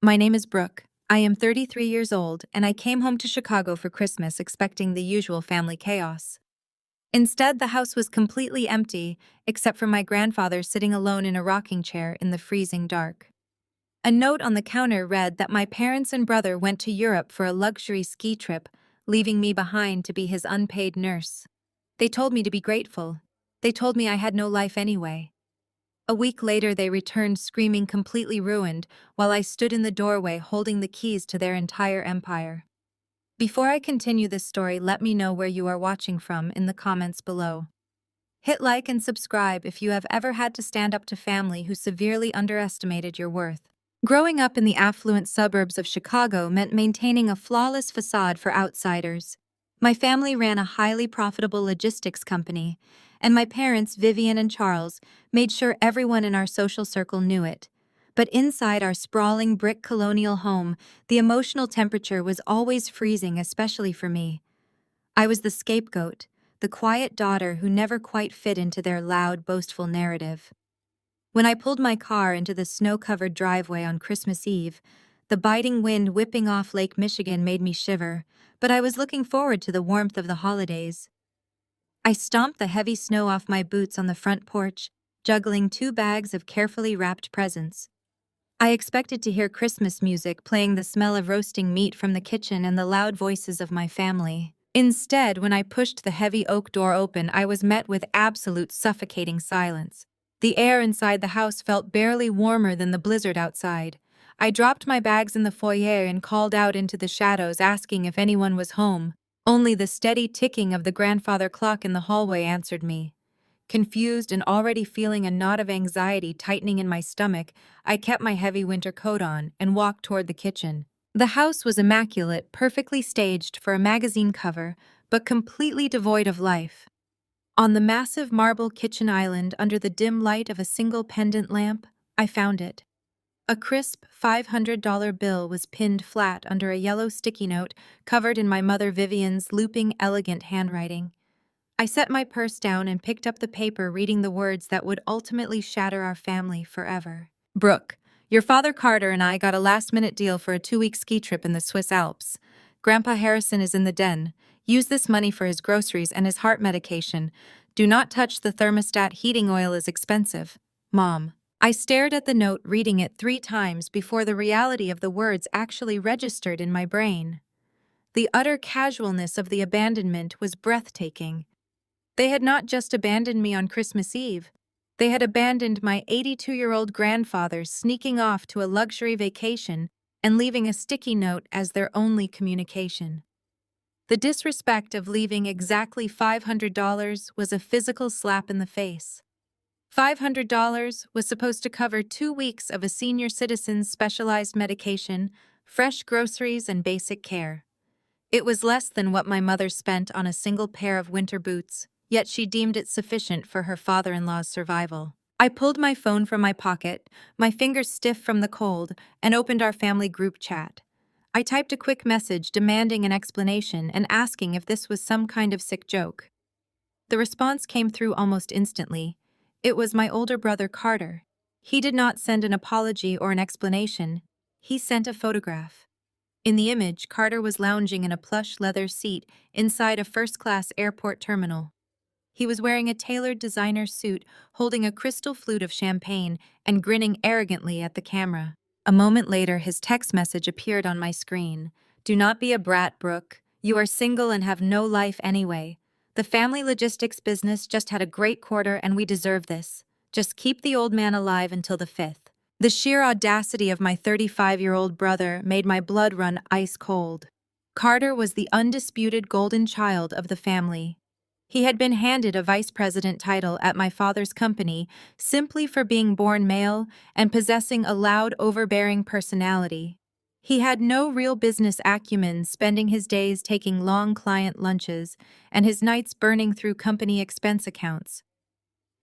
My name is Brooke. I am 33 years old, and I came home to Chicago for Christmas expecting the usual family chaos. Instead, the house was completely empty, except for my grandfather sitting alone in a rocking chair in the freezing dark. A note on the counter read that my parents and brother went to Europe for a luxury ski trip, leaving me behind to be his unpaid nurse. They told me to be grateful. They told me I had no life anyway. A week later, they returned screaming completely ruined, while I stood in the doorway holding the keys to their entire empire. Before I continue this story, let me know where you are watching from in the comments below. Hit like and subscribe if you have ever had to stand up to family who severely underestimated your worth. Growing up in the affluent suburbs of Chicago meant maintaining a flawless facade for outsiders. My family ran a highly profitable logistics company, and my parents, Vivian and Charles, made sure everyone in our social circle knew it. But inside our sprawling brick colonial home, the emotional temperature was always freezing, especially for me. I was the scapegoat, the quiet daughter who never quite fit into their loud, boastful narrative. When I pulled my car into the snow-covered driveway on Christmas Eve, the biting wind whipping off Lake Michigan made me shiver, but I was looking forward to the warmth of the holidays. I stomped the heavy snow off my boots on the front porch, juggling 2 bags of carefully wrapped presents. I expected to hear Christmas music playing, the smell of roasting meat from the kitchen, and the loud voices of my family. Instead, when I pushed the heavy oak door open, I was met with absolute suffocating silence. The air inside the house felt barely warmer than the blizzard outside. I dropped my bags in the foyer and called out into the shadows, asking if anyone was home. Only the steady ticking of the grandfather clock in the hallway answered me. Confused and already feeling a knot of anxiety tightening in my stomach, I kept my heavy winter coat on and walked toward the kitchen. The house was immaculate, perfectly staged for a magazine cover, but completely devoid of life. On the massive marble kitchen island under the dim light of a single pendant lamp, I found it. A crisp $500 bill was pinned flat under a yellow sticky note covered in my mother Vivian's looping, elegant handwriting. I set my purse down and picked up the paper, reading the words that would ultimately shatter our family forever. Brooke, your father Carter and I got a last-minute deal for a 2-week ski trip in the Swiss Alps. Grandpa Harrison is in the den. Use this money for his groceries and his heart medication. Do not touch the thermostat. Heating oil is expensive. Mom. I stared at the note, reading it 3 times before the reality of the words actually registered in my brain. The utter casualness of the abandonment was breathtaking. They had not just abandoned me on Christmas Eve. They had abandoned my 82-year-old grandfather, sneaking off to a luxury vacation and leaving a sticky note as their only communication. The disrespect of leaving exactly $500 was a physical slap in the face. $500 was supposed to cover 2 weeks of a senior citizen's specialized medication, fresh groceries, and basic care. It was less than what my mother spent on a single pair of winter boots, yet she deemed it sufficient for her father-in-law's survival. I pulled my phone from my pocket, my fingers stiff from the cold, and opened our family group chat. I typed a quick message demanding an explanation and asking if this was some kind of sick joke. The response came through almost instantly. It was my older brother Carter. He did not send an apology or an explanation. He sent a photograph. In the image, Carter was lounging in a plush leather seat inside a first-class airport terminal. He was wearing a tailored designer suit, holding a crystal flute of champagne, and grinning arrogantly at the camera. A moment later, his text message appeared on my screen. Do not be a brat, Brooke. You are single and have no life anyway. The family logistics business just had a great quarter and we deserve this. Just keep the old man alive until the 5th. The sheer audacity of my 35-year-old brother made my blood run ice cold. Carter was the undisputed golden child of the family. He had been handed a vice president title at my father's company simply for being born male and possessing a loud, overbearing personality. He had no real business acumen, spending his days taking long client lunches and his nights burning through company expense accounts.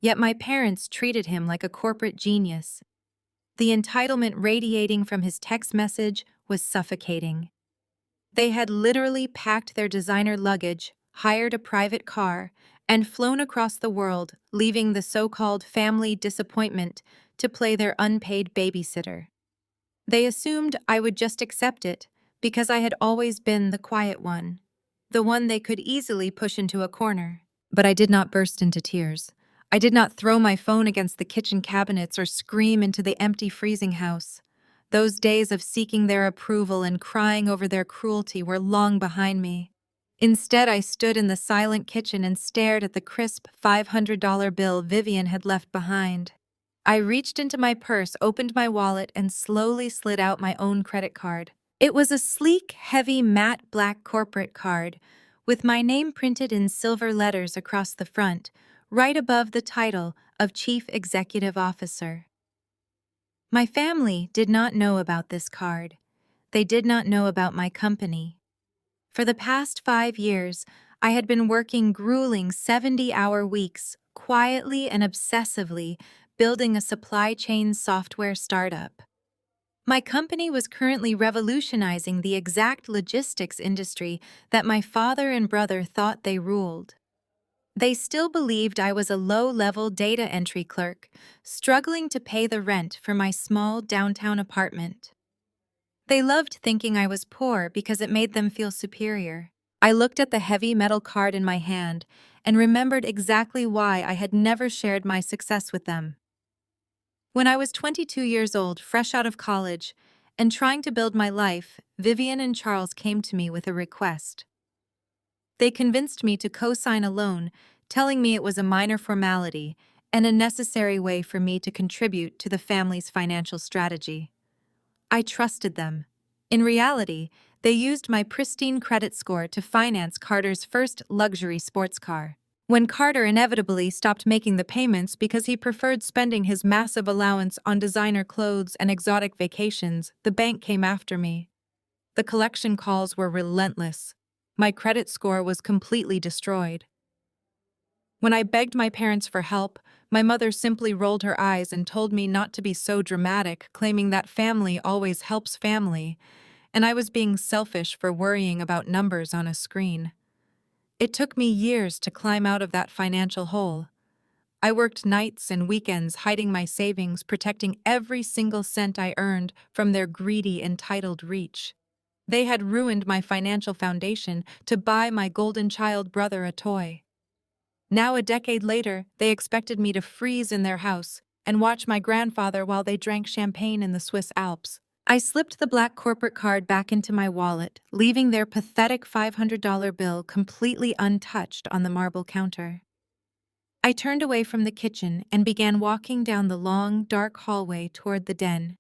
Yet my parents treated him like a corporate genius. The entitlement radiating from his text message was suffocating. They had literally packed their designer luggage, hired a private car, and flown across the world, leaving the so-called family disappointment to play their unpaid babysitter. They assumed I would just accept it because I had always been the quiet one, the one they could easily push into a corner. But I did not burst into tears. I did not throw my phone against the kitchen cabinets or scream into the empty freezing house. Those days of seeking their approval and crying over their cruelty were long behind me. Instead, I stood in the silent kitchen and stared at the crisp $500 bill Vivian had left behind. I reached into my purse, opened my wallet, and slowly slid out my own credit card. It was a sleek, heavy, matte black corporate card with my name printed in silver letters across the front, right above the title of Chief Executive Officer. My family did not know about this card. They did not know about my company. For the past 5 years, I had been working grueling 70-hour weeks, quietly and obsessively, building a supply chain software startup. My company was currently revolutionizing the exact logistics industry that my father and brother thought they ruled. They still believed I was a low-level data entry clerk, struggling to pay the rent for my small downtown apartment. They loved thinking I was poor because it made them feel superior. I looked at the heavy metal card in my hand and remembered exactly why I had never shared my success with them. When I was 22 years old, fresh out of college, and trying to build my life, Vivian and Charles came to me with a request. They convinced me to co-sign a loan, telling me it was a minor formality and a necessary way for me to contribute to the family's financial strategy. I trusted them. In reality, they used my pristine credit score to finance Carter's first luxury sports car. When Carter inevitably stopped making the payments because he preferred spending his massive allowance on designer clothes and exotic vacations, the bank came after me. The collection calls were relentless. My credit score was completely destroyed. When I begged my parents for help, my mother simply rolled her eyes and told me not to be so dramatic, claiming that family always helps family, and I was being selfish for worrying about numbers on a screen. It took me years to climb out of that financial hole. I worked nights and weekends hiding my savings, protecting every single cent I earned from their greedy, entitled reach. They had ruined my financial foundation to buy my golden child brother a toy. Now, a decade later, they expected me to freeze in their house and watch my grandfather while they drank champagne in the Swiss Alps. I slipped the black corporate card back into my wallet, leaving their pathetic $500 bill completely untouched on the marble counter. I turned away from the kitchen and began walking down the long, dark hallway toward the den.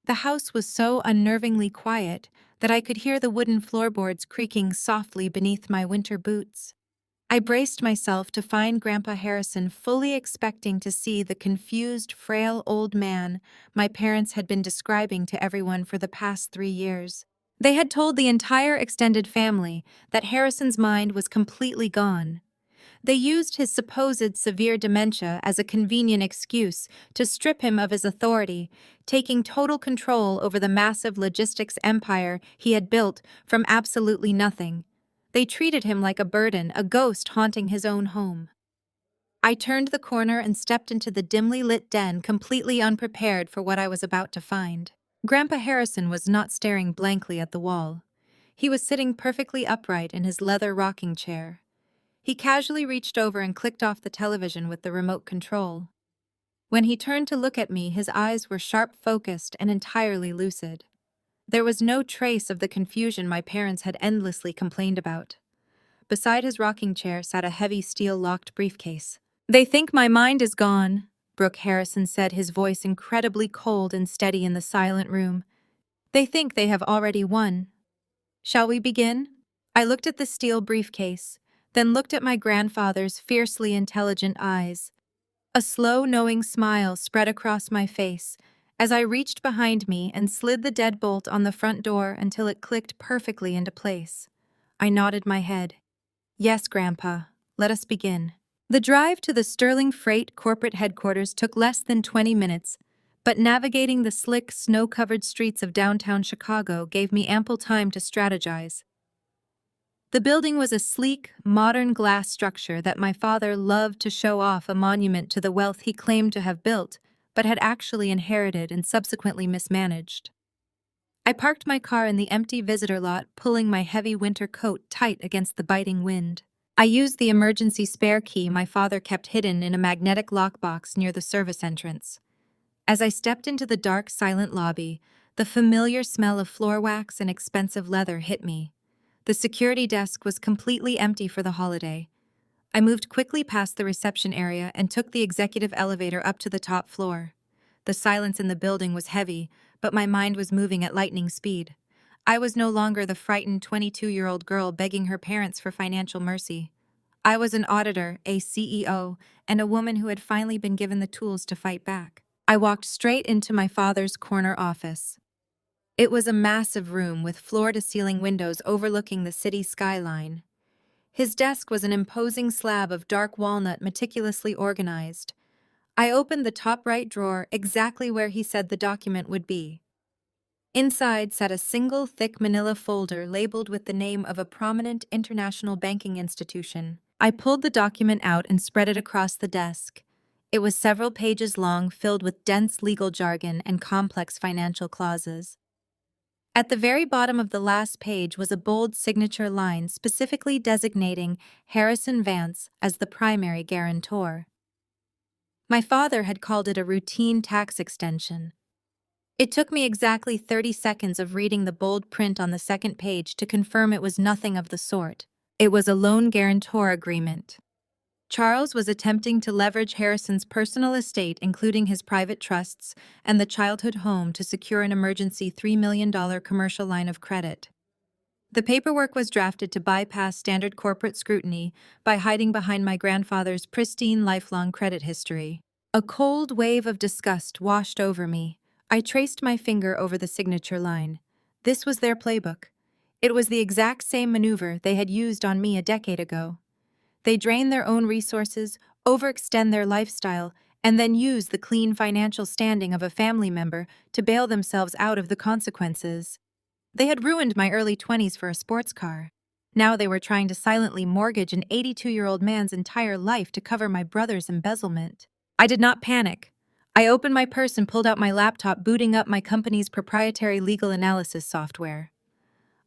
The house was so unnervingly quiet that I could hear the wooden floorboards creaking softly beneath my winter boots. I braced myself to find Grandpa Harrison, fully expecting to see the confused, frail old man my parents had been describing to everyone for the past 3 years. They had told the entire extended family that Harrison's mind was completely gone. They used his supposed severe dementia as a convenient excuse to strip him of his authority, taking total control over the massive logistics empire he had built from absolutely nothing. They treated him like a burden, a ghost haunting his own home. I turned the corner and stepped into the dimly lit den, completely unprepared for what I was about to find. Grandpa Harrison was not staring blankly at the wall. He was sitting perfectly upright in his leather rocking chair. He casually reached over and clicked off the television with the remote control. When he turned to look at me, his eyes were sharp-focused and entirely lucid. There was no trace of the confusion my parents had endlessly complained about. Beside his rocking chair sat a heavy steel-locked briefcase. "They think my mind is gone," Brooke Harrison said, his voice incredibly cold and steady in the silent room. "They think they have already won. Shall we begin?" I looked at the steel briefcase, then looked at my grandfather's fiercely intelligent eyes. A slow, knowing smile spread across my face as I reached behind me and slid the deadbolt on the front door until it clicked perfectly into place. I nodded my head. "Yes, Grandpa, let us begin." The drive to the Sterling Freight corporate headquarters took less than 20 minutes, but navigating the slick, snow-covered streets of downtown Chicago gave me ample time to strategize. The building was a sleek, modern glass structure that my father loved to show off, a monument to the wealth he claimed to have built, but had actually inherited and subsequently mismanaged. I parked my car in the empty visitor lot, pulling my heavy winter coat tight against the biting wind. I used the emergency spare key my father kept hidden in a magnetic lockbox near the service entrance. As I stepped into the dark, silent lobby, the familiar smell of floor wax and expensive leather hit me. The security desk was completely empty for the holiday. I moved quickly past the reception area and took the executive elevator up to the top floor. The silence in the building was heavy, but my mind was moving at lightning speed. I was no longer the frightened 22-year-old girl begging her parents for financial mercy. I was an auditor, a CEO, and a woman who had finally been given the tools to fight back. I walked straight into my father's corner office. It was a massive room with floor-to-ceiling windows overlooking the city skyline. His desk was an imposing slab of dark walnut meticulously organized. I opened the top right drawer exactly where he said the document would be. Inside sat a single thick manila folder labeled with the name of a prominent international banking institution. I pulled the document out and spread it across the desk. It was several pages long, filled with dense legal jargon and complex financial clauses. At the very bottom of the last page was a bold signature line specifically designating Harrison Vance as the primary guarantor. My father had called it a routine tax extension. It took me exactly 30 seconds of reading the bold print on the second page to confirm it was nothing of the sort. It was a loan guarantor agreement. Charles was attempting to leverage Harrison's personal estate, including his private trusts and the childhood home, to secure an emergency $3 million commercial line of credit. The paperwork was drafted to bypass standard corporate scrutiny by hiding behind my grandfather's pristine lifelong credit history. A cold wave of disgust washed over me. I traced my finger over the signature line. This was their playbook. It was the exact same maneuver they had used on me a decade ago. They drain their own resources, overextend their lifestyle, and then use the clean financial standing of a family member to bail themselves out of the consequences. They had ruined my early 20s for a sports car. Now they were trying to silently mortgage an 82-year-old man's entire life to cover my brother's embezzlement. I did not panic. I opened my purse and pulled out my laptop, booting up my company's proprietary legal analysis software.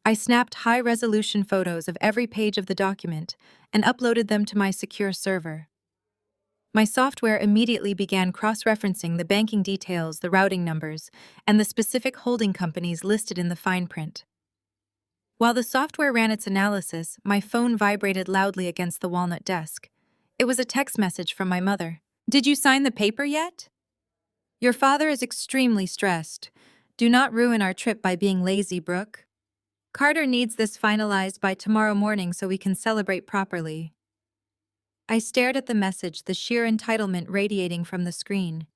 I snapped high-resolution photos of every page of the document and uploaded them to my secure server. My software immediately began cross-referencing the banking details, the routing numbers, and the specific holding companies listed in the fine print. While the software ran its analysis, my phone vibrated loudly against the walnut desk. It was a text message from my mother. "Did you sign the paper yet? Your father is extremely stressed. Do not ruin our trip by being lazy, Brooke. Carter needs this finalized by tomorrow morning so we can celebrate properly." I stared at the message, the sheer entitlement radiating from the screen.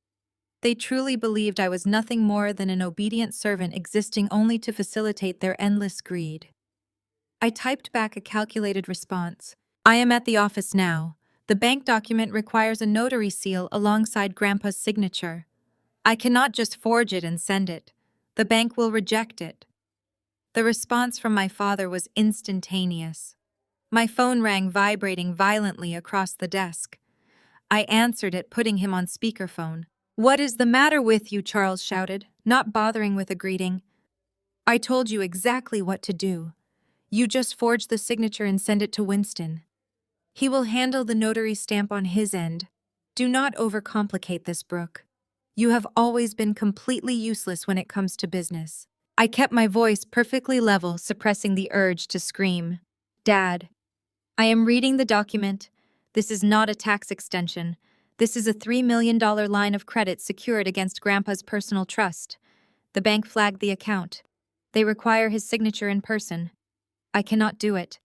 They truly believed I was nothing more than an obedient servant existing only to facilitate their endless greed. I typed back a calculated response. "I am at the office now. The bank document requires a notary seal alongside Grandpa's signature. I cannot just forge it and send it. The bank will reject it." The response from my father was instantaneous. My phone rang, vibrating violently across the desk. I answered it, putting him on speakerphone. "What is the matter with you?" Charles shouted, not bothering with a greeting. "I told you exactly what to do. You just forge the signature and send it to Winston. He will handle the notary stamp on his end. Do not overcomplicate this, Brooke. You have always been completely useless when it comes to business." I kept my voice perfectly level, suppressing the urge to scream. "Dad, I am reading the document. This is not a tax extension. This is a $3 million line of credit secured against Grandpa's personal trust. The bank flagged the account. They require his signature in person. I cannot do it."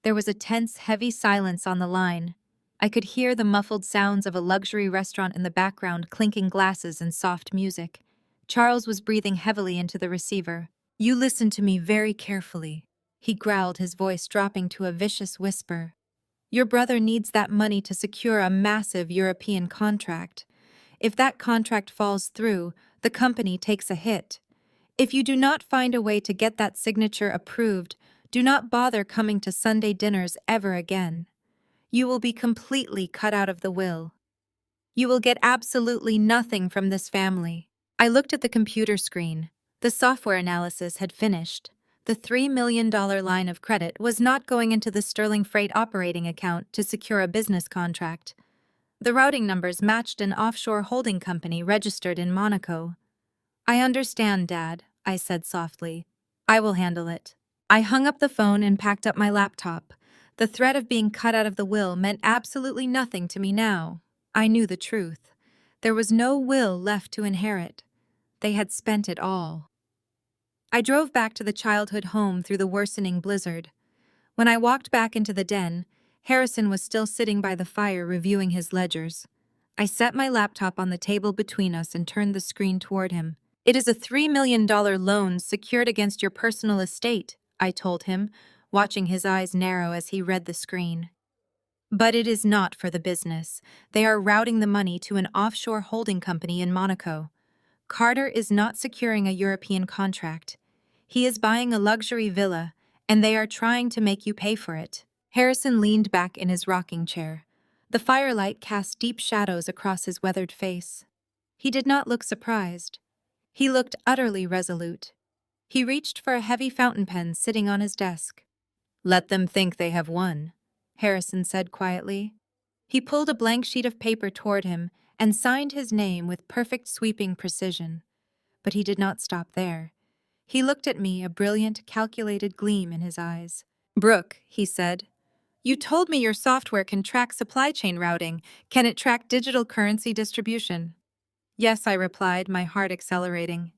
There was a tense, heavy silence on the line. I could hear the muffled sounds of a luxury restaurant in the background, clinking glasses and soft music. Charles was breathing heavily into the receiver. "You listen to me very carefully," he growled, his voice dropping to a vicious whisper. "Your brother needs that money to secure a massive European contract. If that contract falls through, the company takes a hit. If you do not find a way to get that signature approved, do not bother coming to Sunday dinners ever again. You will be completely cut out of the will. You will get absolutely nothing from this family." I looked at the computer screen. The software analysis had finished. The $3 million line of credit was not going into the Sterling Freight operating account to secure a business contract. The routing numbers matched an offshore holding company registered in Monaco. "I understand, Dad," I said softly. "I will handle it." I hung up the phone and packed up my laptop. The threat of being cut out of the will meant absolutely nothing to me now. I knew the truth. There was no will left to inherit. They had spent it all. I drove back to the childhood home through the worsening blizzard. When I walked back into the den, Harrison was still sitting by the fire reviewing his ledgers. I set my laptop on the table between us and turned the screen toward him. "It is a $3 million loan secured against your personal estate," I told him, watching his eyes narrow as he read the screen. "But it is not for the business. They are routing the money to an offshore holding company in Monaco. Carter is not securing a European contract. He is buying a luxury villa, and they are trying to make you pay for it." Harrison leaned back in his rocking chair. The firelight cast deep shadows across his weathered face. He did not look surprised. He looked utterly resolute. He reached for a heavy fountain pen sitting on his desk. "Let them think they have won," Harrison said quietly. He pulled a blank sheet of paper toward him and signed his name with perfect sweeping precision. But he did not stop there. He looked at me, a brilliant, calculated gleam in his eyes. "Brooke," he said, "you told me your software can track supply chain routing. Can it track digital currency distribution?" "Yes," I replied, my heart accelerating.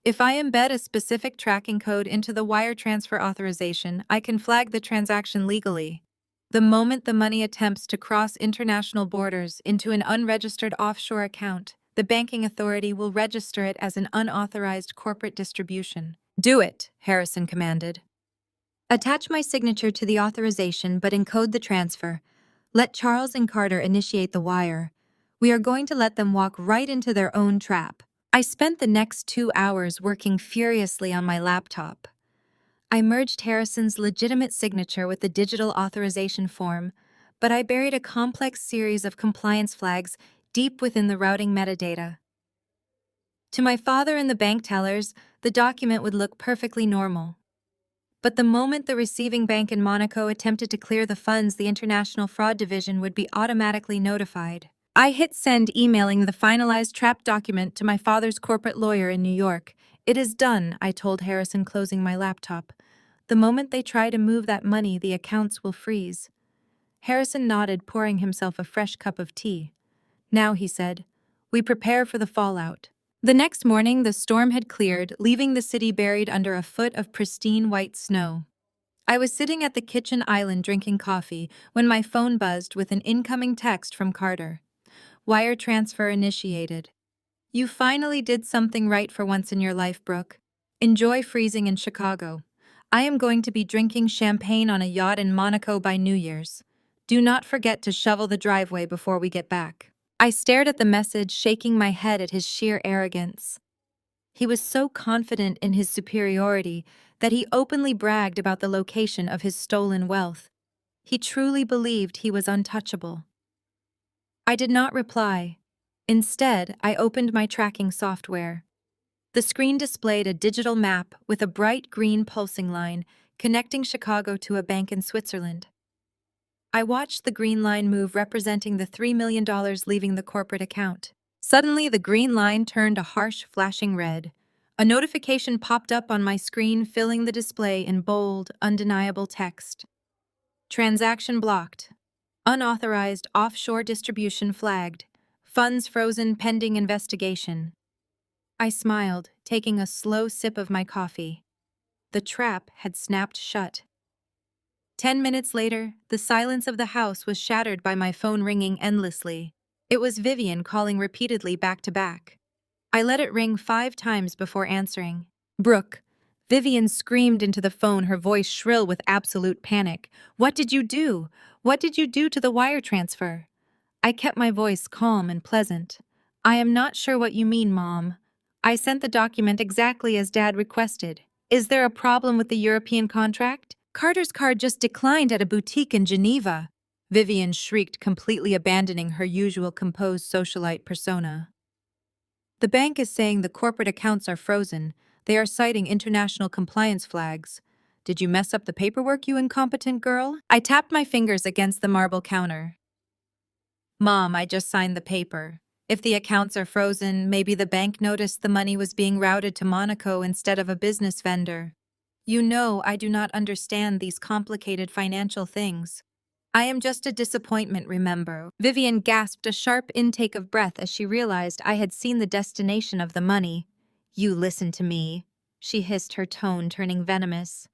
"If I embed a specific tracking code into the wire transfer authorization, I can flag the transaction legally. The moment the money attempts to cross international borders into an unregistered offshore account, the banking authority will register it as an unauthorized corporate distribution." "Do it," Harrison commanded. "Attach my signature to the authorization but encode the transfer. Let Charles and Carter initiate the wire. We are going to let them walk right into their own trap." I spent the next 2 hours working furiously on my laptop. I merged Harrison's legitimate signature with the digital authorization form, but I buried a complex series of compliance flags deep within the routing metadata. To my father and the bank tellers, the document would look perfectly normal. But the moment the receiving bank in Monaco attempted to clear the funds, the International Fraud Division would be automatically notified. I hit send, emailing the finalized trap document to my father's corporate lawyer in New York. "It is done," I told Harrison, closing my laptop. "The moment they try to move that money, the accounts will freeze." Harrison nodded, pouring himself a fresh cup of tea. "Now," he said, "we prepare for the fallout." The next morning, the storm had cleared, leaving the city buried under a foot of pristine white snow. I was sitting at the kitchen island drinking coffee when my phone buzzed with an incoming text from Carter. "Wire transfer initiated. You finally did something right for once in your life, Brooke. Enjoy freezing in Chicago. I am going to be drinking champagne on a yacht in Monaco by New Year's. Do not forget to shovel the driveway before we get back." I stared at the message, shaking my head at his sheer arrogance. He was so confident in his superiority that he openly bragged about the location of his stolen wealth. He truly believed he was untouchable. I did not reply. Instead, I opened my tracking software. The screen displayed a digital map with a bright green pulsing line connecting Chicago to a bank in Switzerland. I watched the green line move, representing the $3 million leaving the corporate account. Suddenly, the green line turned a harsh, flashing red. A notification popped up on my screen, filling the display in bold, undeniable text. "Transaction blocked. Unauthorized offshore distribution flagged. Funds frozen pending investigation." I smiled, taking a slow sip of my coffee. The trap had snapped shut. 10 minutes later, the silence of the house was shattered by my phone ringing endlessly. It was Vivian calling repeatedly back to back. I let it ring 5 times before answering. "Brooke." Vivian screamed into the phone, her voice shrill with absolute panic. "What did you do? What did you do to the wire transfer?" I kept my voice calm and pleasant. "I am not sure what you mean, Mom. I sent the document exactly as Dad requested. Is there a problem with the European contract? Carter's card just declined at a boutique in Geneva." Vivian shrieked, completely abandoning her usual composed socialite persona. "The bank is saying the corporate accounts are frozen. They are citing international compliance flags. Did you mess up the paperwork, you incompetent girl? I tapped my fingers against the marble counter. Mom, I just signed the paper. If the accounts are frozen, maybe the bank noticed the money was being routed to Monaco instead of a business vendor. You know I do not understand these complicated financial things. I am just a disappointment, remember? Vivian gasped a sharp intake of breath as she realized I had seen the destination of the money. You listen to me, she hissed, her tone turning venomous.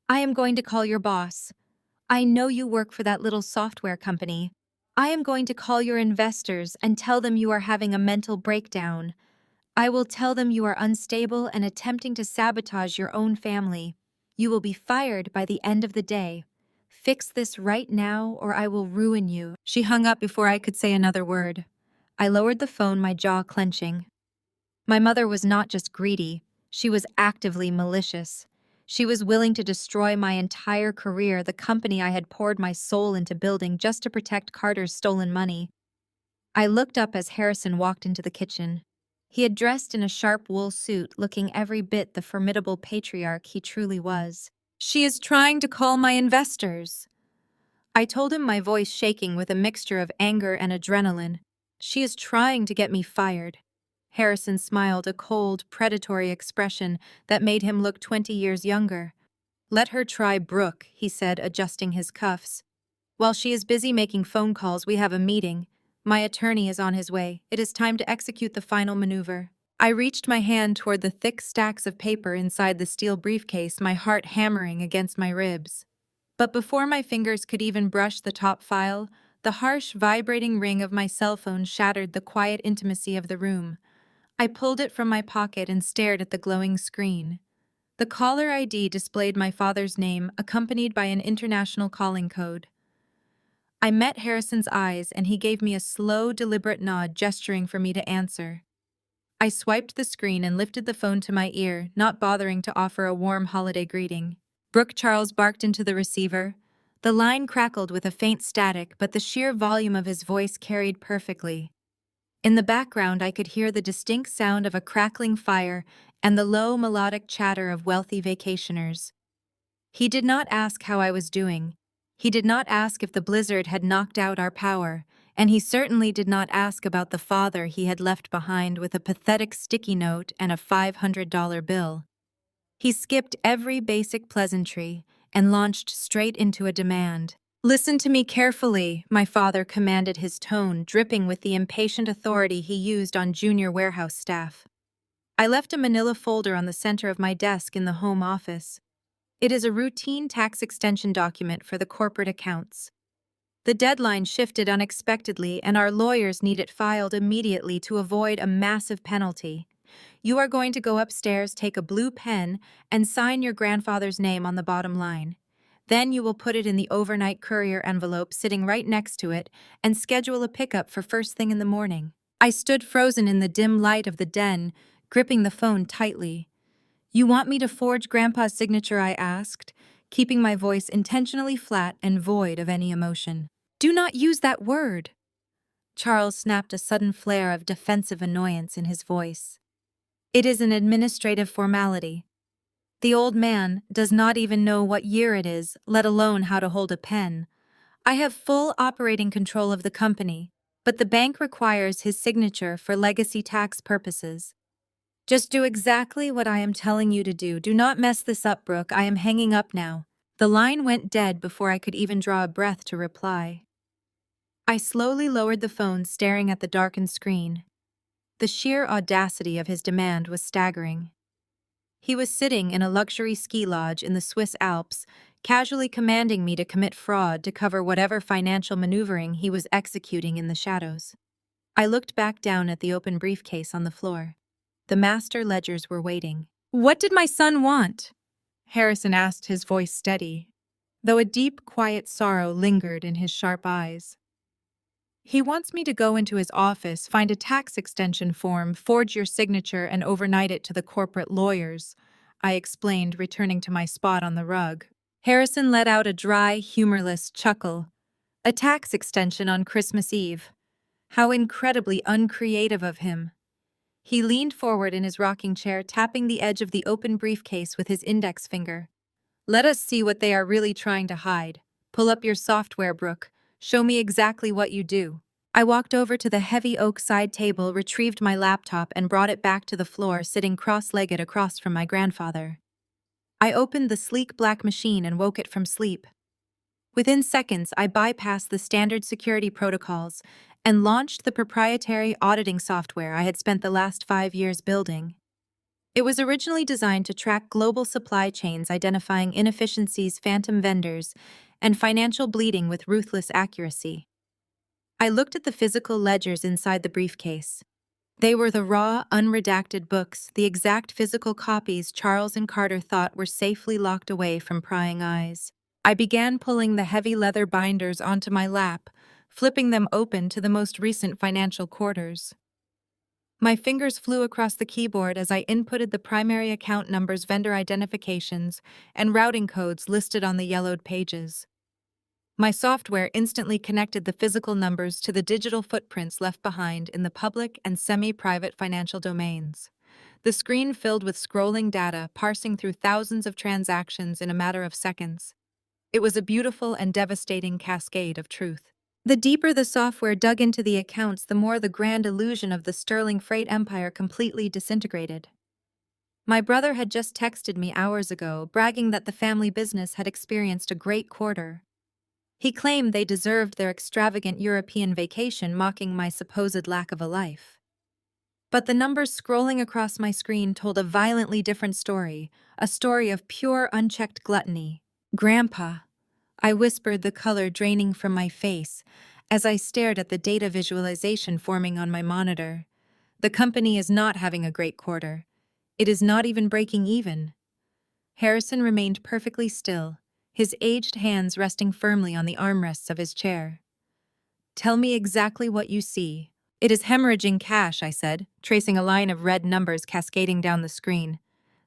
I am going to call your boss. I know you work for that little software company. I am going to call your investors and tell them you are having a mental breakdown. I will tell them you are unstable and attempting to sabotage your own family. You will be fired by the end of the day. Fix this right now or I will ruin you. She hung up before I could say another word. I lowered the phone, my jaw clenching. My mother was not just greedy, she was actively malicious. She was willing to destroy my entire career, the company I had poured my soul into building just to protect Carter's stolen money. I looked up as Harrison walked into the kitchen. He had dressed in a sharp wool suit, looking every bit the formidable patriarch he truly was. She is trying to call my investors. I told him, my voice shaking with a mixture of anger and adrenaline. She is trying to get me fired. Harrison smiled, a cold, predatory expression that made him look 20 years younger. Let her try, Brooke, he said, adjusting his cuffs. While she is busy making phone calls, we have a meeting. My attorney is on his way. It is time to execute the final maneuver. I reached my hand toward the thick stacks of paper inside the steel briefcase, my heart hammering against my ribs. But before my fingers could even brush the top file, the harsh, vibrating ring of my cell phone shattered the quiet intimacy of the room. I pulled it from my pocket and stared at the glowing screen. The caller ID displayed my father's name, accompanied by an international calling code. I met Harrison's eyes, and he gave me a slow, deliberate nod, gesturing for me to answer. I swiped the screen and lifted the phone to my ear, not bothering to offer a warm holiday greeting. Brooke, Charles barked into the receiver. The line crackled with a faint static, but the sheer volume of his voice carried perfectly. In the background, I could hear the distinct sound of a crackling fire and the low, melodic chatter of wealthy vacationers. He did not ask how I was doing. He did not ask if the blizzard had knocked out our power, and he certainly did not ask about the father he had left behind with a pathetic sticky note and a $500 bill. He skipped every basic pleasantry and launched straight into a demand. Listen to me carefully, my father commanded, his tone dripping with the impatient authority he used on junior warehouse staff. I left a manila folder on the center of my desk in the home office. It is a routine tax extension document for the corporate accounts. The deadline shifted unexpectedly, and our lawyers need it filed immediately to avoid a massive penalty. You are going to go upstairs, take a blue pen, and sign your grandfather's name on the bottom line. Then you will put it in the overnight courier envelope sitting right next to it and schedule a pickup for first thing in the morning. I stood frozen in the dim light of the den, gripping the phone tightly. You want me to forge Grandpa's signature? I asked, keeping my voice intentionally flat and void of any emotion. Do not use that word. Charles snapped, a sudden flare of defensive annoyance in his voice. It is an administrative formality. The old man does not even know what year it is, let alone how to hold a pen. I have full operating control of the company, but the bank requires his signature for legacy tax purposes. Just do exactly what I am telling you to do. Do not mess this up, Brooke. I am hanging up now. The line went dead before I could even draw a breath to reply. I slowly lowered the phone, staring at the darkened screen. The sheer audacity of his demand was staggering. He was sitting in a luxury ski lodge in the Swiss Alps, casually commanding me to commit fraud to cover whatever financial maneuvering he was executing in the shadows. I looked back down at the open briefcase on the floor. The master ledgers were waiting. What did my son want? Harrison asked, his voice steady, though a deep, quiet sorrow lingered in his sharp eyes. He wants me to go into his office, find a tax extension form, forge your signature, and overnight it to the corporate lawyers, I explained, returning to my spot on the rug. Harrison let out a dry, humorless chuckle. A tax extension on Christmas Eve. How incredibly uncreative of him. He leaned forward in his rocking chair, tapping the edge of the open briefcase with his index finger. Let us see what they are really trying to hide. Pull up your software, Brooke. Show me exactly what you do. I walked over to the heavy oak side table, retrieved my laptop, and brought it back to the floor, sitting cross-legged across from my grandfather. I opened the sleek black machine and woke it from sleep. Within seconds, I bypassed the standard security protocols and launched the proprietary auditing software I had spent the last 5 years building. It was originally designed to track global supply chains, identifying inefficiencies, phantom vendors, and financial bleeding with ruthless accuracy. I looked at the physical ledgers inside the briefcase. They were the raw, unredacted books, the exact physical copies Charles and Carter thought were safely locked away from prying eyes. I began pulling the heavy leather binders onto my lap, flipping them open to the most recent financial quarters. My fingers flew across the keyboard as I inputted the primary account numbers, vendor identifications, and routing codes listed on the yellowed pages. My software instantly connected the physical numbers to the digital footprints left behind in the public and semi-private financial domains. The screen filled with scrolling data, parsing through thousands of transactions in a matter of seconds. It was a beautiful and devastating cascade of truth. The deeper the software dug into the accounts, the more the grand illusion of the sterling freight empire completely disintegrated. My brother had just texted me hours ago, bragging that the family business had experienced a great quarter. He claimed they deserved their extravagant European vacation, mocking my supposed lack of a life. But the numbers scrolling across my screen told a violently different story, a story of pure, unchecked gluttony. Grandpa, I whispered, the color draining from my face as I stared at the data visualization forming on my monitor. The company is not having a great quarter. It is not even breaking even. Harrison remained perfectly still, his aged hands resting firmly on the armrests of his chair. Tell me exactly what you see. It is hemorrhaging cash, I said, tracing a line of red numbers cascading down the screen.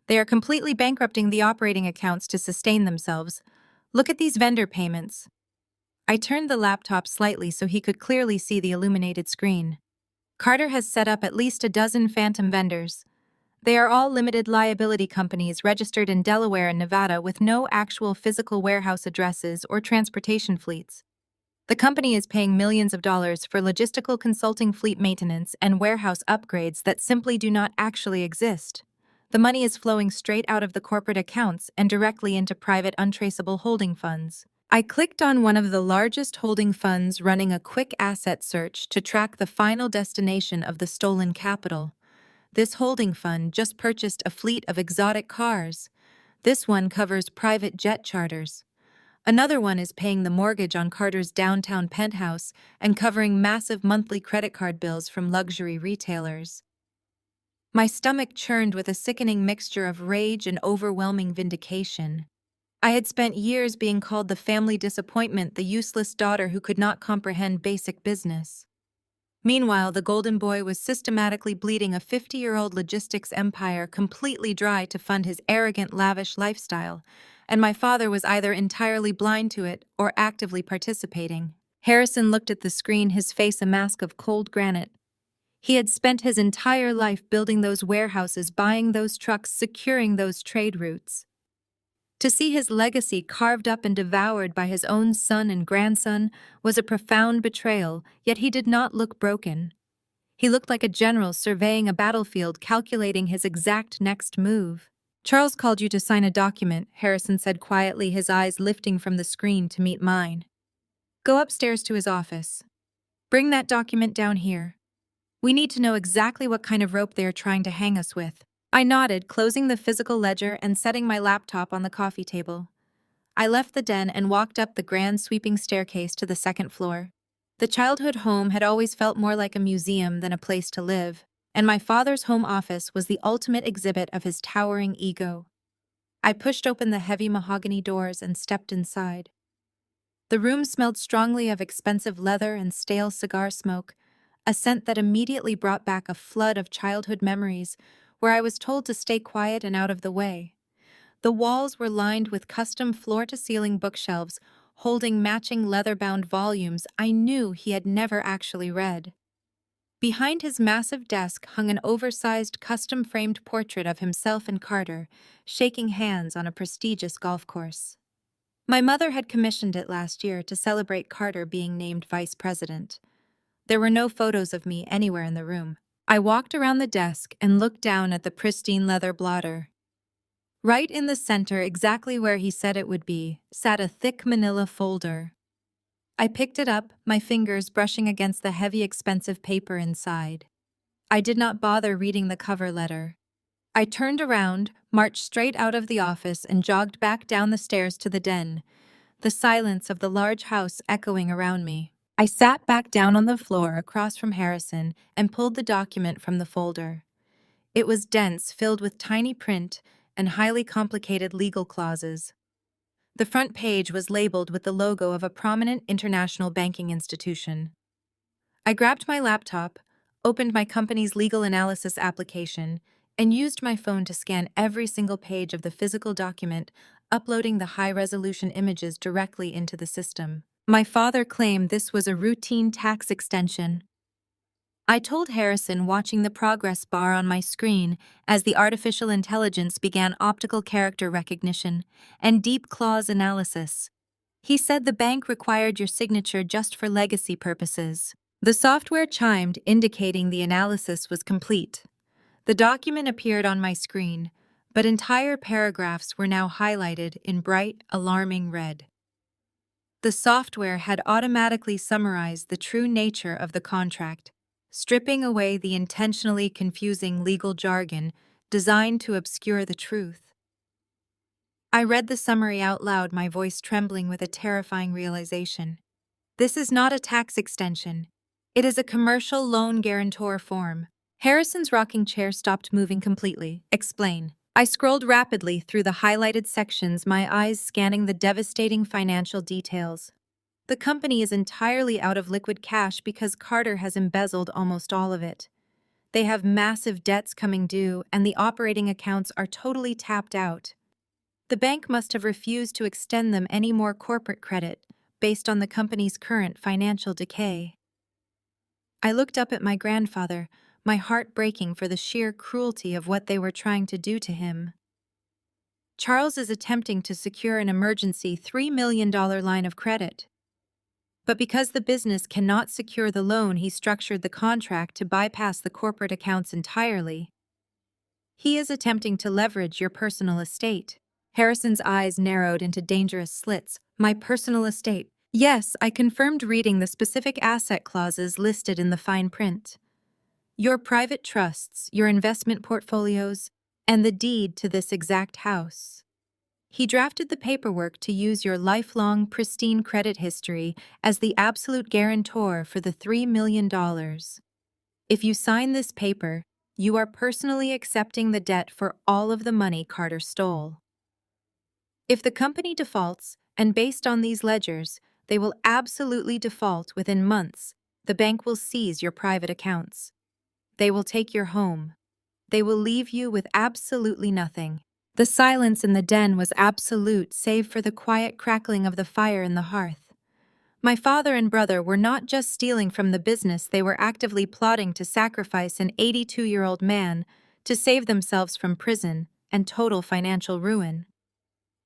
They are completely bankrupting the operating accounts to sustain themselves. Look at these vendor payments. I turned the laptop slightly so he could clearly see the illuminated screen. Carter has set up at least a dozen phantom vendors. They are all limited liability companies registered in Delaware and Nevada with no actual physical warehouse addresses or transportation fleets. The company is paying millions of dollars for logistical consulting, fleet maintenance, and warehouse upgrades that simply do not actually exist. The money is flowing straight out of the corporate accounts and directly into private untraceable holding funds. I clicked on one of the largest holding funds, running a quick asset search to track the final destination of the stolen capital. This holding fund just purchased a fleet of exotic cars. This one covers private jet charters. Another one is paying the mortgage on Carter's downtown penthouse and covering massive monthly credit card bills from luxury retailers. My stomach churned with a sickening mixture of rage and overwhelming vindication. I had spent years being called the family disappointment, the useless daughter who could not comprehend basic business. Meanwhile, the golden boy was systematically bleeding a 50-year-old logistics empire completely dry to fund his arrogant, lavish lifestyle, and my father was either entirely blind to it or actively participating. Harrison looked at the screen, his face a mask of cold granite. He had spent his entire life building those warehouses, buying those trucks, securing those trade routes. To see his legacy carved up and devoured by his own son and grandson was a profound betrayal, yet he did not look broken. He looked like a general surveying a battlefield, calculating his exact next move. Charles called you to sign a document, Harrison said quietly, his eyes lifting from the screen to meet mine. Go upstairs to his office. Bring that document down here. We need to know exactly what kind of rope they are trying to hang us with. I nodded, closing the physical ledger and setting my laptop on the coffee table. I left the den and walked up the grand sweeping staircase to the second floor. The childhood home had always felt more like a museum than a place to live, and my father's home office was the ultimate exhibit of his towering ego. I pushed open the heavy mahogany doors and stepped inside. The room smelled strongly of expensive leather and stale cigar smoke, a scent that immediately brought back a flood of childhood memories where I was told to stay quiet and out of the way. The walls were lined with custom floor-to-ceiling bookshelves holding matching leather-bound volumes I knew he had never actually read. Behind his massive desk hung an oversized, custom-framed portrait of himself and Carter, shaking hands on a prestigious golf course. My mother had commissioned it last year to celebrate Carter being named vice president. There were no photos of me anywhere in the room. I walked around the desk and looked down at the pristine leather blotter. Right in the center, exactly where he said it would be, sat a thick manila folder. I picked it up, my fingers brushing against the heavy, expensive paper inside. I did not bother reading the cover letter. I turned around, marched straight out of the office, and jogged back down the stairs to the den, the silence of the large house echoing around me. I sat back down on the floor across from Harrison and pulled the document from the folder. It was dense, filled with tiny print and highly complicated legal clauses. The front page was labeled with the logo of a prominent international banking institution. I grabbed my laptop, opened my company's legal analysis application, and used my phone to scan every single page of the physical document, uploading the high-resolution images directly into the system. My father claimed this was a routine tax extension. I told Harrison, watching the progress bar on my screen as the artificial intelligence began optical character recognition and deep clause analysis. He said the bank required your signature just for legacy purposes. The software chimed, indicating the analysis was complete. The document appeared on my screen, but entire paragraphs were now highlighted in bright, alarming red. The software had automatically summarized the true nature of the contract, stripping away the intentionally confusing legal jargon designed to obscure the truth. I read the summary out loud, my voice trembling with a terrifying realization. This is not a tax extension. It is a commercial loan guarantor form. Harrison's rocking chair stopped moving completely. Explain. I scrolled rapidly through the highlighted sections, my eyes scanning the devastating financial details. The company is entirely out of liquid cash because Carter has embezzled almost all of it. They have massive debts coming due, and the operating accounts are totally tapped out. The bank must have refused to extend them any more corporate credit based on the company's current financial decay. I looked up at my grandfather, my heart breaking for the sheer cruelty of what they were trying to do to him. Charles is attempting to secure an emergency $3 million line of credit. But because the business cannot secure the loan, he structured the contract to bypass the corporate accounts entirely. He is attempting to leverage your personal estate. Harrison's eyes narrowed into dangerous slits. My personal estate. Yes, I confirmed reading the specific asset clauses listed in the fine print. Your private trusts, your investment portfolios, and the deed to this exact house. He drafted the paperwork to use your lifelong, pristine credit history as the absolute guarantor for the $3 million. If you sign this paper, you are personally accepting the debt for all of the money Carter stole. If the company defaults, and based on these ledgers, they will absolutely default within months, the bank will seize your private accounts. They will take your home. They will leave you with absolutely nothing. The silence in the den was absolute, save for the quiet crackling of the fire in the hearth. My father and brother were not just stealing from the business, they were actively plotting to sacrifice an 82-year-old man to save themselves from prison and total financial ruin.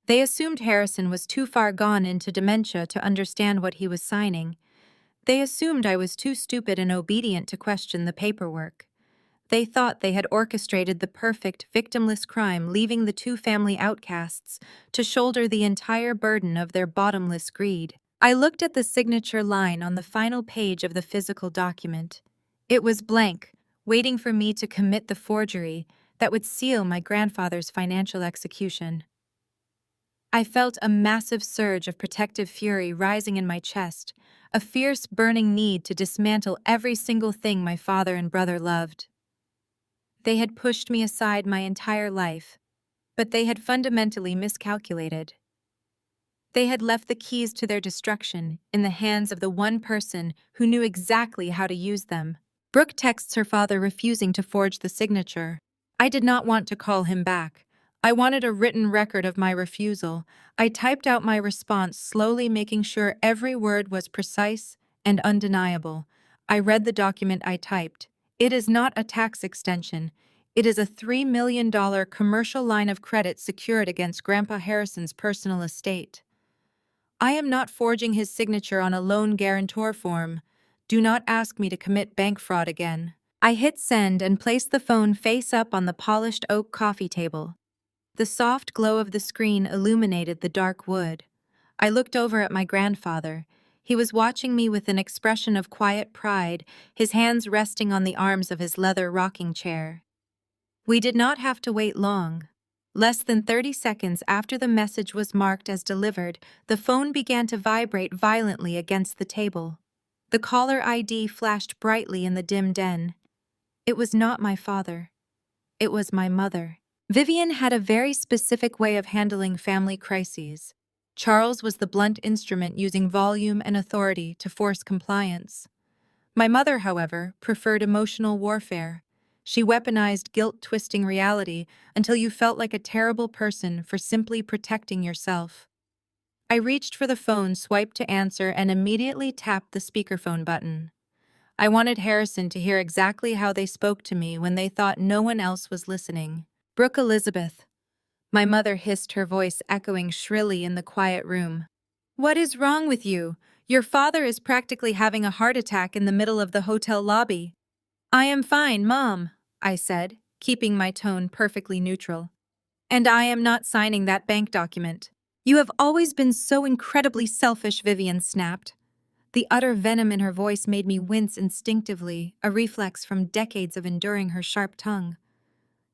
They assumed Harrison was too far gone into dementia to understand what he was signing. They assumed I was too stupid and obedient to question the paperwork. They thought they had orchestrated the perfect, victimless crime, leaving the two family outcasts to shoulder the entire burden of their bottomless greed. I looked at the signature line on the final page of the physical document. It was blank, waiting for me to commit the forgery that would seal my grandfather's financial execution. I felt a massive surge of protective fury rising in my chest, a fierce, burning need to dismantle every single thing my father and brother loved. They had pushed me aside my entire life, but they had fundamentally miscalculated. They had left the keys to their destruction in the hands of the one person who knew exactly how to use them. Brooke texts her father, refusing to forge the signature. I did not want to call him back. I wanted a written record of my refusal. I typed out my response, slowly making sure every word was precise and undeniable. I read the document I typed. It is not a tax extension. It is a $3 million commercial line of credit secured against Grandpa Harrison's personal estate. I am not forging his signature on a loan guarantor form. Do not ask me to commit bank fraud again. I hit send and placed the phone face up on the polished oak coffee table. The soft glow of the screen illuminated the dark wood. I looked over at my grandfather. He was watching me with an expression of quiet pride, his hands resting on the arms of his leather rocking chair. We did not have to wait long. Less than 30 seconds after the message was marked as delivered, the phone began to vibrate violently against the table. The caller ID flashed brightly in the dim den. It was not my father. It was my mother. Vivian had a very specific way of handling family crises. Charles was the blunt instrument using volume and authority to force compliance. My mother, however, preferred emotional warfare. She weaponized guilt-twisting reality until you felt like a terrible person for simply protecting yourself. I reached for the phone, swiped to answer, and immediately tapped the speakerphone button. I wanted Harrison to hear exactly how they spoke to me when they thought no one else was listening. Brooke Elizabeth. My mother hissed, her voice echoing shrilly in the quiet room. What is wrong with you? Your father is practically having a heart attack in the middle of the hotel lobby. I am fine, Mom, I said, keeping my tone perfectly neutral. And I am not signing that bank document. You have always been so incredibly selfish, Vivian snapped. The utter venom in her voice made me wince instinctively, a reflex from decades of enduring her sharp tongue.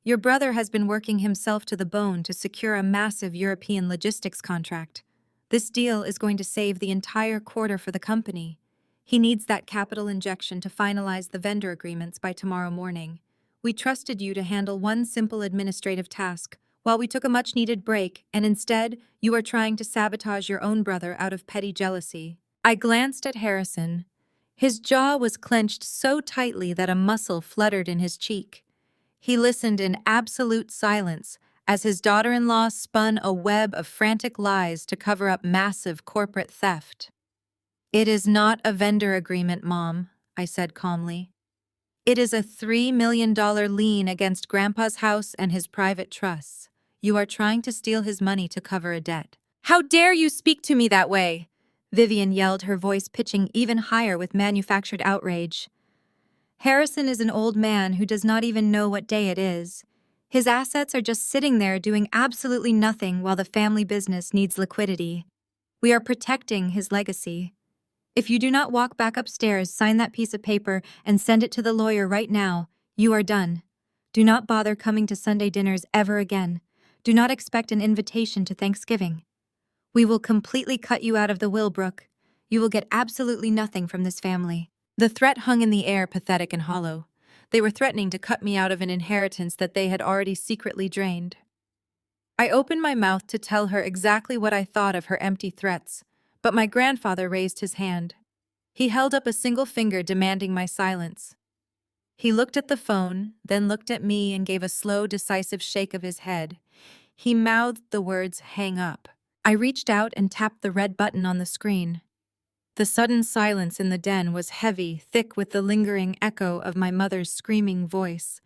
Your brother has been working himself to the bone to secure a massive European logistics contract. This deal is going to save the entire quarter for the company. He needs that capital injection to finalize the vendor agreements by tomorrow morning. We trusted you to handle one simple administrative task, while we took a much-needed break, and instead, you are trying to sabotage your own brother out of petty jealousy. I glanced at Harrison. His jaw was clenched so tightly that a muscle fluttered in his cheek. He listened in absolute silence as his daughter-in-law spun a web of frantic lies to cover up massive corporate theft. It is not a vendor agreement, Mom, I said calmly. It is a $3 million lien against Grandpa's house and his private trusts. You are trying to steal his money to cover a debt. How dare you speak to me that way? Vivian yelled, her voice pitching even higher with manufactured outrage. Harrison is an old man who does not even know what day it is. His assets are just sitting there doing absolutely nothing while the family business needs liquidity. We are protecting his legacy. If you do not walk back upstairs, sign that piece of paper, and send it to the lawyer right now, you are done. Do not bother coming to Sunday dinners ever again. Do not expect an invitation to Thanksgiving. We will completely cut you out of the will, Brooke. You will get absolutely nothing from this family. The threat hung in the air, pathetic and hollow. They were threatening to cut me out of an inheritance that they had already secretly drained. I opened my mouth to tell her exactly what I thought of her empty threats, but my grandfather raised his hand. He held up a single finger, demanding my silence. He looked at the phone, then looked at me and gave a slow, decisive shake of his head. He mouthed the words, "Hang up." I reached out and tapped the red button on the screen. The sudden silence in the den was heavy, thick with the lingering echo of my mother's screaming voice.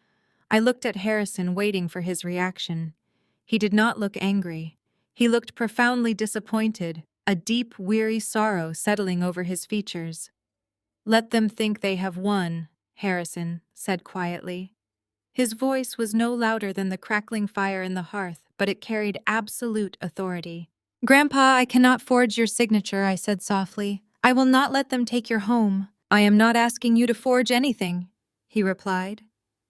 I looked at Harrison, waiting for his reaction. He did not look angry. He looked profoundly disappointed, a deep, weary sorrow settling over his features. "Let them think they have won," Harrison said quietly. His voice was no louder than the crackling fire in the hearth, but it carried absolute authority. "Grandpa, I cannot forge your signature," I said softly. "I will not let them take your home." "I am not asking you to forge anything," he replied.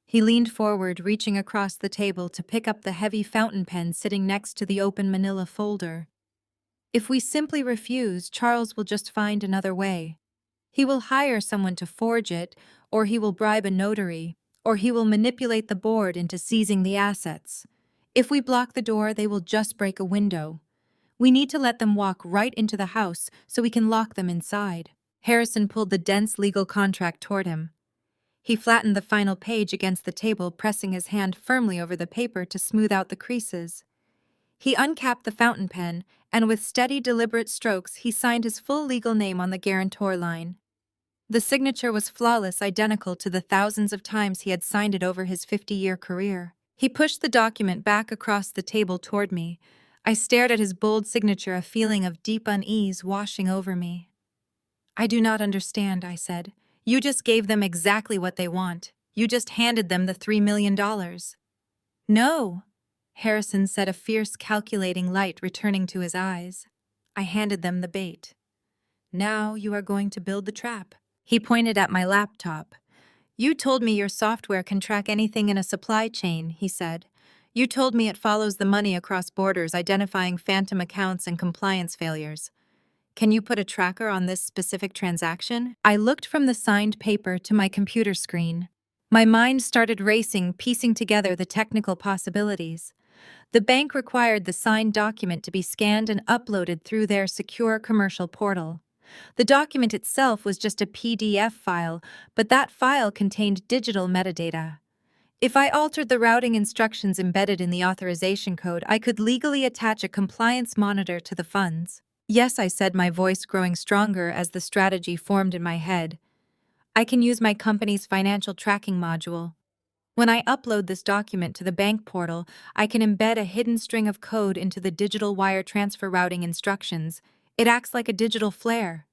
He leaned forward, reaching across the table to pick up the heavy fountain pen sitting next to the open manila folder. "If we simply refuse, Charles will just find another way. He will hire someone to forge it, or he will bribe a notary, or he will manipulate the board into seizing the assets. If we block the door, they will just break a window. We need to let them walk right into the house so we can lock them inside." Harrison pulled the dense legal contract toward him. He flattened the final page against the table, pressing his hand firmly over the paper to smooth out the creases. He uncapped the fountain pen, and with steady, deliberate strokes, he signed his full legal name on the guarantor line. The signature was flawless, identical to the thousands of times he had signed it over his 50-year career. He pushed the document back across the table toward me. I stared at his bold signature, a feeling of deep unease washing over me. "I do not understand," I said. "You just gave them exactly what they want. You just handed them the $3 million. "No," Harrison said, a fierce, calculating light returning to his eyes. "I handed them the bait. Now you are going to build the trap." He pointed at my laptop. "You told me your software can track anything in a supply chain," he said. "You told me it follows the money across borders, identifying phantom accounts and compliance failures. Can you put a tracker on this specific transaction?" I looked from the signed paper to my computer screen. My mind started racing, piecing together the technical possibilities. The bank required the signed document to be scanned and uploaded through their secure commercial portal. The document itself was just a PDF file, but that file contained digital metadata. If I altered the routing instructions embedded in the authorization code, I could legally attach a compliance monitor to the funds. "Yes," I said, my voice growing stronger as the strategy formed in my head. "I can use my company's financial tracking module. When I upload this document to the bank portal, I can embed a hidden string of code into the digital wire transfer routing instructions. It acts like a digital flare."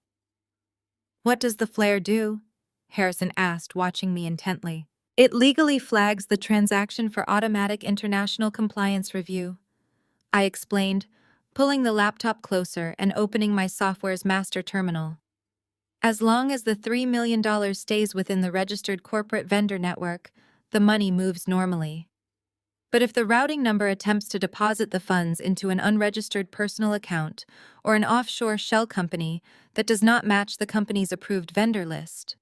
"What does the flare do?" Harrison asked, watching me intently. "It legally flags the transaction for automatic international compliance review," I explained, pulling the laptop closer and opening my software's master terminal. "As long as the $3 million stays within the registered corporate vendor network, the money moves normally. But if the routing number attempts to deposit the funds into an unregistered personal account or an offshore shell company that does not match the company's approved vendor list,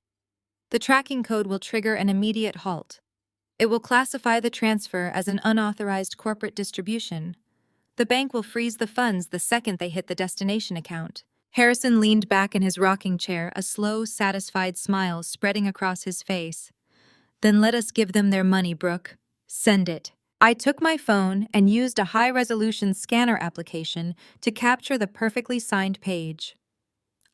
the tracking code will trigger an immediate halt. It will classify the transfer as an unauthorized corporate distribution. The bank will freeze the funds the second they hit the destination account." Harrison leaned back in his rocking chair, a slow, satisfied smile spreading across his face. "Then let us give them their money, Brooke. Send it." I took my phone and used a high-resolution scanner application to capture the perfectly signed page.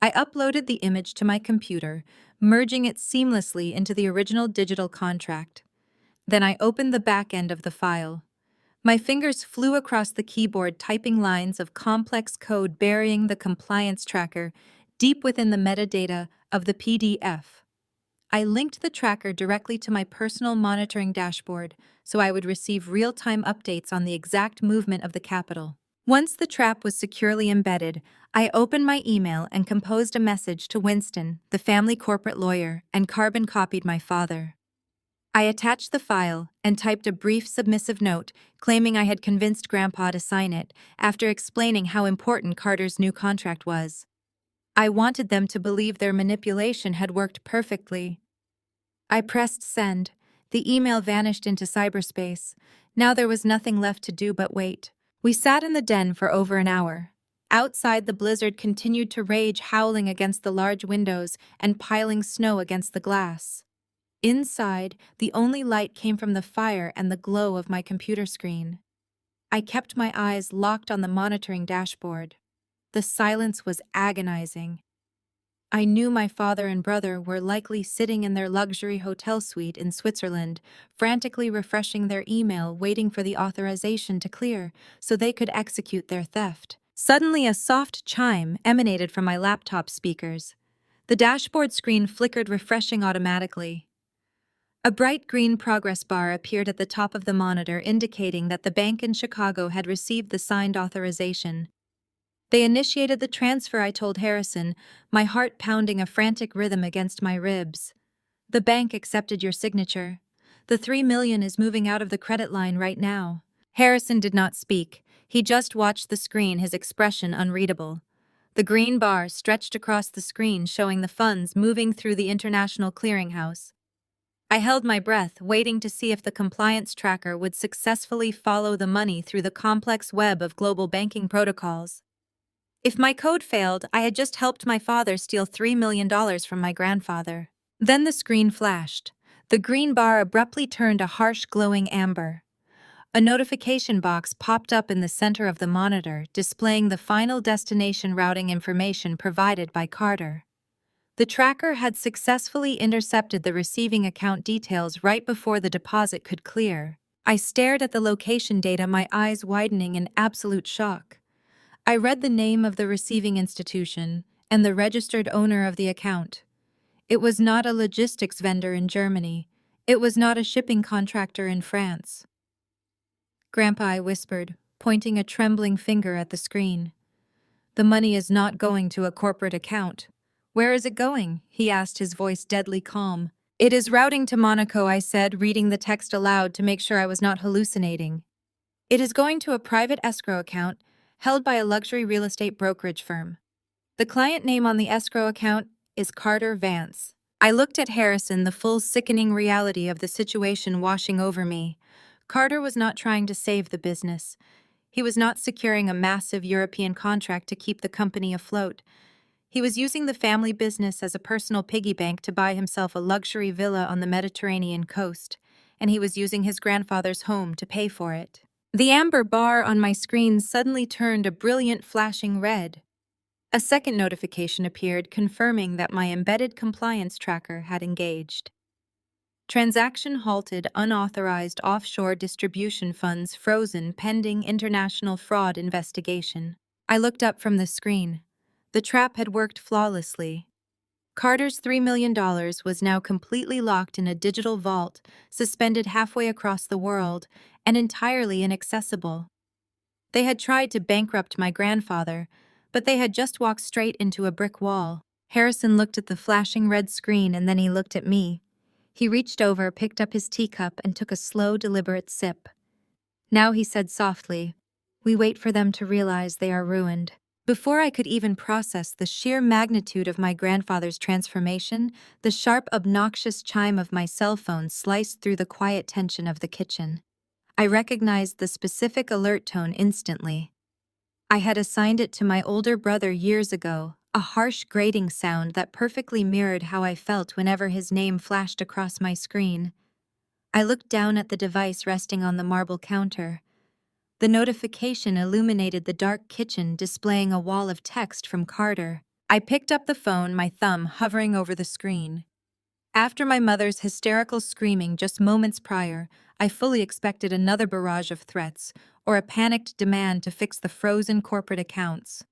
I uploaded the image to my computer, merging it seamlessly into the original digital contract. Then I opened the back end of the file. My fingers flew across the keyboard, typing lines of complex code burying the compliance tracker deep within the metadata of the PDF. I linked the tracker directly to my personal monitoring dashboard so I would receive real-time updates on the exact movement of the capital. Once the trap was securely embedded, I opened my email and composed a message to Winston, the family corporate lawyer, and carbon copied my father. I attached the file and typed a brief submissive note claiming I had convinced Grandpa to sign it after explaining how important Carter's new contract was. I wanted them to believe their manipulation had worked perfectly. I pressed send. The email vanished into cyberspace. Now there was nothing left to do but wait. We sat in the den for over an hour. Outside, the blizzard continued to rage, howling against the large windows and piling snow against the glass. Inside, the only light came from the fire and the glow of my computer screen. I kept my eyes locked on the monitoring dashboard. The silence was agonizing. I knew my father and brother were likely sitting in their luxury hotel suite in Switzerland, frantically refreshing their email, waiting for the authorization to clear so they could execute their theft. Suddenly, a soft chime emanated from my laptop speakers. The dashboard screen flickered, refreshing automatically. A bright green progress bar appeared at the top of the monitor, indicating that the bank in Chicago had received the signed authorization. "They initiated the transfer," I told Harrison, my heart pounding a frantic rhythm against my ribs. "The bank accepted your signature. The $3 million is moving out of the credit line right now." Harrison did not speak. He just watched the screen, his expression unreadable. The green bar stretched across the screen, showing the funds moving through the International Clearinghouse. I held my breath, waiting to see if the compliance tracker would successfully follow the money through the complex web of global banking protocols. If my code failed, I had just helped my father steal $3 million from my grandfather. Then the screen flashed. The green bar abruptly turned a harsh, glowing amber. A notification box popped up in the center of the monitor, displaying the final destination routing information provided by Carter. The tracker had successfully intercepted the receiving account details right before the deposit could clear. I stared at the location data, my eyes widening in absolute shock. I read the name of the receiving institution and the registered owner of the account. It was not a logistics vendor in Germany. It was not a shipping contractor in France. Grandpa, I whispered, pointing a trembling finger at the screen. The money is not going to a corporate account. Where is it going? He asked, his voice deadly calm. It is routing to Monaco, I said, reading the text aloud to make sure I was not hallucinating. It is going to a private escrow account held by a luxury real estate brokerage firm. The client name on the escrow account is Carter Vance. I looked at Harrison, the full sickening reality of the situation washing over me. Carter was not trying to save the business. He was not securing a massive European contract to keep the company afloat. He was using the family business as a personal piggy bank to buy himself a luxury villa on the Mediterranean coast, and he was using his grandfather's home to pay for it. The amber bar on my screen suddenly turned a brilliant flashing red. A second notification appeared confirming that my embedded compliance tracker had engaged. Transaction halted, unauthorized offshore distribution funds frozen pending international fraud investigation. I looked up from the screen. The trap had worked flawlessly. Carter's $3 million was now completely locked in a digital vault, suspended halfway across the world, and entirely inaccessible. They had tried to bankrupt my grandfather, but they had just walked straight into a brick wall. Harrison looked at the flashing red screen and then he looked at me. He reached over, picked up his teacup, and took a slow, deliberate sip. Now he said softly, "We wait for them to realize they are ruined." Before I could even process the sheer magnitude of my grandfather's transformation, the sharp, obnoxious chime of my cell phone sliced through the quiet tension of the kitchen. I recognized the specific alert tone instantly. I had assigned it to my older brother years ago, a harsh grating sound that perfectly mirrored how I felt whenever his name flashed across my screen. I looked down at the device resting on the marble counter. The notification illuminated the dark kitchen, displaying a wall of text from Carter. I picked up the phone, my thumb hovering over the screen. After my mother's hysterical screaming just moments prior, I fully expected another barrage of threats or a panicked demand to fix the frozen corporate accounts.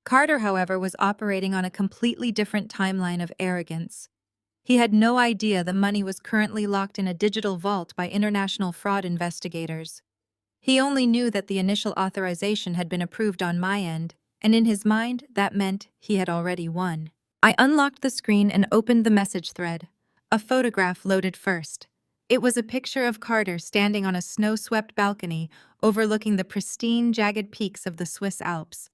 Carter, however, was operating on a completely different timeline of arrogance. He had no idea the money was currently locked in a digital vault by international fraud investigators. He only knew that the initial authorization had been approved on my end, and in his mind, that meant he had already won. I unlocked the screen and opened the message thread. A photograph loaded first. It was a picture of Carter standing on a snow-swept balcony overlooking the pristine, jagged peaks of the Swiss Alps.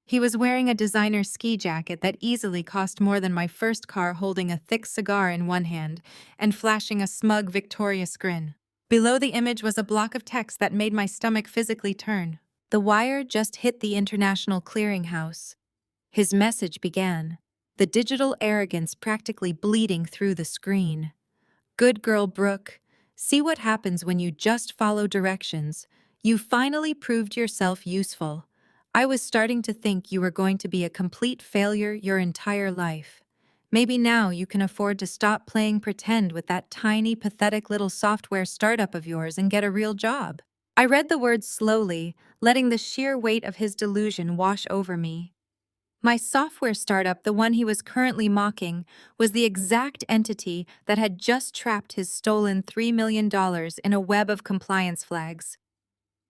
He was wearing a designer ski jacket that easily cost more than my first car, holding a thick cigar in one hand and flashing a smug, victorious grin. Below the image was a block of text that made my stomach physically turn. The wire just hit the International Clearinghouse. His message began, the digital arrogance practically bleeding through the screen. Good girl, Brooke. See what happens when you just follow directions. You finally proved yourself useful. I was starting to think you were going to be a complete failure your entire life. Maybe now you can afford to stop playing pretend with that tiny, pathetic little software startup of yours and get a real job. I read the words slowly, letting the sheer weight of his delusion wash over me. My software startup, the one he was currently mocking, was the exact entity that had just trapped his stolen $3 million in a web of compliance flags.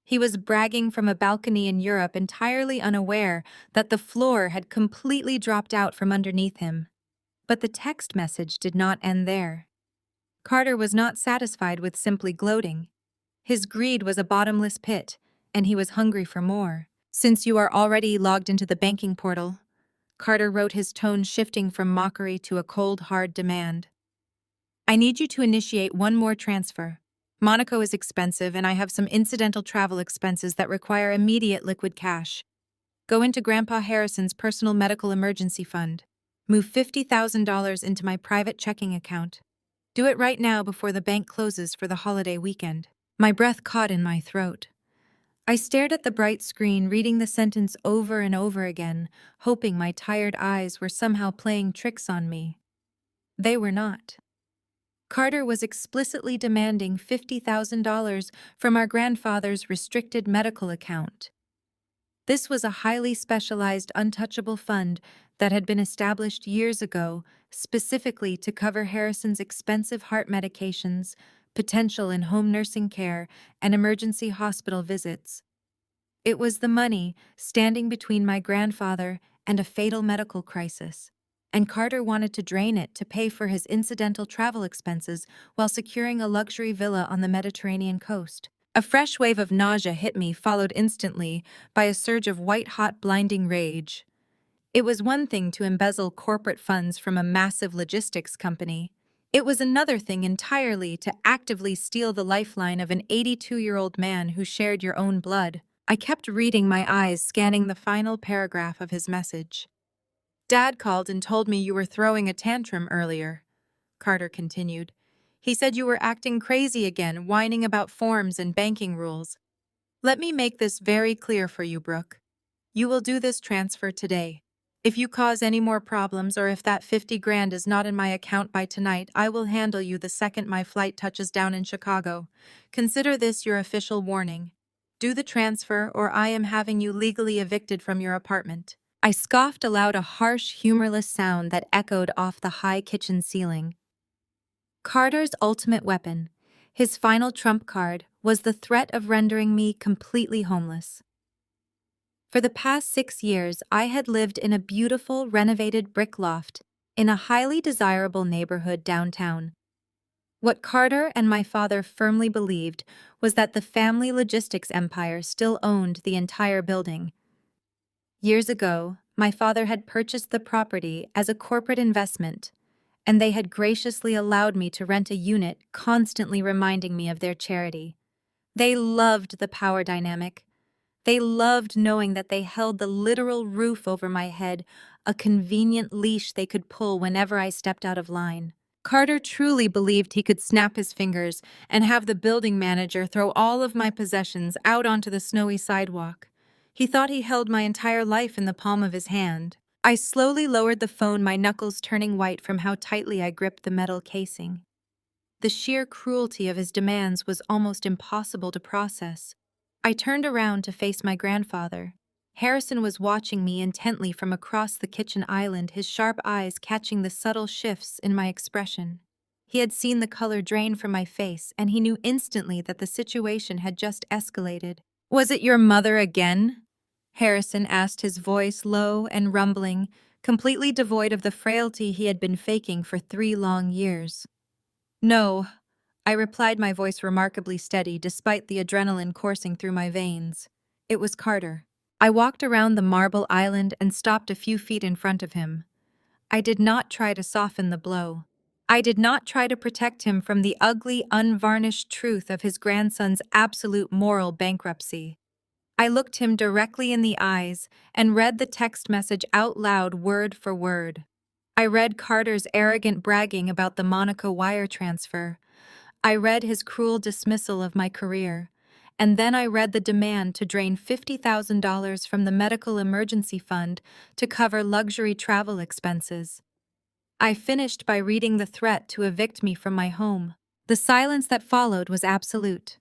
He was bragging from a balcony in Europe, entirely unaware that the floor had completely dropped out from underneath him. But the text message did not end there. Carter was not satisfied with simply gloating. His greed was a bottomless pit, and he was hungry for more. "Since you are already logged into the banking portal," Carter wrote, his tone shifting from mockery to a cold, hard demand, "I need you to initiate one more transfer. Monaco is expensive, and I have some incidental travel expenses that require immediate liquid cash. Go into Grandpa Harrison's personal medical emergency fund. Move $50,000 into my private checking account. Do it right now before the bank closes for the holiday weekend." My breath caught in my throat. I stared at the bright screen, reading the sentence over and over again, hoping my tired eyes were somehow playing tricks on me. They were not. Carter was explicitly demanding $50,000 from our grandfather's restricted medical account. This was a highly specialized untouchable fund that had been established years ago, specifically to cover Harrison's expensive heart medications, potential in-home nursing care, and emergency hospital visits. It was the money standing between my grandfather and a fatal medical crisis, and Carter wanted to drain it to pay for his incidental travel expenses while securing a luxury villa on the Mediterranean coast. A fresh wave of nausea hit me, followed instantly by a surge of white-hot, blinding rage. It was one thing to embezzle corporate funds from a massive logistics company. It was another thing entirely to actively steal the lifeline of an 82-year-old man who shared your own blood. I kept reading, my eyes scanning the final paragraph of his message. "Dad called and told me you were throwing a tantrum earlier," Carter continued. "He said you were acting crazy again, whining about forms and banking rules. Let me make this very clear for you, Brooke. You will do this transfer today. If you cause any more problems or if that 50 grand is not in my account by tonight, I will handle you the second my flight touches down in Chicago. Consider this your official warning. Do the transfer or I am having you legally evicted from your apartment." I scoffed aloud, a harsh, humorless sound that echoed off the high kitchen ceiling. Carter's ultimate weapon, his final trump card, was the threat of rendering me completely homeless. For the past 6 years, I had lived in a beautiful, renovated brick loft in a highly desirable neighborhood downtown. What Carter and my father firmly believed was that the family logistics empire still owned the entire building. Years ago, my father had purchased the property as a corporate investment, and they had graciously allowed me to rent a unit, constantly reminding me of their charity. They loved the power dynamic. They loved knowing that they held the literal roof over my head, a convenient leash they could pull whenever I stepped out of line. Carter truly believed he could snap his fingers and have the building manager throw all of my possessions out onto the snowy sidewalk. He thought he held my entire life in the palm of his hand. I slowly lowered the phone, my knuckles turning white from how tightly I gripped the metal casing. The sheer cruelty of his demands was almost impossible to process. I turned around to face my grandfather. Harrison was watching me intently from across the kitchen island, his sharp eyes catching the subtle shifts in my expression. He had seen the color drain from my face, and he knew instantly that the situation had just escalated. "Was it your mother again?" Harrison asked, his voice low and rumbling, completely devoid of the frailty he had been faking for 3 long years. "No," I replied, my voice remarkably steady despite the adrenaline coursing through my veins. "It was Carter." I walked around the marble island and stopped a few feet in front of him. I did not try to soften the blow. I did not try to protect him from the ugly, unvarnished truth of his grandson's absolute moral bankruptcy. I looked him directly in the eyes and read the text message out loud, word for word. I read Carter's arrogant bragging about the Monaco wire transfer. I read his cruel dismissal of my career. And then I read the demand to drain $50,000 from the medical emergency fund to cover luxury travel expenses. I finished by reading the threat to evict me from my home. The silence that followed was absolute.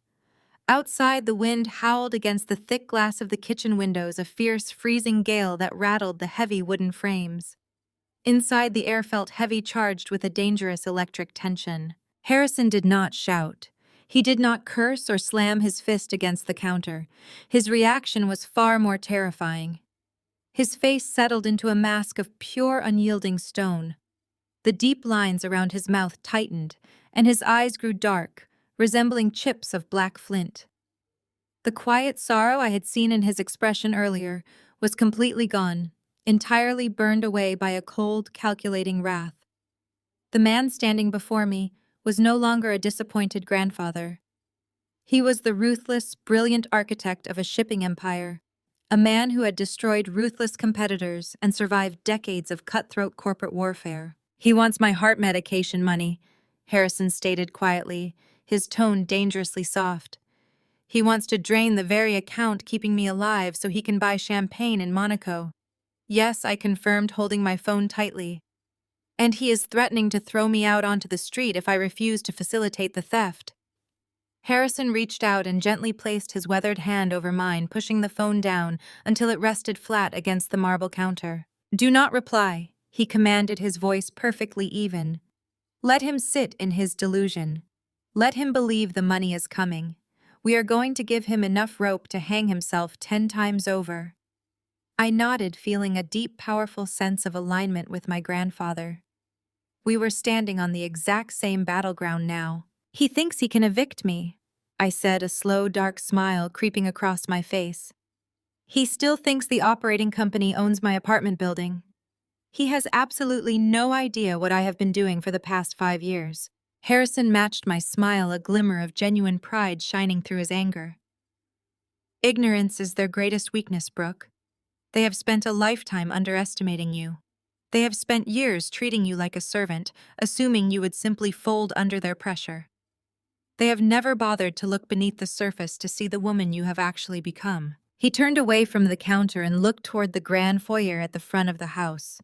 Outside, the wind howled against the thick glass of the kitchen windows, a fierce, freezing gale that rattled the heavy wooden frames. Inside, the air felt heavy, charged with a dangerous electric tension. Harrison did not shout. He did not curse or slam his fist against the counter. His reaction was far more terrifying. His face settled into a mask of pure, unyielding stone. The deep lines around his mouth tightened, and his eyes grew dark, resembling chips of black flint. The quiet sorrow I had seen in his expression earlier was completely gone, entirely burned away by a cold, calculating wrath. The man standing before me was no longer a disappointed grandfather. He was the ruthless, brilliant architect of a shipping empire, a man who had destroyed ruthless competitors and survived decades of cutthroat corporate warfare. "He wants my heart medication money," Harrison stated quietly, his tone dangerously soft. He wants to drain the very account keeping me alive so he can buy champagne in Monaco. Yes, I confirmed, holding my phone tightly. And he is threatening to throw me out onto the street if I refuse to facilitate the theft. Harrison reached out and gently placed his weathered hand over mine, pushing the phone down until it rested flat against the marble counter. "Do not reply," he commanded, his voice perfectly even. "Let him sit in his delusion. Let him believe the money is coming. We are going to give him enough rope to hang himself 10 times over." I nodded, feeling a deep, powerful sense of alignment with my grandfather. We were standing on the exact same battleground now. "He thinks he can evict me," I said, a slow, dark smile creeping across my face. "He still thinks the operating company owns my apartment building. He has absolutely no idea what I have been doing for the past 5 years." Harrison matched my smile, a glimmer of genuine pride shining through his anger. "Ignorance is their greatest weakness, Brooke. They have spent a lifetime underestimating you. They have spent years treating you like a servant, assuming you would simply fold under their pressure. They have never bothered to look beneath the surface to see the woman you have actually become." He turned away from the counter and looked toward the grand foyer at the front of the house.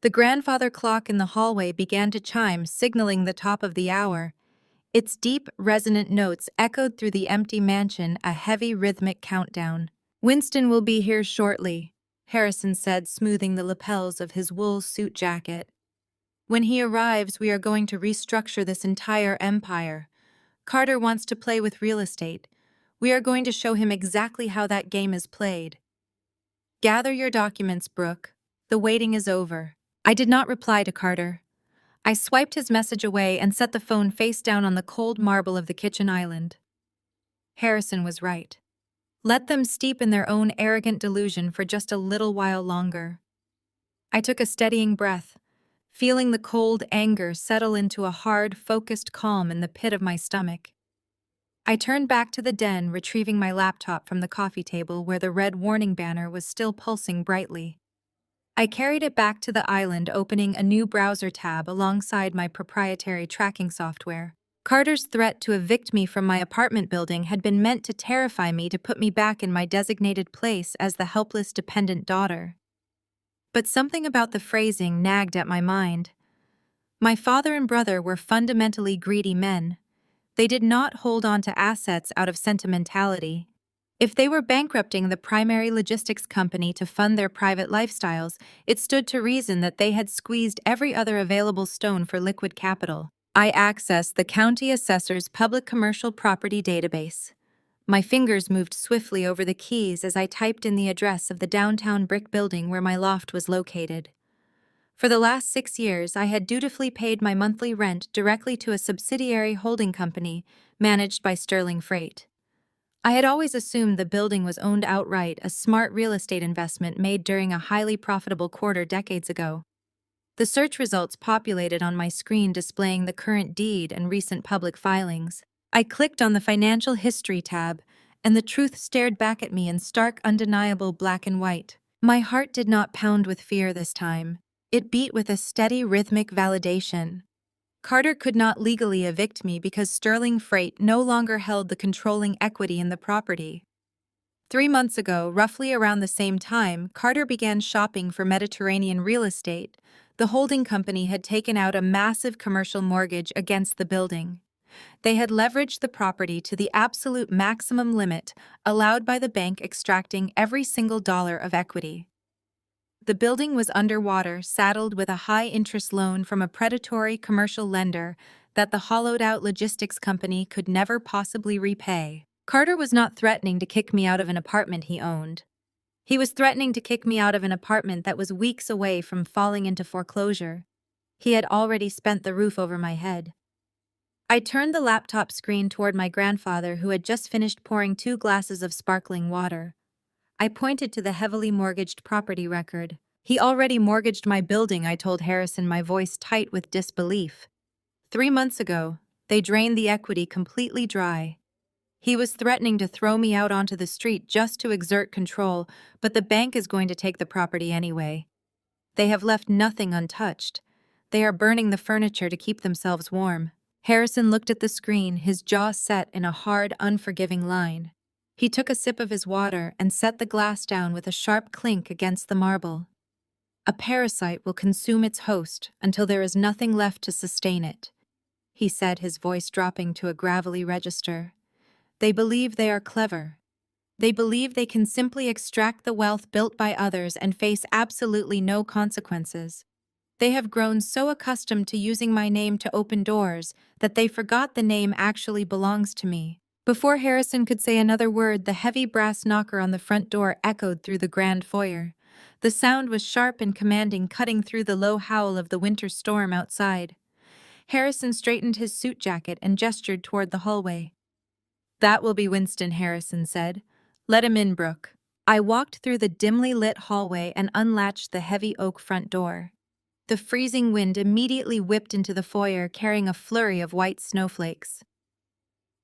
The grandfather clock in the hallway began to chime, signaling the top of the hour. Its deep, resonant notes echoed through the empty mansion, a heavy, rhythmic countdown. "Winston will be here shortly," Harrison said, smoothing the lapels of his wool suit jacket. "When he arrives, we are going to restructure this entire empire. Carter wants to play with real estate. We are going to show him exactly how that game is played. Gather your documents, Brooke. The waiting is over." I did not reply to Carter. I swiped his message away and set the phone face down on the cold marble of the kitchen island. Harrison was right. Let them steep in their own arrogant delusion for just a little while longer. I took a steadying breath, feeling the cold anger settle into a hard, focused calm in the pit of my stomach. I turned back to the den, retrieving my laptop from the coffee table where the red warning banner was still pulsing brightly. I carried it back to the island, opening a new browser tab alongside my proprietary tracking software. Carter's threat to evict me from my apartment building had been meant to terrify me, to put me back in my designated place as the helpless, dependent daughter. But something about the phrasing nagged at my mind. My father and brother were fundamentally greedy men. They did not hold on to assets out of sentimentality. If they were bankrupting the primary logistics company to fund their private lifestyles, it stood to reason that they had squeezed every other available stone for liquid capital. I accessed the county assessor's public commercial property database. My fingers moved swiftly over the keys as I typed in the address of the downtown brick building where my loft was located. For the last 6 years, I had dutifully paid my monthly rent directly to a subsidiary holding company managed by Sterling Freight. I had always assumed the building was owned outright, a smart real estate investment made during a highly profitable quarter decades ago. The search results populated on my screen, displaying the current deed and recent public filings. I clicked on the Financial History tab, and the truth stared back at me in stark, undeniable black and white. My heart did not pound with fear this time. It beat with a steady, rhythmic validation. Carter could not legally evict me because Sterling Freight no longer held the controlling equity in the property. 3 months ago, roughly around the same time, Carter began shopping for Mediterranean real estate. The holding company had taken out a massive commercial mortgage against the building. They had leveraged the property to the absolute maximum limit allowed by the bank, extracting every single dollar of equity. The building was underwater, saddled with a high-interest loan from a predatory commercial lender that the hollowed-out logistics company could never possibly repay. Carter was not threatening to kick me out of an apartment he owned. He was threatening to kick me out of an apartment that was weeks away from falling into foreclosure. He had already spent the roof over my head. I turned the laptop screen toward my grandfather, who had just finished pouring 2 glasses of sparkling water. I pointed to the heavily mortgaged property record. "He already mortgaged my building," I told Harrison, my voice tight with disbelief. 3 months ago, they drained the equity completely dry. He was threatening to throw me out onto the street just to exert control, but the bank is going to take the property anyway. They have left nothing untouched. They are burning the furniture to keep themselves warm. Harrison looked at the screen, his jaw set in a hard, unforgiving line. He took a sip of his water and set the glass down with a sharp clink against the marble. A parasite will consume its host until there is nothing left to sustain it, he said, his voice dropping to a gravelly register. They believe they are clever. They believe they can simply extract the wealth built by others and face absolutely no consequences. They have grown so accustomed to using my name to open doors that they forgot the name actually belongs to me. Before Harrison could say another word, the heavy brass knocker on the front door echoed through the grand foyer. The sound was sharp and commanding, cutting through the low howl of the winter storm outside. Harrison straightened his suit jacket and gestured toward the hallway. "That will be Winston," Harrison said. "Let him in, Brooke." I walked through the dimly lit hallway and unlatched the heavy oak front door. The freezing wind immediately whipped into the foyer, carrying a flurry of white snowflakes.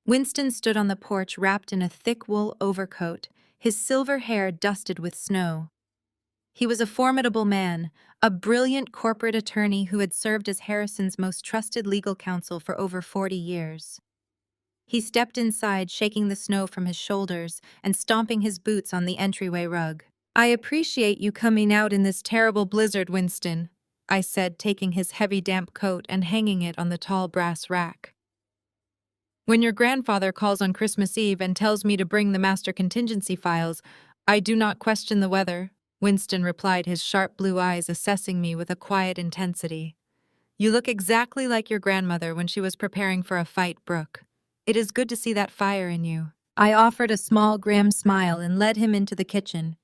Winston stood on the porch wrapped in a thick wool overcoat, his silver hair dusted with snow. He was a formidable man, a brilliant corporate attorney who had served as Harrison's most trusted legal counsel for over 40 years. He stepped inside, shaking the snow from his shoulders and stomping his boots on the entryway rug. "I appreciate you coming out in this terrible blizzard, Winston," I said, taking his heavy damp coat and hanging it on the tall brass rack. "When your grandfather calls on Christmas Eve and tells me to bring the master contingency files, I do not question the weather," Winston replied, his sharp blue eyes assessing me with a quiet intensity. "You look exactly like your grandmother when she was preparing for a fight, Brooke. It is good to see that fire in you." I offered a small, grim smile and led him into the kitchen.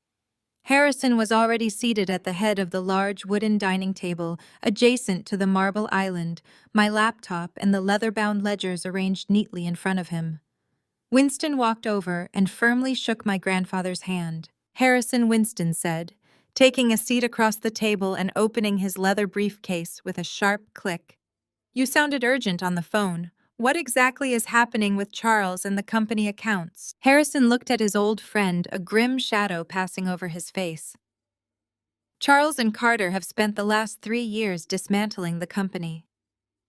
Harrison was already seated at the head of the large wooden dining table adjacent to the marble island, my laptop and the leather-bound ledgers arranged neatly in front of him. Winston walked over and firmly shook my grandfather's hand. "Harrison," Winston said, taking a seat across the table and opening his leather briefcase with a sharp click. "You sounded urgent on the phone. What exactly is happening with Charles and the company accounts?" Harrison looked at his old friend, a grim shadow passing over his face. "Charles and Carter have spent the last 3 years dismantling the company.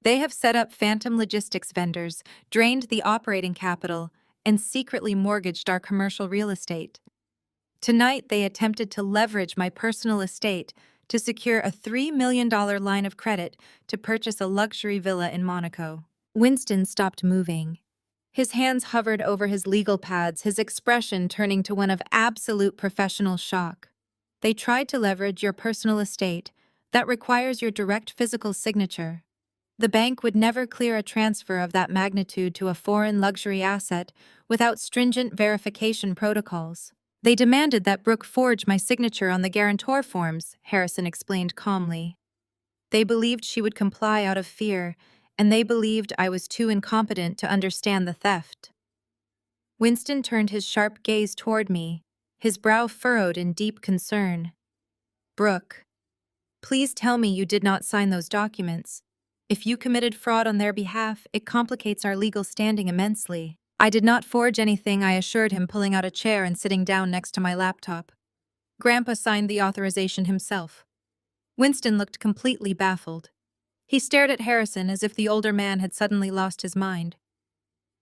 They have set up phantom logistics vendors, drained the operating capital, and secretly mortgaged our commercial real estate. Tonight, they attempted to leverage my personal estate to secure a $3 million line of credit to purchase a luxury villa in Monaco." Winston stopped moving. His hands hovered over his legal pads, his expression turning to one of absolute professional shock. "They tried to leverage your personal estate. That requires your direct physical signature. The bank would never clear a transfer of that magnitude to a foreign luxury asset without stringent verification protocols. They demanded that Brooke forge my signature on the guarantor forms," Harrison explained calmly. "They believed she would comply out of fear, and they believed I was too incompetent to understand the theft." Winston turned his sharp gaze toward me, his brow furrowed in deep concern. "Brooke, please tell me you did not sign those documents. If you committed fraud on their behalf, it complicates our legal standing immensely." "I did not forge anything," I assured him, pulling out a chair and sitting down next to my laptop. "Grandpa signed the authorization himself." Winston looked completely baffled. He stared at Harrison as if the older man had suddenly lost his mind.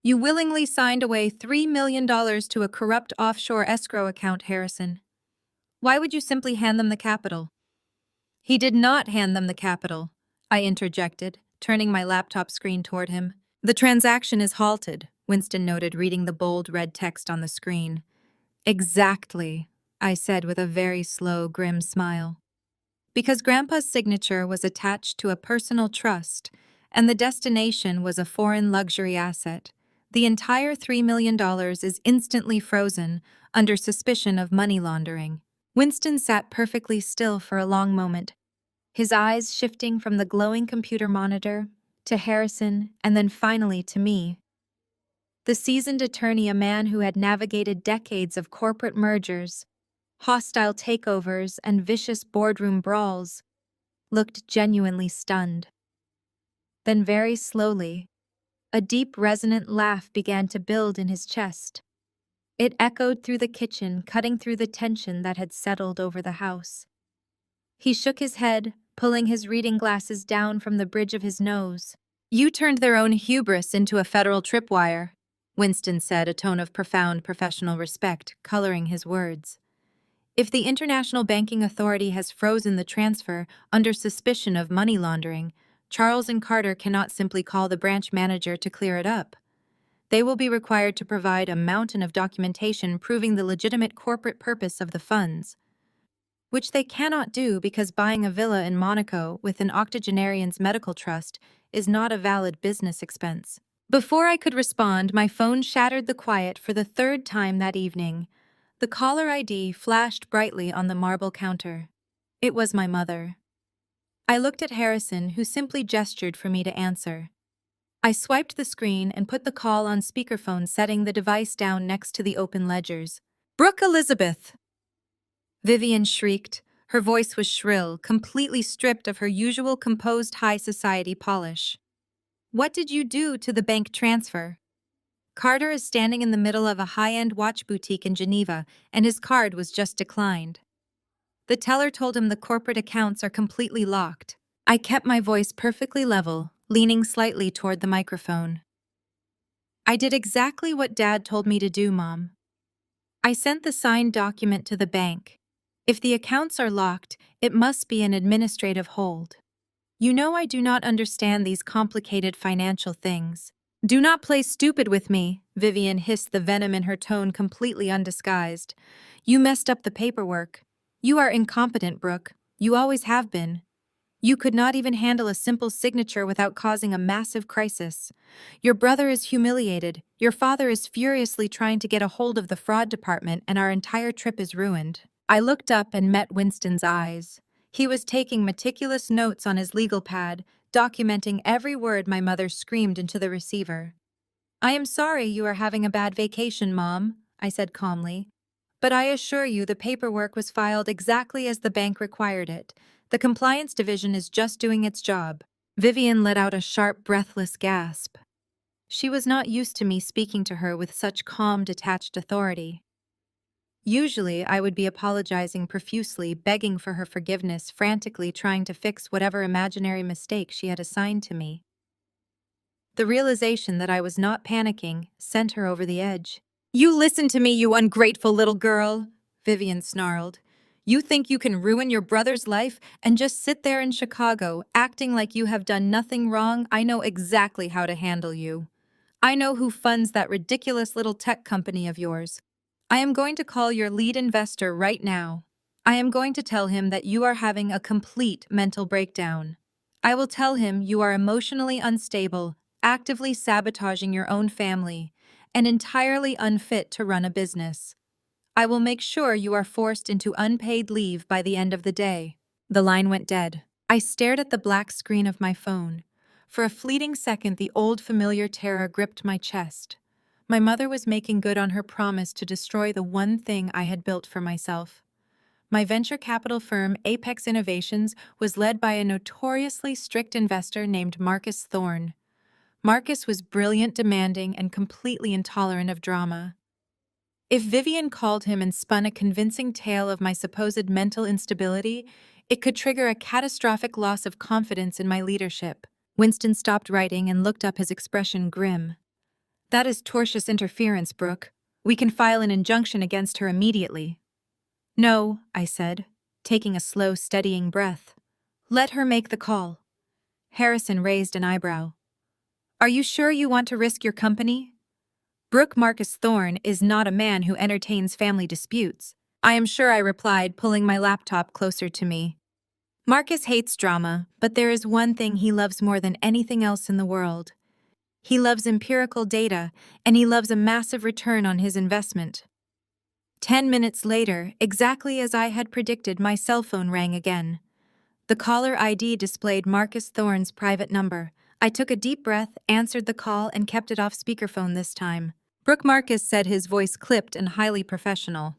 "You willingly signed away $3 million to a corrupt offshore escrow account, Harrison. Why would you simply hand them the capital?" "He did not hand them the capital," I interjected, turning my laptop screen toward him. "The transaction is halted," Winston noted, reading the bold red text on the screen. "Exactly," I said with a very slow, grim smile. "Because Grandpa's signature was attached to a personal trust, and the destination was a foreign luxury asset, the entire $3 million is instantly frozen under suspicion of money laundering." Winston sat perfectly still for a long moment, his eyes shifting from the glowing computer monitor to Harrison and then finally to me. The seasoned attorney, a man who had navigated decades of corporate mergers, hostile takeovers, and vicious boardroom brawls, looked genuinely stunned. Then very slowly, a deep, resonant laugh began to build in his chest. It echoed through the kitchen, cutting through the tension that had settled over the house. He shook his head, pulling his reading glasses down from the bridge of his nose. You turned their own hubris into a federal tripwire, Winston said, a tone of profound professional respect coloring his words. If the International Banking Authority has frozen the transfer under suspicion of money laundering, Charles and Carter cannot simply call the branch manager to clear it up. They will be required to provide a mountain of documentation proving the legitimate corporate purpose of the funds, which they cannot do because buying a villa in Monaco with an octogenarian's medical trust is not a valid business expense. Before I could respond, my phone shattered the quiet for the third time that evening. The caller ID flashed brightly on the marble counter. It was my mother. I looked at Harrison, who simply gestured for me to answer. I swiped the screen and put the call on speakerphone, setting the device down next to the open ledgers. "Brooke Elizabeth!" Vivian shrieked. Her voice was shrill, completely stripped of her usual composed high society polish. "What did you do to the bank transfer?" Carter is standing in the middle of a high-end watch boutique in Geneva, and his card was just declined. The teller told him the corporate accounts are completely locked. I kept my voice perfectly level, leaning slightly toward the microphone. "I did exactly what Dad told me to do, Mom. I sent the signed document to the bank. If the accounts are locked, it must be an administrative hold. You know I do not understand these complicated financial things." "Do not play stupid with me," Vivian hissed, the venom in her tone completely undisguised. "You messed up the paperwork. You are incompetent, Brooke. You always have been. You could not even handle a simple signature without causing a massive crisis. Your brother is humiliated, your father is furiously trying to get a hold of the fraud department, and our entire trip is ruined." I looked up and met Winston's eyes. He was taking meticulous notes on his legal pad, documenting every word my mother screamed into the receiver. "I am sorry you are having a bad vacation, Mom," I said calmly. "But I assure you the paperwork was filed exactly as the bank required it. The compliance division is just doing its job." Vivian let out a sharp, breathless gasp. She was not used to me speaking to her with such calm, detached authority. Usually, I would be apologizing profusely, begging for her forgiveness, frantically trying to fix whatever imaginary mistake she had assigned to me. The realization that I was not panicking sent her over the edge. "You listen to me, you ungrateful little girl," Vivian snarled. "You think you can ruin your brother's life and just sit there in Chicago, acting like you have done nothing wrong? I know exactly how to handle you. I know who funds that ridiculous little tech company of yours. I am going to call your lead investor right now. I am going to tell him that you are having a complete mental breakdown. I will tell him you are emotionally unstable, actively sabotaging your own family, and entirely unfit to run a business. I will make sure you are forced into unpaid leave by the end of the day." The line went dead. I stared at the black screen of my phone. For a fleeting second, the old familiar terror gripped my chest. My mother was making good on her promise to destroy the one thing I had built for myself. My venture capital firm, Apex Innovations, was led by a notoriously strict investor named Marcus Thorne. Marcus was brilliant, demanding, and completely intolerant of drama. If Vivian called him and spun a convincing tale of my supposed mental instability, it could trigger a catastrophic loss of confidence in my leadership. Winston stopped writing and looked up, his expression grim. "That is tortious interference, Brooke. We can file an injunction against her immediately." "No," I said, taking a slow, steadying breath. "Let her make the call." Harrison raised an eyebrow. "Are you sure you want to risk your company?" "Brooke, Marcus Thorne is not a man who entertains family disputes." "I am sure," I replied, pulling my laptop closer to me. "Marcus hates drama, but there is one thing he loves more than anything else in the world. He loves empirical data, and he loves a massive return on his investment." 10 minutes later, exactly as I had predicted, my cell phone rang again. The caller ID displayed Marcus Thorne's private number. I took a deep breath, answered the call, and kept it off speakerphone this time. "Brooke," Marcus said, his voice clipped and highly professional.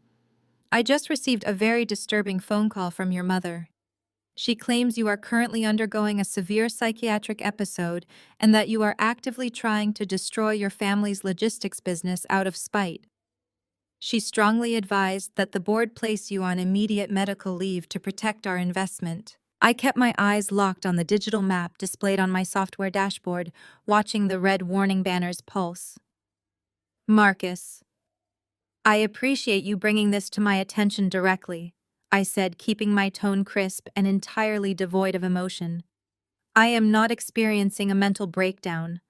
"I just received a very disturbing phone call from your mother. She claims you are currently undergoing a severe psychiatric episode and that you are actively trying to destroy your family's logistics business out of spite. She strongly advised that the board place you on immediate medical leave to protect our investment." I kept my eyes locked on the digital map displayed on my software dashboard, watching the red warning banners pulse. Marcus, I appreciate you bringing this to my attention directly, I said, keeping my tone crisp and entirely devoid of emotion. I am not experiencing a mental breakdown.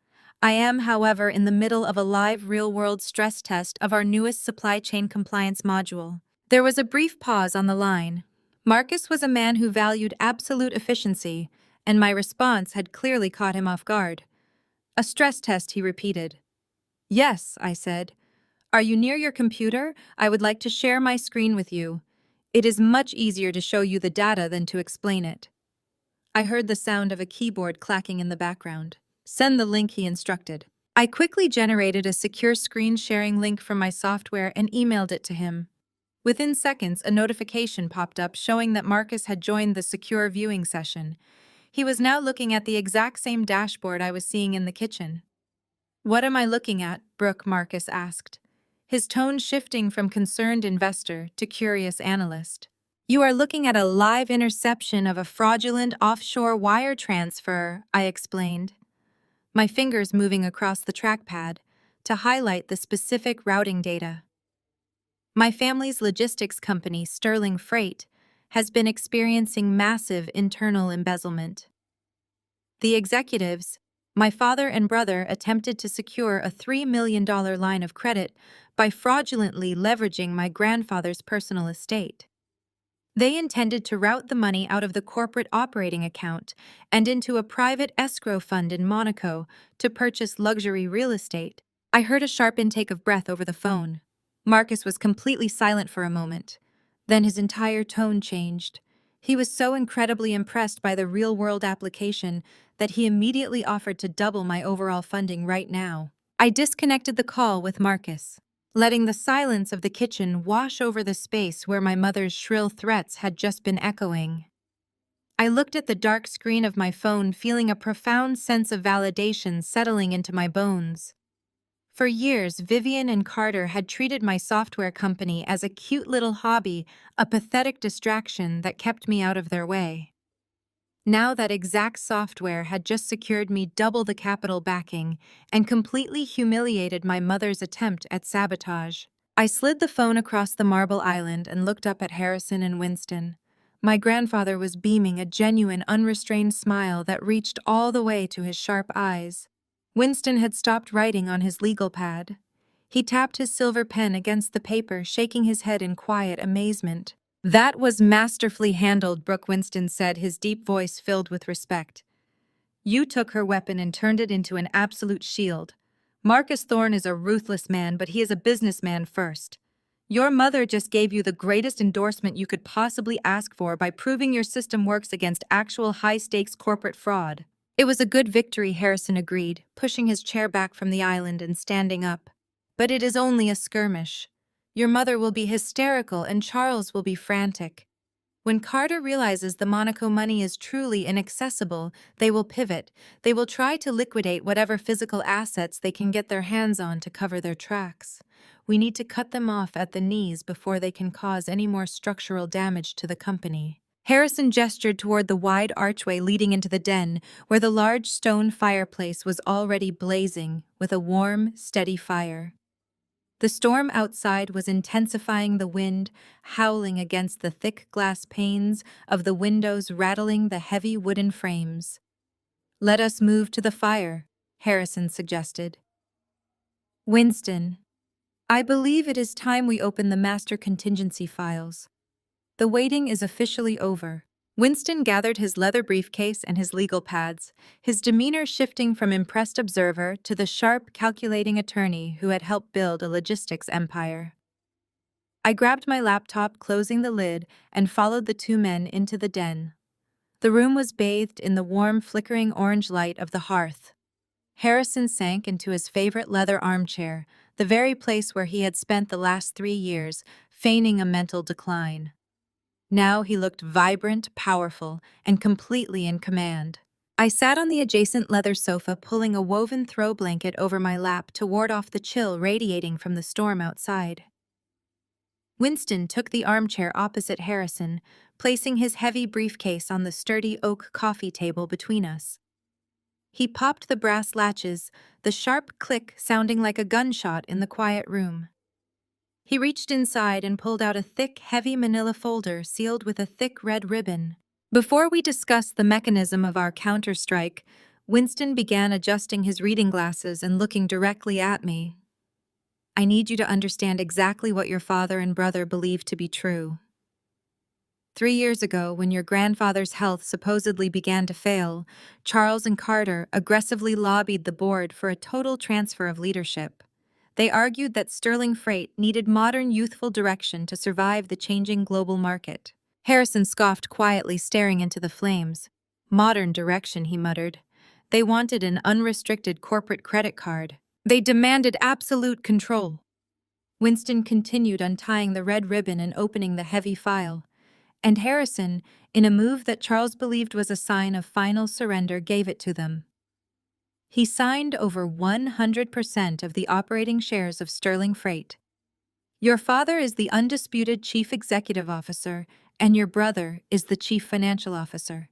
I am, however, in the middle of a live real-world stress test of our newest supply chain compliance module. There was a brief pause on the line. Marcus was a man who valued absolute efficiency, and my response had clearly caught him off guard. A stress test, he repeated. Yes, I said. Are you near your computer? I would like to share my screen with you. It is much easier to show you the data than to explain it. I heard the sound of a keyboard clacking in the background. Send the link, he instructed. I quickly generated a secure screen sharing link from my software and emailed it to him. Within seconds, a notification popped up showing that Marcus had joined the secure viewing session. He was now looking at the exact same dashboard I was seeing in the kitchen. What am I looking at? Brooke, Marcus asked, his tone shifting from concerned investor to curious analyst. You are looking at a live interception of a fraudulent offshore wire transfer, I explained, my fingers moving across the trackpad to highlight the specific routing data. My family's logistics company, Sterling Freight, has been experiencing massive internal embezzlement. The executives, my father and brother, attempted to secure a $3 million line of credit by fraudulently leveraging my grandfather's personal estate. They intended to route the money out of the corporate operating account and into a private escrow fund in Monaco to purchase luxury real estate. I heard a sharp intake of breath over the phone. Marcus was completely silent for a moment. Then his entire tone changed. He was so incredibly impressed by the real-world application that he immediately offered to double my overall funding right now. I disconnected the call with Marcus, letting the silence of the kitchen wash over the space where my mother's shrill threats had just been echoing. I looked at the dark screen of my phone, feeling a profound sense of validation settling into my bones. For years, Vivian and Carter had treated my software company as a cute little hobby, a pathetic distraction that kept me out of their way. Now that exact software had just secured me double the capital backing and completely humiliated my mother's attempt at sabotage. I slid the phone across the marble island and looked up at Harrison and Winston. My grandfather was beaming a genuine, unrestrained smile that reached all the way to his sharp eyes. Winston had stopped writing on his legal pad. He tapped his silver pen against the paper, shaking his head in quiet amazement. That was masterfully handled, Brooke, Winston said, his deep voice filled with respect. You took her weapon and turned it into an absolute shield. Marcus Thorne is a ruthless man, but he is a businessman first. Your mother just gave you the greatest endorsement you could possibly ask for by proving your system works against actual high-stakes corporate fraud. It was a good victory, Harrison agreed, pushing his chair back from the island and standing up. But it is only a skirmish. Your mother will be hysterical and Charles will be frantic. When Carter realizes the Monaco money is truly inaccessible, they will pivot. They will try to liquidate whatever physical assets they can get their hands on to cover their tracks. We need to cut them off at the knees before they can cause any more structural damage to the company. Harrison gestured toward the wide archway leading into the den, where the large stone fireplace was already blazing with a warm, steady fire. The storm outside was intensifying, the wind howling against the thick glass panes of the windows, rattling the heavy wooden frames. Let us move to the fire, Harrison suggested. Winston, I believe it is time we open the master contingency files. The waiting is officially over. Winston gathered his leather briefcase and his legal pads, his demeanor shifting from impressed observer to the sharp, calculating attorney who had helped build a logistics empire. I grabbed my laptop, closing the lid, and followed the two men into the den. The room was bathed in the warm, flickering orange light of the hearth. Harrison sank into his favorite leather armchair, the very place where he had spent the last 3 years, feigning a mental decline. Now he looked vibrant, powerful, and completely in command. I sat on the adjacent leather sofa, pulling a woven throw blanket over my lap to ward off the chill radiating from the storm outside. Winston took the armchair opposite Harrison, placing his heavy briefcase on the sturdy oak coffee table between us. He popped the brass latches, the sharp click sounding like a gunshot in the quiet room. He reached inside and pulled out a thick, heavy manila folder sealed with a thick red ribbon. Before we discussed the mechanism of our counterstrike, Winston began adjusting his reading glasses and looking directly at me. I need you to understand exactly what your father and brother believe to be true. 3 years ago, when your grandfather's health supposedly began to fail, Charles and Carter aggressively lobbied the board for a total transfer of leadership. They argued that Sterling Freight needed modern, youthful direction to survive the changing global market. Harrison scoffed quietly, staring into the flames. Modern direction, he muttered. They wanted an unrestricted corporate credit card. They demanded absolute control. Winston continued untying the red ribbon and opening the heavy file. And Harrison, in a move that Charles believed was a sign of final surrender, gave it to them. He signed over 100% of the operating shares of Sterling Freight. Your father is the undisputed chief executive officer, and your brother is the chief financial officer.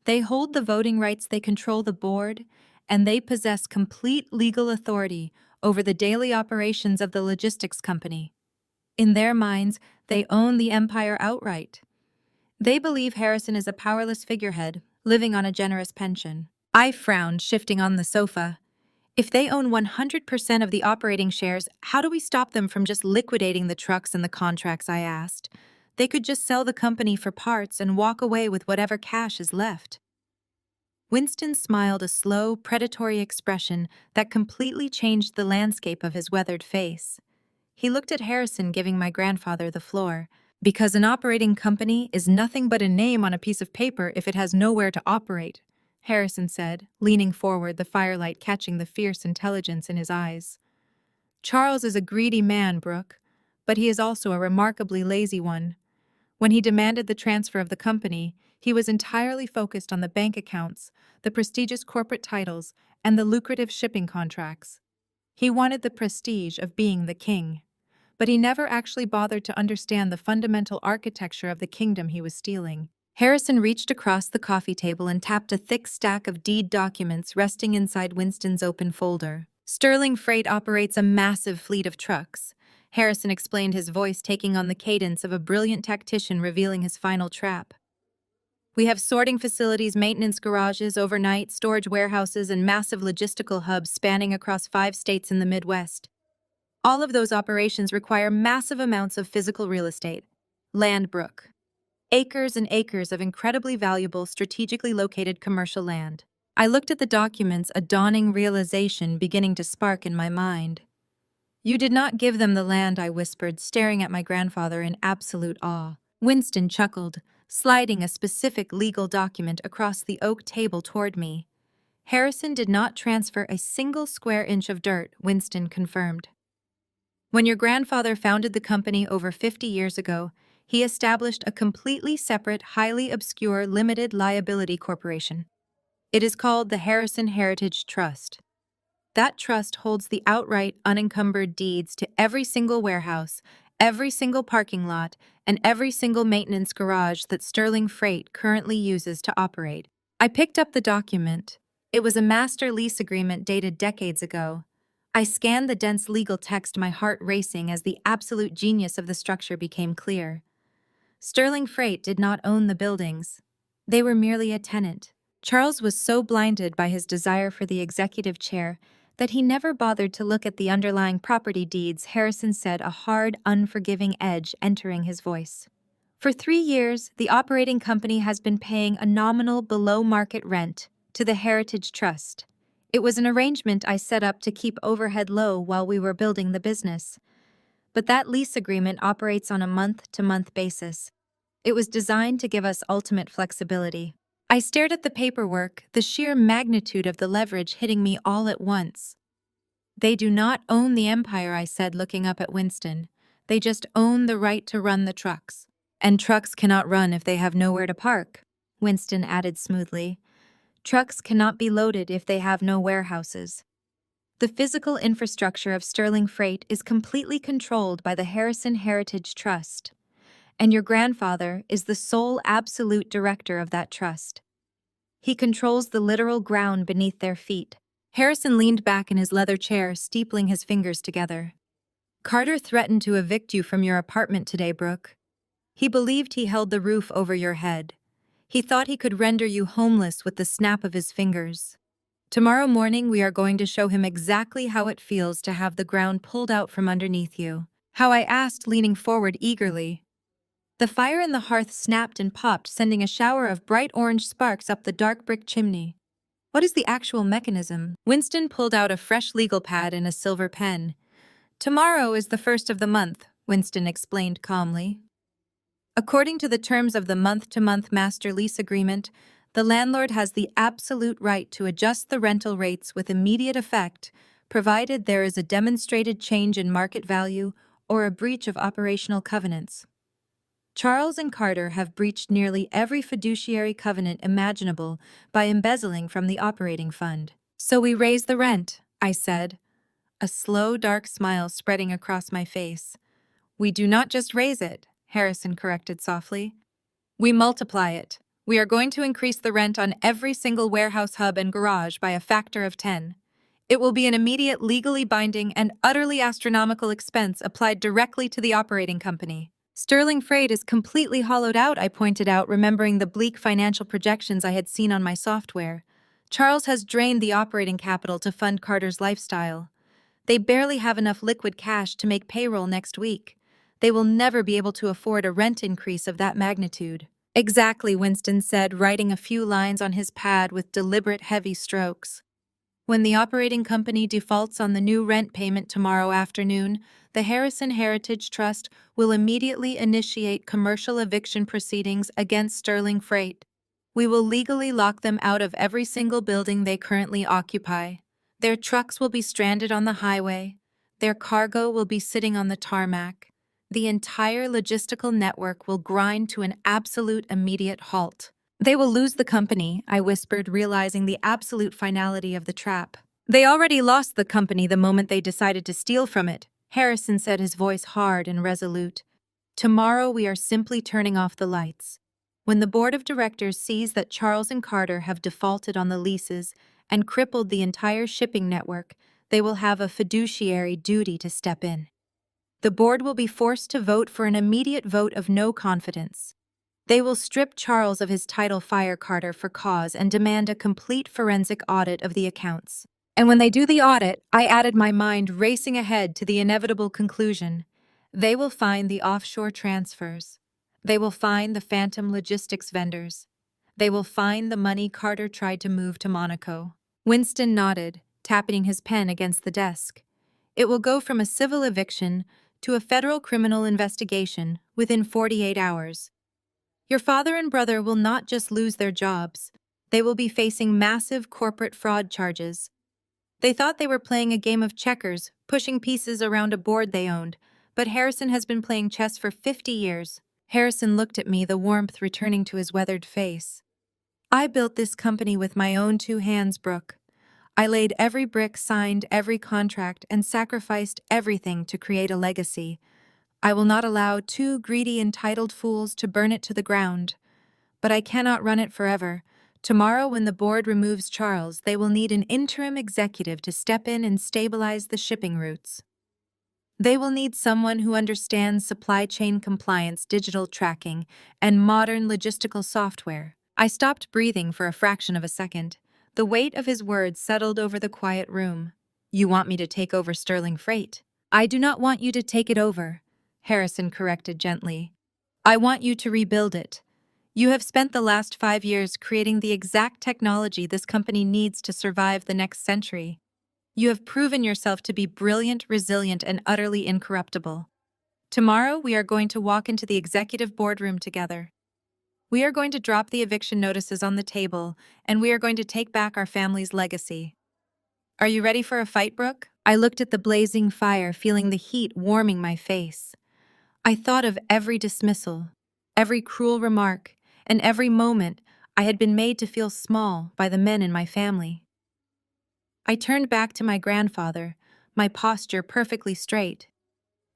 They hold the voting rights, they control the board, and they possess complete legal authority over the daily operations of the logistics company. In their minds, they own the empire outright. They believe Harrison is a powerless figurehead, living on a generous pension. I frowned, shifting on the sofa. If they own 100% of the operating shares, how do we stop them from just liquidating the trucks and the contracts, I asked. They could just sell the company for parts and walk away with whatever cash is left. Winston smiled, a slow, predatory expression that completely changed the landscape of his weathered face. He looked at Harrison, giving my grandfather the floor. Because an operating company is nothing but a name on a piece of paper if it has nowhere to operate, Harrison said, leaning forward, the firelight catching the fierce intelligence in his eyes. Charles is a greedy man, Brooke, but he is also a remarkably lazy one. When he demanded the transfer of the company, he was entirely focused on the bank accounts, the prestigious corporate titles, and the lucrative shipping contracts. He wanted the prestige of being the king, but he never actually bothered to understand the fundamental architecture of the kingdom he was stealing. Harrison reached across the coffee table and tapped a thick stack of deed documents resting inside Winston's open folder. Sterling Freight operates a massive fleet of trucks. Harrison explained, his voice taking on the cadence of a brilliant tactician revealing his final trap. We have sorting facilities, maintenance garages, overnight storage warehouses, and massive logistical hubs spanning across 5 states in the Midwest. All of those operations require massive amounts of physical real estate. Land, Brooke. Acres and acres of incredibly valuable, strategically located commercial land. I looked at the documents, a dawning realization beginning to spark in my mind. You did not give them the land, I whispered, staring at my grandfather in absolute awe. Winston chuckled, sliding a specific legal document across the oak table toward me. Harrison did not transfer a single square inch of dirt, Winston confirmed. When your grandfather founded the company over 50 years ago, he established a completely separate, highly obscure limited liability corporation. It is called the Harrison Heritage Trust. That trust holds the outright, unencumbered deeds to every single warehouse, every single parking lot, and every single maintenance garage that Sterling Freight currently uses to operate. I picked up the document. It was a master lease agreement dated decades ago. I scanned the dense legal text, my heart racing as the absolute genius of the structure became clear. Sterling Freight did not own the buildings. They were merely a tenant. Charles was so blinded by his desire for the executive chair that he never bothered to look at the underlying property deeds, Harrison said, a hard, unforgiving edge entering his voice. For 3 years, the operating company has been paying a nominal below-market rent to the Heritage Trust. It was an arrangement I set up to keep overhead low while we were building the business. But that lease agreement operates on a month-to-month basis. It was designed to give us ultimate flexibility. I stared at the paperwork, the sheer magnitude of the leverage hitting me all at once. They do not own the empire, I said, looking up at Winston. They just own the right to run the trucks. And trucks cannot run if they have nowhere to park, Winston added smoothly. Trucks cannot be loaded if they have no warehouses. The physical infrastructure of Sterling Freight is completely controlled by the Harrison Heritage Trust, and your grandfather is the sole absolute director of that trust. He controls the literal ground beneath their feet. Harrison leaned back in his leather chair, steepling his fingers together. Carter threatened to evict you from your apartment today, Brooke. He believed he held the roof over your head. He thought he could render you homeless with the snap of his fingers. Tomorrow morning, we are going to show him exactly how it feels to have the ground pulled out from underneath you. How I asked, leaning forward eagerly. The fire in the hearth snapped and popped, sending a shower of bright orange sparks up the dark brick chimney. What is the actual mechanism? Winston pulled out a fresh legal pad and a silver pen. Tomorrow is the first of the month, Winston explained calmly. According to the terms of the month-to-month master lease agreement, the landlord has the absolute right to adjust the rental rates with immediate effect, provided there is a demonstrated change in market value or a breach of operational covenants. Charles and Carter have breached nearly every fiduciary covenant imaginable by embezzling from the operating fund. So we raise the rent, I said, a slow, dark smile spreading across my face. We do not just raise it, Harrison corrected softly. We multiply it. We are going to increase the rent on every single warehouse hub and garage by a factor of 10. It will be an immediate, legally binding, and utterly astronomical expense applied directly to the operating company. Sterling Freight is completely hollowed out, I pointed out, remembering the bleak financial projections I had seen on my software. Charles has drained the operating capital to fund Carter's lifestyle. They barely have enough liquid cash to make payroll next week. They will never be able to afford a rent increase of that magnitude. Exactly, Winston said, writing a few lines on his pad with deliberate, heavy strokes. When the operating company defaults on the new rent payment tomorrow afternoon, the Harrison Heritage Trust will immediately initiate commercial eviction proceedings against Sterling Freight. We will legally lock them out of every single building they currently occupy. Their trucks will be stranded on the highway. Their cargo will be sitting on the tarmac. The entire logistical network will grind to an absolute immediate halt. They will lose the company, I whispered, realizing the absolute finality of the trap. They already lost the company the moment they decided to steal from it, Harrison said, his voice hard and resolute. Tomorrow we are simply turning off the lights. When the board of directors sees that Charles and Carter have defaulted on the leases and crippled the entire shipping network, they will have a fiduciary duty to step in. The board will be forced to vote for an immediate vote of no confidence. They will strip Charles of his title, fire Carter for cause, and demand a complete forensic audit of the accounts. And when they do the audit, I added, my mind racing ahead to the inevitable conclusion. They will find the offshore transfers. They will find the phantom logistics vendors. They will find the money Carter tried to move to Monaco. Winston nodded, tapping his pen against the desk. It will go from a civil eviction to a federal criminal investigation within 48 hours. Your father and brother will not just lose their jobs, they will be facing massive corporate fraud charges. They thought they were playing a game of checkers, pushing pieces around a board they owned, but Harrison has been playing chess for 50 years. Harrison looked at me, the warmth returning to his weathered face. I built this company with my own 2 hands, Brooke. I laid every brick, signed every contract, and sacrificed everything to create a legacy. I will not allow 2 greedy, entitled fools to burn it to the ground. But I cannot run it forever. Tomorrow, when the board removes Charles, they will need an interim executive to step in and stabilize the shipping routes. They will need someone who understands supply chain compliance, digital tracking, and modern logistical software. I stopped breathing for a fraction of a second. The weight of his words settled over the quiet room. You want me to take over Sterling Freight? I do not want you to take it over, Harrison corrected gently. I want you to rebuild it. You have spent the last 5 years creating the exact technology this company needs to survive the next century. You have proven yourself to be brilliant, resilient, and utterly incorruptible. Tomorrow, we are going to walk into the executive boardroom together. We are going to drop the eviction notices on the table, and we are going to take back our family's legacy. Are you ready for a fight, Brooke? I looked at the blazing fire, feeling the heat warming my face. I thought of every dismissal, every cruel remark, and every moment I had been made to feel small by the men in my family. I turned back to my grandfather, my posture perfectly straight.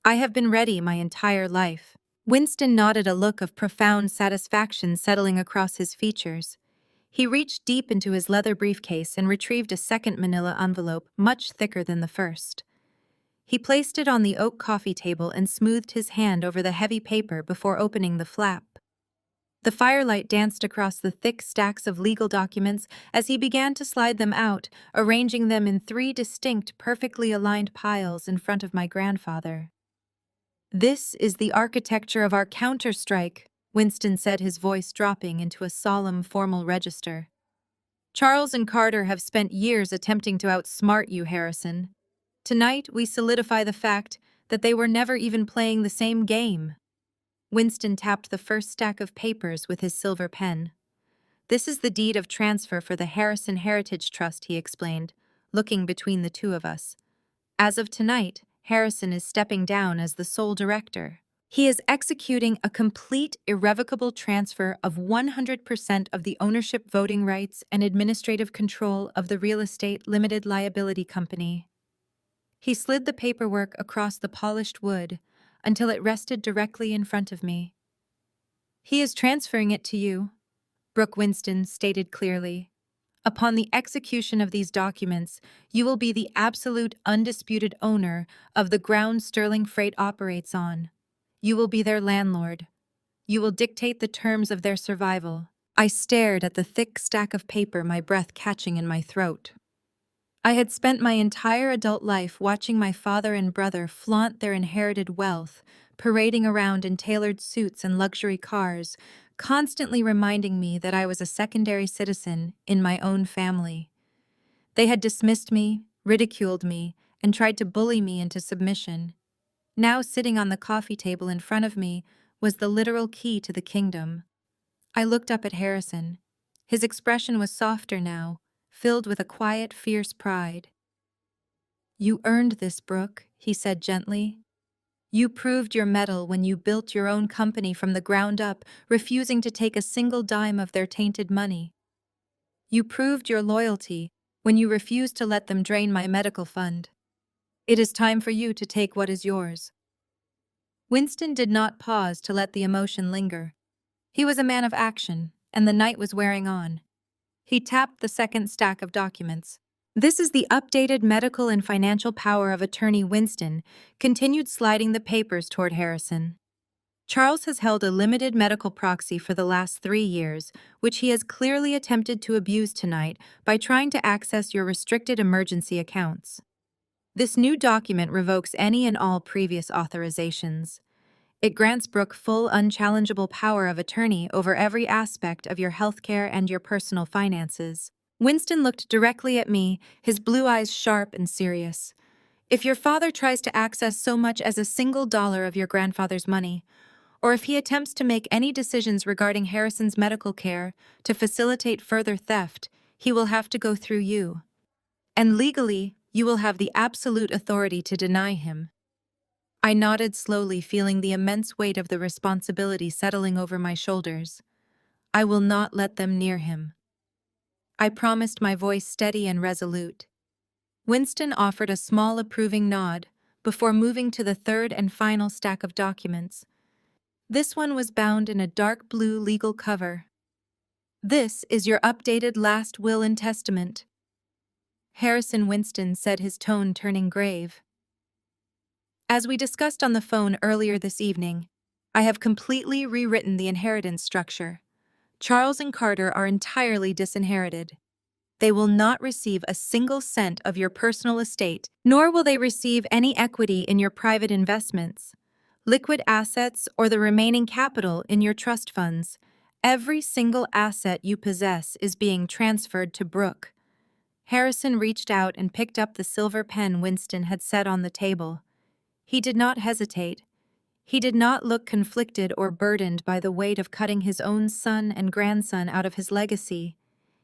I have been ready my entire life. Winston nodded, a look of profound satisfaction settling across his features. He reached deep into his leather briefcase and retrieved a second manila envelope much thicker than the first. He placed it on the oak coffee table and smoothed his hand over the heavy paper before opening the flap. The firelight danced across the thick stacks of legal documents as he began to slide them out, arranging them in three distinct, perfectly aligned piles in front of my grandfather. "This is the architecture of our counter-strike," Winston said, his voice dropping into a solemn, formal register. "Charles and Carter have spent years attempting to outsmart you, Harrison. Tonight, we solidify the fact that they were never even playing the same game." Winston tapped the first stack of papers with his silver pen. "This is the deed of transfer for the Harrison Heritage Trust," he explained, looking between the two of us. "As of tonight, Harrison is stepping down as the sole director. He is executing a complete, irrevocable transfer of 100% of the ownership, voting rights, and administrative control of the Real Estate Limited Liability Company." He slid the paperwork across the polished wood until it rested directly in front of me. "He is transferring it to you," Brooke Winston stated clearly. "Upon the execution of these documents, you will be the absolute, undisputed owner of the ground Sterling Freight operates on. You will be their landlord. You will dictate the terms of their survival." I stared at the thick stack of paper, my breath catching in my throat. I had spent my entire adult life watching my father and brother flaunt their inherited wealth, parading around in tailored suits and luxury cars, constantly reminding me that I was a secondary citizen in my own family. They had dismissed me, ridiculed me, and tried to bully me into submission. Now, sitting on the coffee table in front of me was the literal key to the kingdom. I looked up at Harrison. His expression was softer now, filled with a quiet, fierce pride. "You earned this, Brooke," he said gently. "You proved your mettle when you built your own company from the ground up, refusing to take a single dime of their tainted money. You proved your loyalty when you refused to let them drain my medical fund. It is time for you to take what is yours." Winston did not pause to let the emotion linger. He was a man of action, and the night was wearing on. He tapped the second stack of documents. "This is the updated medical and financial power of attorney." Winston continued sliding the papers toward Harrison. "Charles has held a limited medical proxy for the last 3 years, which he has clearly attempted to abuse tonight by trying to access your restricted emergency accounts. This new document revokes any and all previous authorizations. It grants Brooke full, unchallengeable power of attorney over every aspect of your healthcare and your personal finances." Winston looked directly at me, his blue eyes sharp and serious. "If your father tries to access so much as a single dollar of your grandfather's money, or if he attempts to make any decisions regarding Harrison's medical care to facilitate further theft, he will have to go through you. And legally, you will have the absolute authority to deny him." I nodded slowly, feeling the immense weight of the responsibility settling over my shoulders. "I will not let them near him," I promised, my voice steady and resolute. Winston offered a small approving nod before moving to the third and final stack of documents. This one was bound in a dark blue legal cover. "This is your updated last will and testament," Harrison Winston said, his tone turning grave. "As we discussed on the phone earlier this evening, I have completely rewritten the inheritance structure. Charles and Carter are entirely disinherited. They will not receive a single cent of your personal estate, nor will they receive any equity in your private investments, liquid assets, or the remaining capital in your trust funds. Every single asset you possess is being transferred to Brooke." Harrison reached out and picked up the silver pen Winston had set on the table. He did not hesitate. He did not look conflicted or burdened by the weight of cutting his own son and grandson out of his legacy.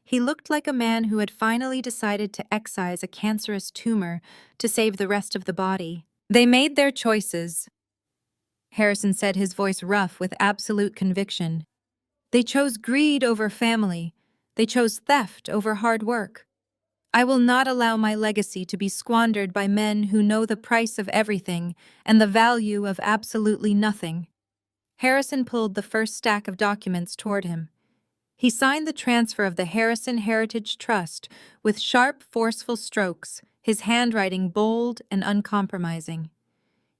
He looked like a man who had finally decided to excise a cancerous tumor to save the rest of the body. "They made their choices," Harrison said, his voice rough with absolute conviction. "They chose greed over family. They chose theft over hard work. I will not allow my legacy to be squandered by men who know the price of everything and the value of absolutely nothing. Harrison pulled the first stack of documents toward him. He signed the transfer of the Harrison Heritage Trust with sharp, forceful strokes, his handwriting bold and uncompromising.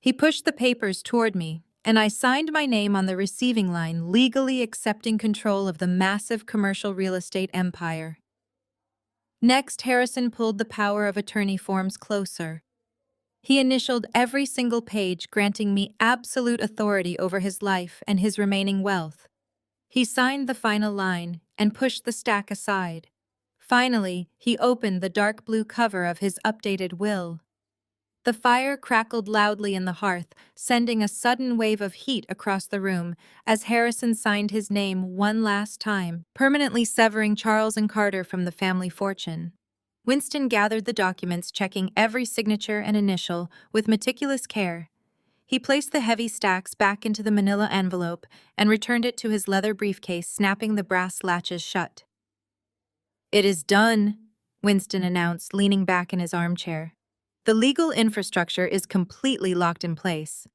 He pushed the papers toward me, and I signed my name on the receiving line, legally accepting control of the massive commercial real estate empire. Next, Harrison pulled the power of attorney forms closer. He initialed every single page, granting me absolute authority over his life and his remaining wealth. He signed the final line and pushed the stack aside. Finally, he opened the dark blue cover of his updated will. The fire crackled loudly in the hearth, sending a sudden wave of heat across the room as Harrison signed his name one last time, permanently severing Charles and Carter from the family fortune. Winston gathered the documents, checking every signature and initial with meticulous care. He placed the heavy stacks back into the manila envelope and returned it to his leather briefcase, snapping the brass latches shut. "It is done," Winston announced, leaning back in his armchair. "The legal infrastructure is completely locked in place.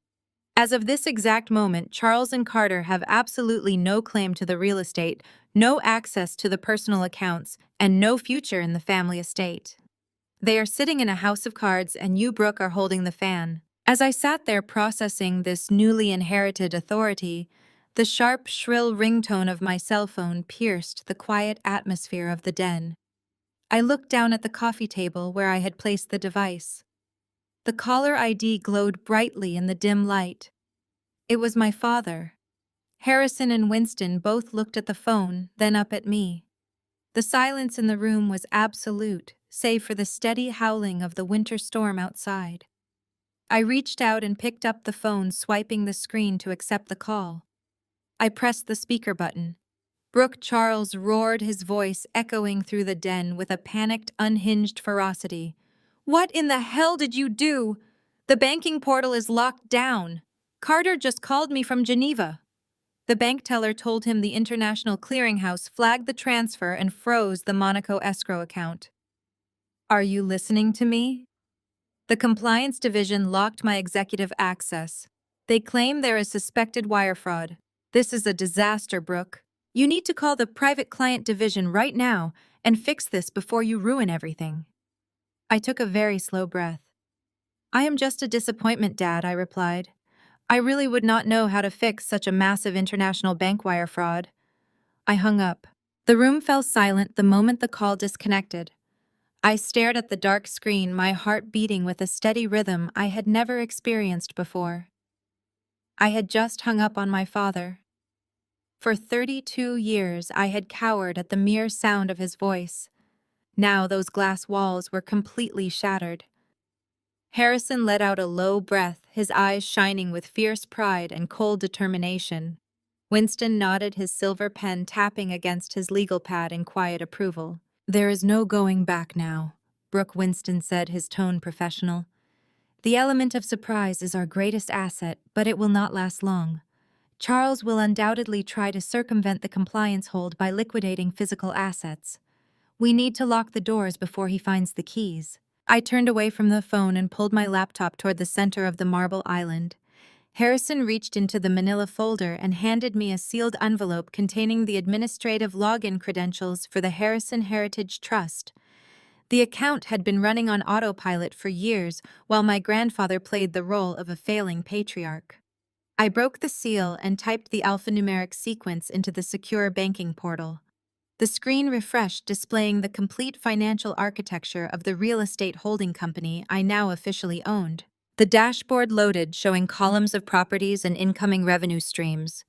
As of this exact moment, Charles and Carter have absolutely no claim to the real estate, no access to the personal accounts, and no future in the family estate. They are sitting in a house of cards, and you, Brooke, are holding the fan." As I sat there processing this newly inherited authority, the sharp, shrill ringtone of my cell phone pierced the quiet atmosphere of the den. I looked down at the coffee table where I had placed the device. The caller ID glowed brightly in the dim light. It was my father. Harrison and Winston both looked at the phone, then up at me. The silence in the room was absolute, save for the steady howling of the winter storm outside. I reached out and picked up the phone, swiping the screen to accept the call. I pressed the speaker button. Brooke Charles roared, his voice echoing through the den with a panicked, unhinged ferocity. "What in the hell did you do? The banking portal is locked down. Carter just called me from Geneva." The bank teller told him the International Clearinghouse flagged the transfer and froze the Monaco escrow account. "Are you listening to me?" The compliance division locked my executive access. They claim there is suspected wire fraud. "This is a disaster, Brooke. You need to call the private client division right now and fix this before you ruin everything." I took a very slow breath. "I am just a disappointment, Dad," I replied. "I really would not know how to fix such a massive international bank wire fraud." I hung up. The room fell silent the moment the call disconnected. I stared at the dark screen, my heart beating with a steady rhythm I had never experienced before. I had just hung up on my father. For 32 years, I had cowered at the mere sound of his voice. Now those glass walls were completely shattered. Harrison let out a low breath, his eyes shining with fierce pride and cold determination. Winston nodded, his silver pen tapping against his legal pad in quiet approval. "There is no going back now," Brooke Winston said, his tone professional. "The element of surprise is our greatest asset, but it will not last long. Charles will undoubtedly try to circumvent the compliance hold by liquidating physical assets. We need to lock the doors before he finds the keys." I turned away from the phone and pulled my laptop toward the center of the marble island. Harrison reached into the manila folder and handed me a sealed envelope containing the administrative login credentials for the Harrison Heritage Trust. The account had been running on autopilot for years while my grandfather played the role of a failing patriarch. I broke the seal and typed the alphanumeric sequence into the secure banking portal. The screen refreshed, displaying the complete financial architecture of the real estate holding company I now officially owned. The dashboard loaded, showing columns of properties and incoming revenue streams.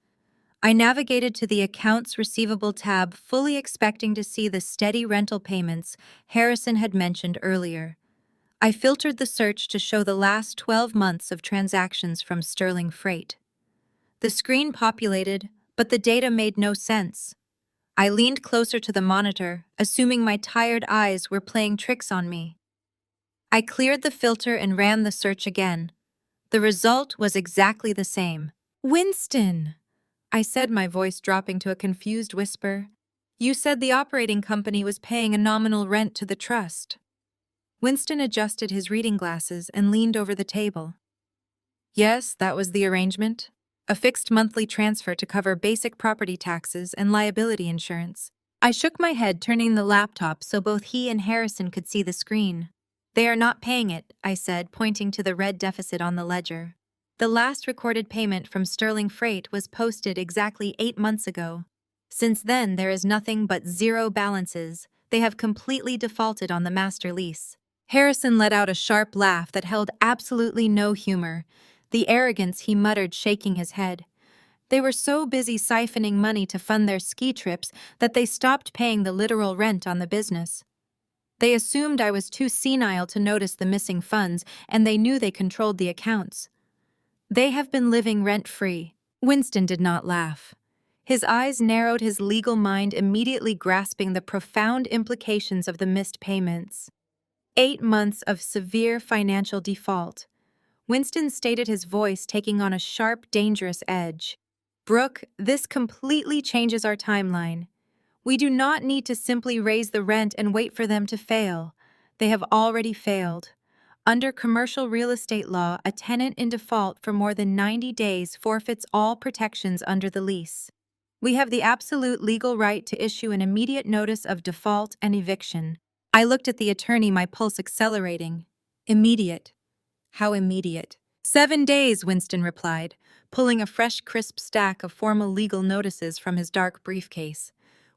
I navigated to the Accounts Receivable tab, fully expecting to see the steady rental payments Harrison had mentioned earlier. I filtered the search to show the last 12 months of transactions from Sterling Freight. The screen populated, but the data made no sense. I leaned closer to the monitor, assuming my tired eyes were playing tricks on me. I cleared the filter and ran the search again. The result was exactly the same. "Winston!" I said, my voice dropping to a confused whisper. You said the operating company was paying a nominal rent to the trust. Winston adjusted his reading glasses and leaned over the table. Yes, that was the arrangement. A fixed monthly transfer to cover basic property taxes and liability insurance. I shook my head, turning the laptop so both he and Harrison could see the screen. They are not paying it, I said, pointing to the red deficit on the ledger. The last recorded payment from Sterling Freight was posted exactly 8 months ago. Since then, there is nothing but zero balances. They have completely defaulted on the master lease. Harrison let out a sharp laugh that held absolutely no humor. The arrogance, he muttered, shaking his head. They were so busy siphoning money to fund their ski trips that they stopped paying the literal rent on the business. They assumed I was too senile to notice the missing funds, and they knew they controlled the accounts. They have been living rent-free. Winston did not laugh. His eyes narrowed, his legal mind immediately grasping the profound implications of the missed payments. 8 months of severe financial default. Winston stated, his voice taking on a sharp, dangerous edge. Brooke, this completely changes our timeline. We do not need to simply raise the rent and wait for them to fail. They have already failed. Under commercial real estate law, a tenant in default for more than 90 days forfeits all protections under the lease. We have the absolute legal right to issue an immediate notice of default and eviction. I looked at the attorney, my pulse accelerating. Immediate. How immediate? 7 days, Winston replied, pulling a fresh, crisp stack of formal legal notices from his dark briefcase.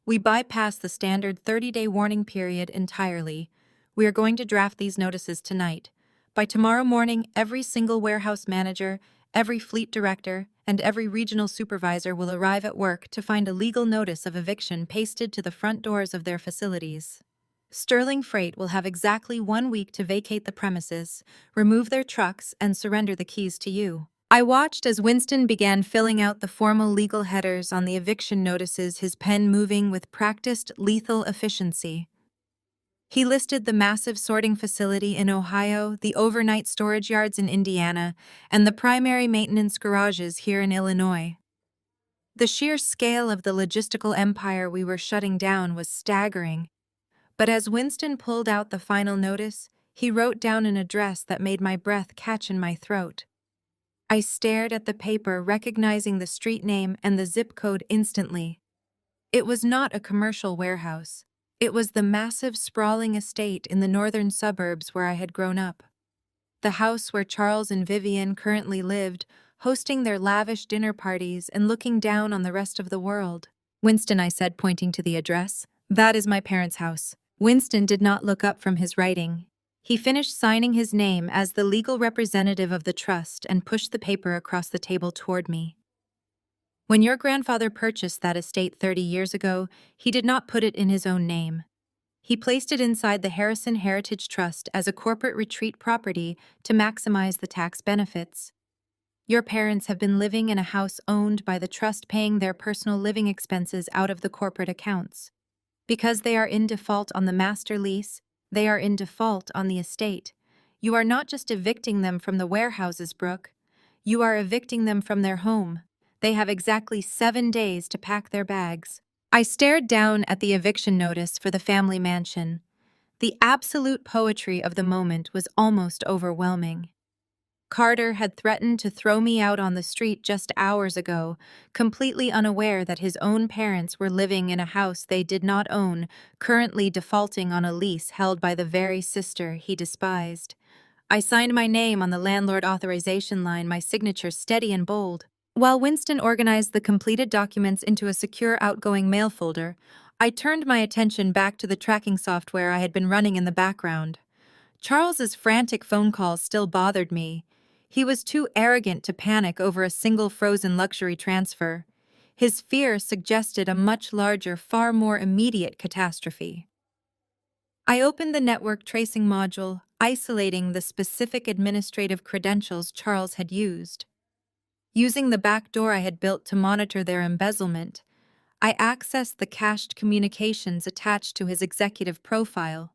We bypassed the standard 30-day warning period entirely. We are going to draft these notices tonight. By tomorrow morning, every single warehouse manager, every fleet director, and every regional supervisor will arrive at work to find a legal notice of eviction pasted to the front doors of their facilities. Sterling Freight will have exactly 1 week to vacate the premises, remove their trucks, and surrender the keys to you. I watched as Winston began filling out the formal legal headers on the eviction notices, his pen moving with practiced, lethal efficiency. He listed the massive sorting facility in Ohio, the overnight storage yards in Indiana, and the primary maintenance garages here in Illinois. The sheer scale of the logistical empire we were shutting down was staggering. But as Winston pulled out the final notice, he wrote down an address that made my breath catch in my throat. I stared at the paper, recognizing the street name and the zip code instantly. It was not a commercial warehouse. It was the massive, sprawling estate in the northern suburbs where I had grown up. The house where Charles and Vivian currently lived, hosting their lavish dinner parties and looking down on the rest of the world. Winston, I said, pointing to the address. That is my parents' house. Winston did not look up from his writing. He finished signing his name as the legal representative of the trust and pushed the paper across the table toward me. When your grandfather purchased that estate 30 years ago, he did not put it in his own name. He placed it inside the Harrison Heritage Trust as a corporate retreat property to maximize the tax benefits. Your parents have been living in a house owned by the trust, paying their personal living expenses out of the corporate accounts. Because they are in default on the master lease, they are in default on the estate. You are not just evicting them from the warehouses, Brooke. You are evicting them from their home. They have exactly 7 days to pack their bags. I stared down at the eviction notice for the family mansion. The absolute poetry of the moment was almost overwhelming. Carter had threatened to throw me out on the street just hours ago, completely unaware that his own parents were living in a house they did not own, currently defaulting on a lease held by the very sister he despised. I signed my name on the landlord authorization line, my signature steady and bold. While Winston organized the completed documents into a secure outgoing mail folder, I turned my attention back to the tracking software I had been running in the background. Charles's frantic phone calls still bothered me. He was too arrogant to panic over a single frozen luxury transfer. His fear suggested a much larger, far more immediate catastrophe. I opened the network tracing module, isolating the specific administrative credentials Charles had used. Using the backdoor I had built to monitor their embezzlement, I accessed the cached communications attached to his executive profile.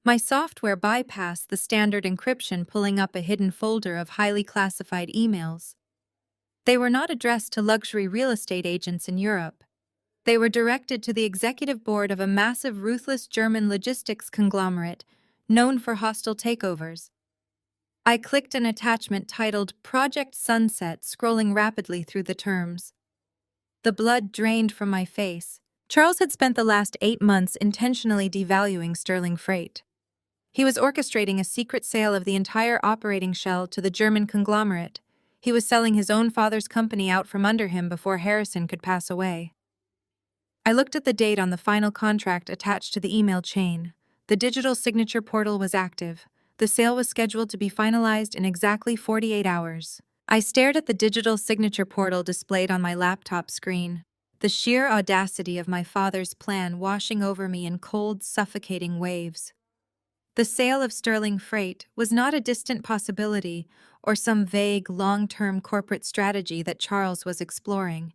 My software bypassed the standard encryption, pulling up a hidden folder of highly classified emails. They were not addressed to luxury real estate agents in Europe. They were directed to the executive board of a massive, ruthless German logistics conglomerate known for hostile takeovers. I clicked an attachment titled Project Sunset, scrolling rapidly through the terms. The blood drained from my face. Charles had spent the last 8 months intentionally devaluing sterling freight. He was orchestrating a secret sale of the entire operating shell to the German conglomerate. He was selling his own father's company out from under him before Harrison could pass away. I looked at the date on the final contract attached to the email chain. The digital signature portal was active. The sale was scheduled to be finalized in exactly 48 hours. I stared at the digital signature portal displayed on my laptop screen. The sheer audacity of my father's plan washing over me in cold, suffocating waves. The sale of sterling freight was not a distant possibility or some vague, long-term corporate strategy that Charles was exploring.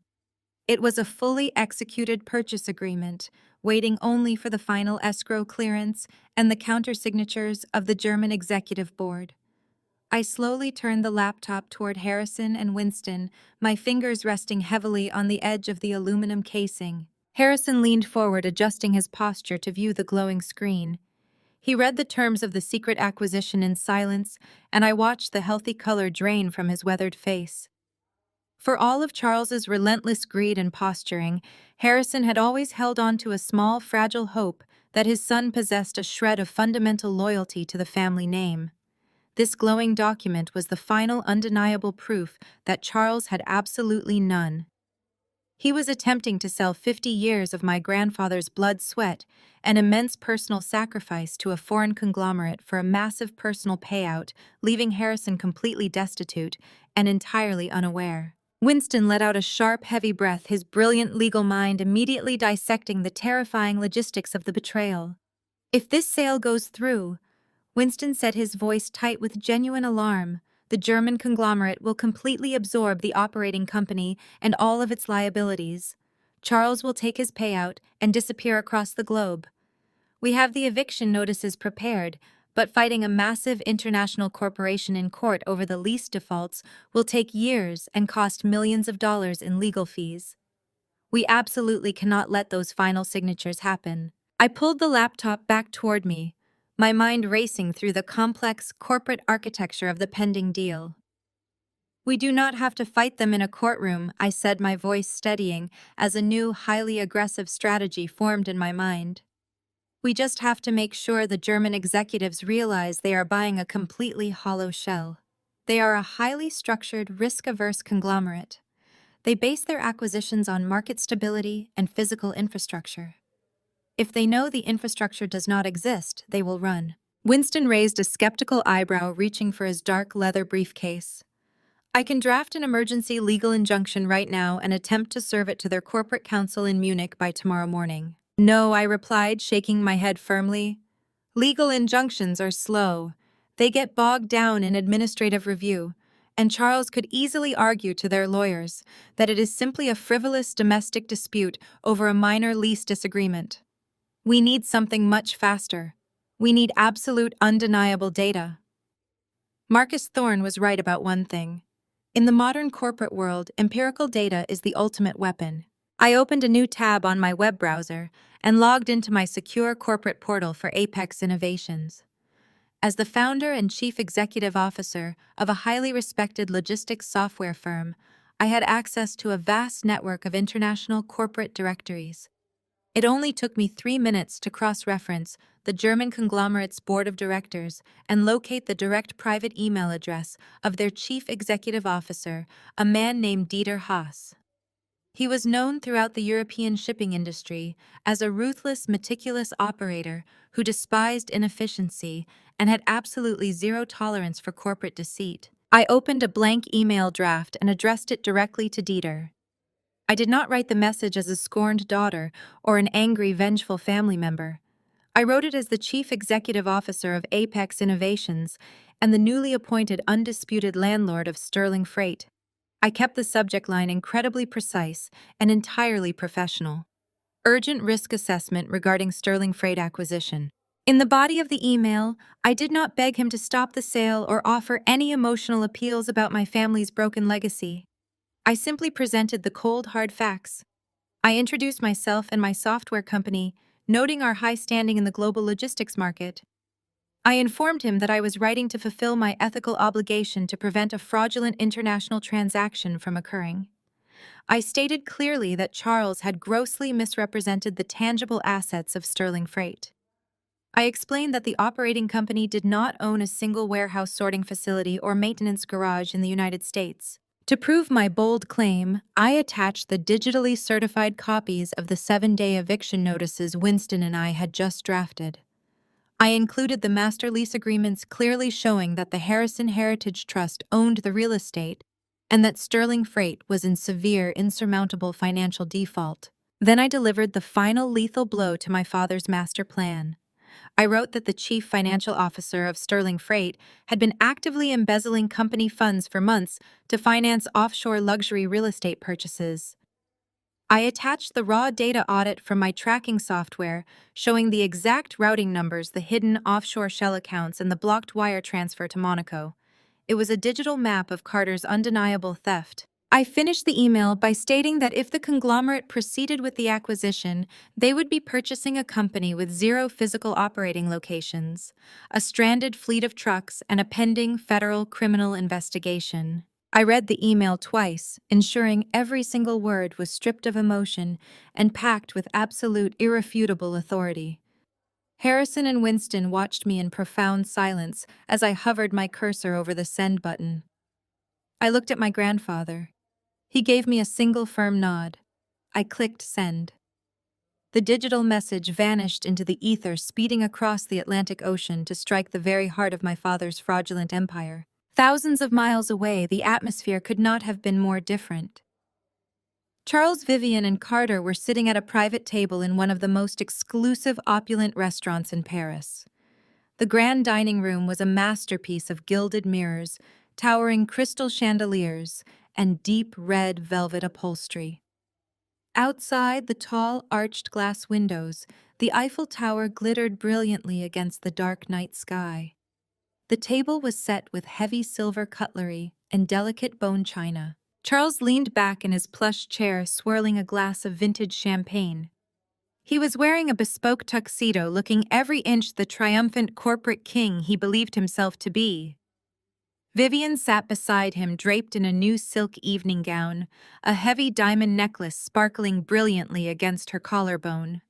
It was a fully executed purchase agreement, waiting only for the final escrow clearance and the countersignatures of the German executive board. I slowly turned the laptop toward Harrison and Winston, my fingers resting heavily on the edge of the aluminum casing. Harrison leaned forward, adjusting his posture to view the glowing screen. He read the terms of the secret acquisition in silence, and I watched the healthy color drain from his weathered face. For all of Charles's relentless greed and posturing, Harrison had always held on to a small, fragile hope that his son possessed a shred of fundamental loyalty to the family name. This glowing document was the final undeniable proof that Charles had absolutely none. He was attempting to sell 50 years of my grandfather's blood, sweat, and immense personal sacrifice to a foreign conglomerate for a massive personal payout, leaving Harrison completely destitute and entirely unaware. Winston let out a sharp, heavy breath, his brilliant legal mind immediately dissecting the terrifying logistics of the betrayal. "If this sale goes through," Winston said, his voice tight with genuine alarm, "the German conglomerate will completely absorb the operating company and all of its liabilities. Charles will take his payout and disappear across the globe. We have the eviction notices prepared, but fighting a massive international corporation in court over the lease defaults will take years and cost millions of dollars in legal fees. We absolutely cannot let those final signatures happen." I pulled the laptop back toward me, my mind racing through the complex corporate architecture of the pending deal. "We do not have to fight them in a courtroom," I said, my voice steadying as a new, highly aggressive strategy formed in my mind. "We just have to make sure the German executives realize they are buying a completely hollow shell. They are a highly structured, risk-averse conglomerate. They base their acquisitions on market stability and physical infrastructure. If they know the infrastructure does not exist, they will run." Winston raised a skeptical eyebrow, reaching for his dark leather briefcase. "I can draft an emergency legal injunction right now and attempt to serve it to their corporate counsel in Munich by tomorrow morning." "No," I replied, shaking my head firmly. "Legal injunctions are slow. They get bogged down in administrative review, and Charles could easily argue to their lawyers that it is simply a frivolous domestic dispute over a minor lease disagreement. We need something much faster. We need absolute, undeniable data." Marcus Thorne was right about one thing. In the modern corporate world, empirical data is the ultimate weapon. I opened a new tab on my web browser and logged into my secure corporate portal for Apex Innovations. As the founder and chief executive officer of a highly respected logistics software firm, I had access to a vast network of international corporate directories. It only took me 3 minutes to cross-reference the German conglomerate's board of directors and locate the direct private email address of their chief executive officer, a man named Dieter Haas. He was known throughout the European shipping industry as a ruthless, meticulous operator who despised inefficiency and had absolutely zero tolerance for corporate deceit. I opened a blank email draft and addressed it directly to Dieter. I did not write the message as a scorned daughter or an angry, vengeful family member. I wrote it as the chief executive officer of Apex Innovations and the newly appointed undisputed landlord of Sterling Freight. I kept the subject line incredibly precise and entirely professional. Urgent risk assessment regarding Sterling Freight acquisition. In the body of the email, I did not beg him to stop the sale or offer any emotional appeals about my family's broken legacy. I simply presented the cold, hard facts. I introduced myself and my software company, noting our high standing in the global logistics market. I informed him that I was writing to fulfill my ethical obligation to prevent a fraudulent international transaction from occurring. I stated clearly that Charles had grossly misrepresented the tangible assets of Sterling Freight. I explained that the operating company did not own a single warehouse sorting facility or maintenance garage in the United States. To prove my bold claim, I attached the digitally certified copies of the 7-day eviction notices Winston and I had just drafted. I included the master lease agreements clearly showing that the Harrison Heritage Trust owned the real estate and that Sterling Freight was in severe, insurmountable financial default. Then I delivered the final lethal blow to my father's master plan. I wrote that the chief financial officer of Sterling Freight had been actively embezzling company funds for months to finance offshore luxury real estate purchases. I attached the raw data audit from my tracking software, showing the exact routing numbers, the hidden offshore shell accounts, and the blocked wire transfer to Monaco. It was a digital map of Carter's undeniable theft. I finished the email by stating that if the conglomerate proceeded with the acquisition, they would be purchasing a company with 0 physical operating locations, a stranded fleet of trucks, and a pending federal criminal investigation. I read the email twice, ensuring every single word was stripped of emotion and packed with absolute, irrefutable authority. Harrison and Winston watched me in profound silence as I hovered my cursor over the send button. I looked at my grandfather. He gave me a single firm nod. I clicked send. The digital message vanished into the ether, speeding across the Atlantic Ocean to strike the very heart of my father's fraudulent empire. Thousands of miles away, the atmosphere could not have been more different. Charles, Vivian, and Carter were sitting at a private table in one of the most exclusive, opulent restaurants in Paris. The grand dining room was a masterpiece of gilded mirrors, towering crystal chandeliers, and deep red velvet upholstery. Outside the tall, arched glass windows, the Eiffel Tower glittered brilliantly against the dark night sky. The table was set with heavy silver cutlery and delicate bone china. Charles leaned back in his plush chair, swirling a glass of vintage champagne. He was wearing a bespoke tuxedo, looking every inch the triumphant corporate king he believed himself to be. Vivian sat beside him, draped in a new silk evening gown, a heavy diamond necklace sparkling brilliantly against her collarbone.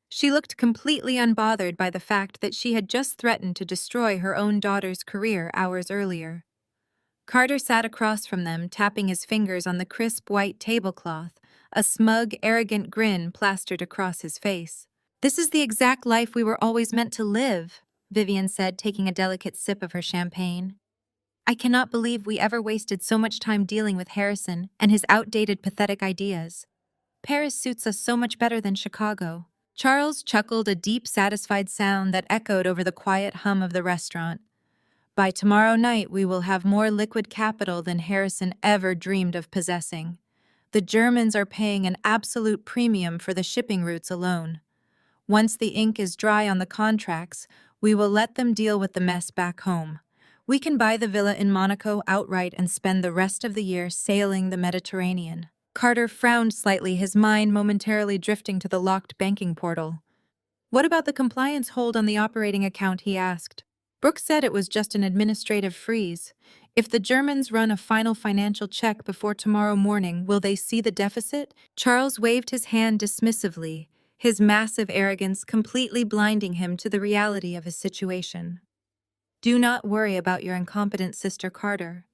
She looked completely unbothered by the fact that she had just threatened to destroy her own daughter's career hours earlier. Carter sat across from them, tapping his fingers on the crisp white tablecloth, a smug, arrogant grin plastered across his face. "This is the exact life we were always meant to live," Vivian said, taking a delicate sip of her champagne. "I cannot believe we ever wasted so much time dealing with Harrison and his outdated, pathetic ideas. Paris suits us so much better than Chicago." Charles chuckled, a deep, satisfied sound that echoed over the quiet hum of the restaurant. "By tomorrow night, we will have more liquid capital than Harrison ever dreamed of possessing. The Germans are paying an absolute premium for the shipping routes alone. Once the ink is dry on the contracts, we will let them deal with the mess back home. We can buy the villa in Monaco outright and spend the rest of the year sailing the Mediterranean." Carter frowned slightly, his mind momentarily drifting to the locked banking portal. "What about the compliance hold on the operating account?" he asked. Brooke said it was just an administrative freeze. "If the Germans run a final financial check before tomorrow morning, will they see the deficit?" Charles waved his hand dismissively, his massive arrogance completely blinding him to the reality of his situation. "Do not worry about your incompetent sister Carter.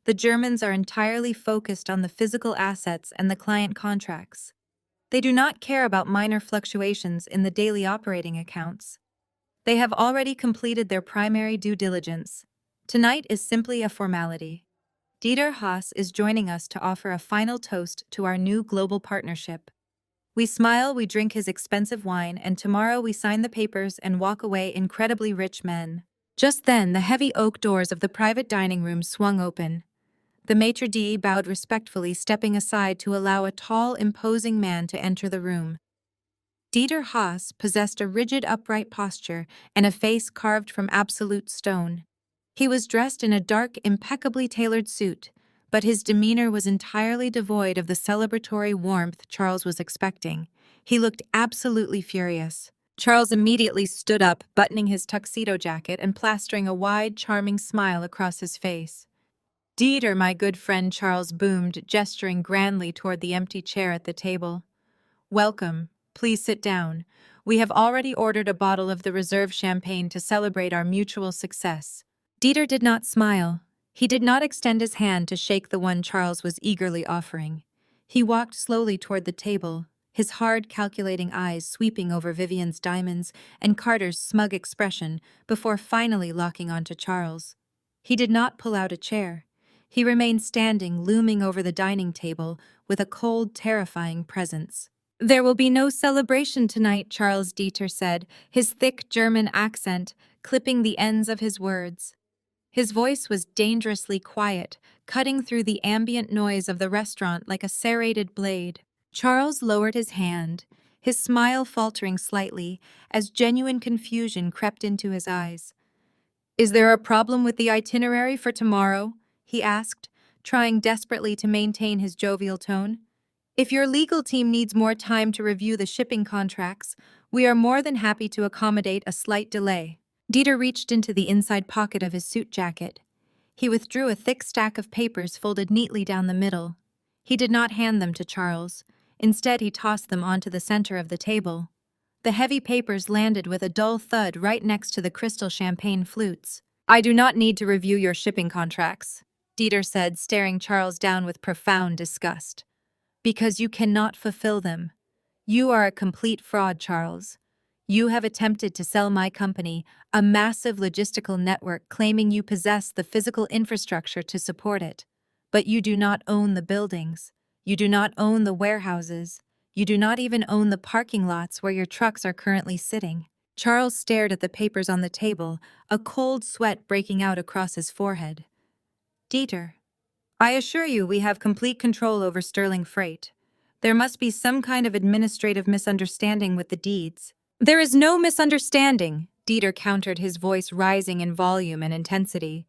The Germans are entirely focused on the physical assets and the client contracts. They do not care about minor fluctuations in the daily operating accounts. They have already completed their primary due diligence. Tonight is simply a formality. Dieter Haas is joining us to offer a final toast to our new global partnership. We smile, we drink his expensive wine, and tomorrow we sign the papers and walk away incredibly rich men." Just then, the heavy oak doors of the private dining room swung open. The maitre d' bowed respectfully, stepping aside to allow a tall, imposing man to enter the room. Dieter Haas possessed a rigid, upright posture and a face carved from absolute stone. He was dressed in a dark, impeccably tailored suit, but his demeanor was entirely devoid of the celebratory warmth Charles was expecting. He looked absolutely furious. Charles immediately stood up, buttoning his tuxedo jacket and plastering a wide, charming smile across his face. "Dieter, my good friend," Charles boomed, gesturing grandly toward the empty chair at the table. "Welcome. Please sit down. We have already ordered a bottle of the reserve champagne to celebrate our mutual success." Dieter did not smile. He did not extend his hand to shake the one Charles was eagerly offering. He walked slowly toward the table, his hard, calculating eyes sweeping over Vivian's diamonds and Carter's smug expression before finally locking onto Charles. He did not pull out a chair. He remained standing, looming over the dining table with a cold, terrifying presence. "There will be no celebration tonight," Charles Dieter said, his thick German accent clipping the ends of his words. His voice was dangerously quiet, cutting through the ambient noise of the restaurant like a serrated blade. Charles lowered his hand, his smile faltering slightly as genuine confusion crept into his eyes. "Is there a problem with the itinerary for tomorrow?" he asked, trying desperately to maintain his jovial tone. "If your legal team needs more time to review the shipping contracts, we are more than happy to accommodate a slight delay." Dieter reached into the inside pocket of his suit jacket. He withdrew a thick stack of papers folded neatly down the middle. He did not hand them to Charles. Instead, he tossed them onto the center of the table. The heavy papers landed with a dull thud right next to the crystal champagne flutes. "I do not need to review your shipping contracts," Dieter said, staring Charles down with profound disgust. "Because you cannot fulfill them. You are a complete fraud, Charles. You have attempted to sell my company a massive logistical network claiming you possess the physical infrastructure to support it. But you do not own the buildings. You do not own the warehouses. You do not even own the parking lots where your trucks are currently sitting." Charles stared at the papers on the table, a cold sweat breaking out across his forehead. "Dieter, I assure you we have complete control over Sterling Freight. There must be some kind of administrative misunderstanding with the deeds." "There is no misunderstanding," Dieter countered, his voice rising in volume and intensity.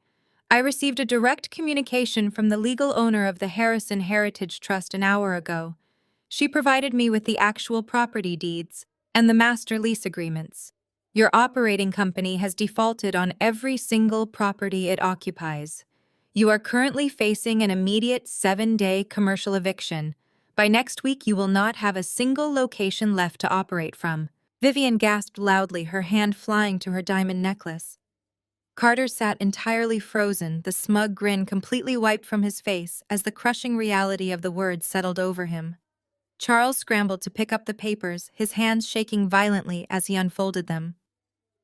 "I received a direct communication from the legal owner of the Harrison Heritage Trust an hour ago. She provided me with the actual property deeds and the master lease agreements. Your operating company has defaulted on every single property it occupies. You are currently facing an immediate 7-day commercial eviction. By next week, you will not have a single location left to operate from." Vivian gasped loudly, her hand flying to her diamond necklace. Carter sat entirely frozen, the smug grin completely wiped from his face as the crushing reality of the words settled over him. Charles scrambled to pick up the papers, his hands shaking violently as he unfolded them.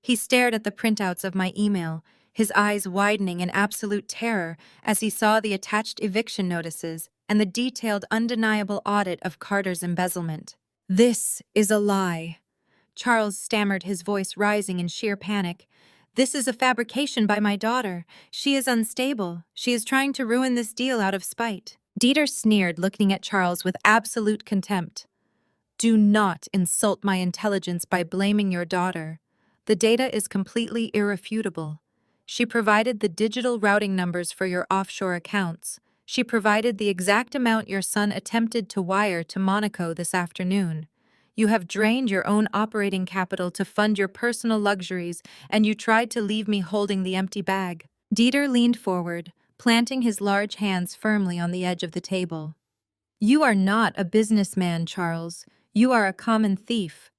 He stared at the printouts of my email, his eyes widening in absolute terror as he saw the attached eviction notices and the detailed, undeniable audit of Carter's embezzlement. "This is a lie," Charles stammered, his voice rising in sheer panic. "This is a fabrication by my daughter. She is unstable. She is trying to ruin this deal out of spite." Dieter sneered, looking at Charles with absolute contempt. "Do not insult my intelligence by blaming your daughter. The data is completely irrefutable. She provided the digital routing numbers for your offshore accounts. She provided the exact amount your son attempted to wire to Monaco this afternoon. You have drained your own operating capital to fund your personal luxuries, and you tried to leave me holding the empty bag." Dieter leaned forward, planting his large hands firmly on the edge of the table. "You are not a businessman, Charles. You are a common thief.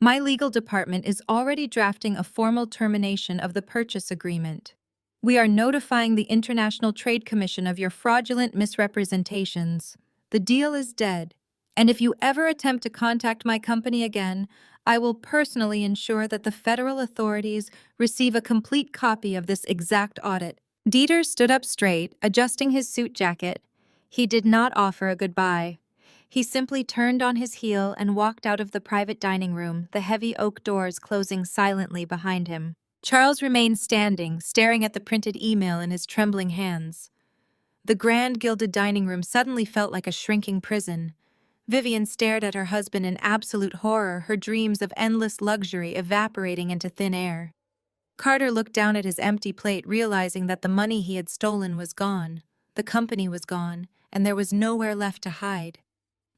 My legal department is already drafting a formal termination of the purchase agreement. We are notifying the International Trade Commission of your fraudulent misrepresentations. The deal is dead. And if you ever attempt to contact my company again, I will personally ensure that the federal authorities receive a complete copy of this exact audit." Dieter stood up straight, adjusting his suit jacket. He did not offer a goodbye. He simply turned on his heel and walked out of the private dining room, the heavy oak doors closing silently behind him. Charles remained standing, staring at the printed email in his trembling hands. The grand gilded dining room suddenly felt like a shrinking prison. Vivian stared at her husband in absolute horror, her dreams of endless luxury evaporating into thin air. Carter looked down at his empty plate, realizing that the money he had stolen was gone. The company was gone, and there was nowhere left to hide.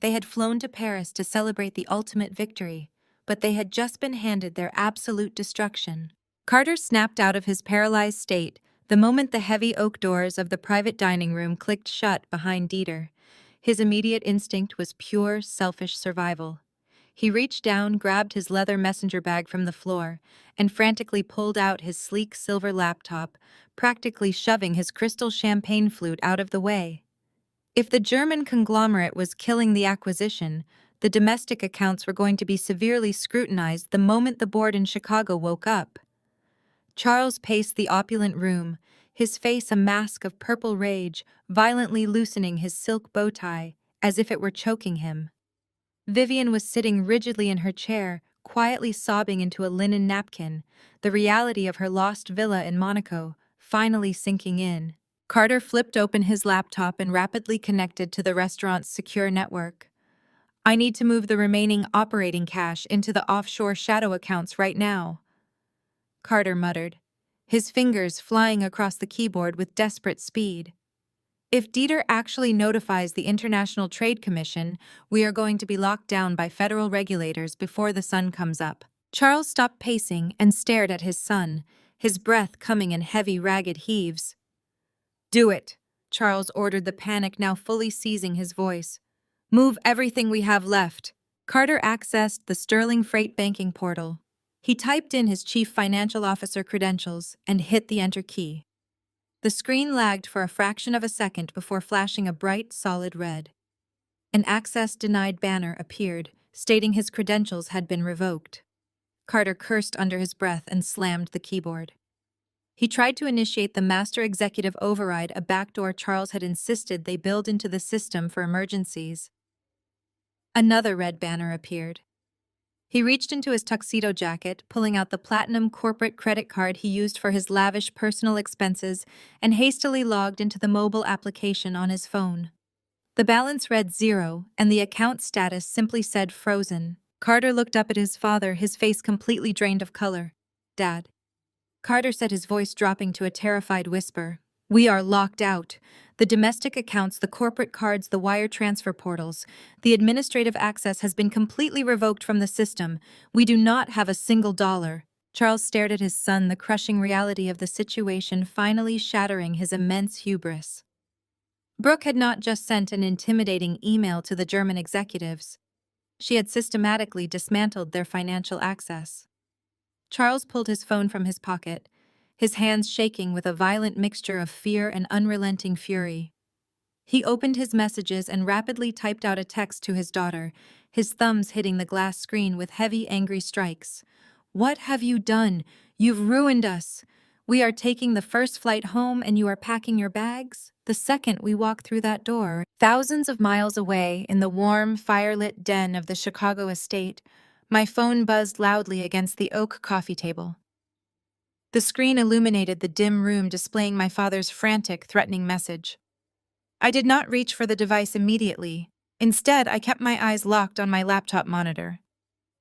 They had flown to Paris to celebrate the ultimate victory, but they had just been handed their absolute destruction. Carter snapped out of his paralyzed state the moment the heavy oak doors of the private dining room clicked shut behind Dieter. His immediate instinct was pure, selfish survival. He reached down, grabbed his leather messenger bag from the floor, and frantically pulled out his sleek silver laptop, practically shoving his crystal champagne flute out of the way. If the German conglomerate was killing the acquisition, the domestic accounts were going to be severely scrutinized the moment the board in Chicago woke up. Charles paced the opulent room, his face a mask of purple rage, violently loosening his silk bow tie, as if it were choking him. Vivian was sitting rigidly in her chair, quietly sobbing into a linen napkin, the reality of her lost villa in Monaco finally sinking in. Carter flipped open his laptop and rapidly connected to the restaurant's secure network. "I need to move the remaining operating cash into the offshore shadow accounts right now," Carter muttered, his fingers flying across the keyboard with desperate speed. "If Dieter actually notifies the International Trade Commission, we are going to be locked down by federal regulators before the sun comes up." Charles stopped pacing and stared at his son, his breath coming in heavy, ragged heaves. "Do it," Charles ordered, the panic now fully seizing his voice. "Move everything we have left." Carter accessed the Sterling Freight banking portal. He typed in his chief financial officer credentials and hit the enter key. The screen lagged for a fraction of a second before flashing a bright, solid red. An access denied banner appeared, stating his credentials had been revoked. Carter cursed under his breath and slammed the keyboard. He tried to initiate the master executive override, a backdoor Charles had insisted they build into the system for emergencies. Another red banner appeared. He reached into his tuxedo jacket, pulling out the platinum corporate credit card he used for his lavish personal expenses, and hastily logged into the mobile application on his phone. The balance read 0, and the account status simply said frozen. Carter looked up at his father, his face completely drained of color. "Dad." Carter said, his voice dropping to a terrified whisper. "We are locked out. The domestic accounts, the corporate cards, the wire transfer portals. The administrative access has been completely revoked from the system. We do not have a single dollar." Charles stared at his son, the crushing reality of the situation finally shattering his immense hubris. Brooke had not just sent an intimidating email to the German executives. She had systematically dismantled their financial access. Charles pulled his phone from his pocket, his hands shaking with a violent mixture of fear and unrelenting fury. He opened his messages and rapidly typed out a text to his daughter, his thumbs hitting the glass screen with heavy, angry strikes. "What have you done? You've ruined us. We are taking the first flight home and you are packing your bags the second we walk through that door." Thousands of miles away, in the warm, firelit den of the Chicago estate, my phone buzzed loudly against the oak coffee table. The screen illuminated the dim room, displaying my father's frantic, threatening message. I did not reach for the device immediately. Instead, I kept my eyes locked on my laptop monitor.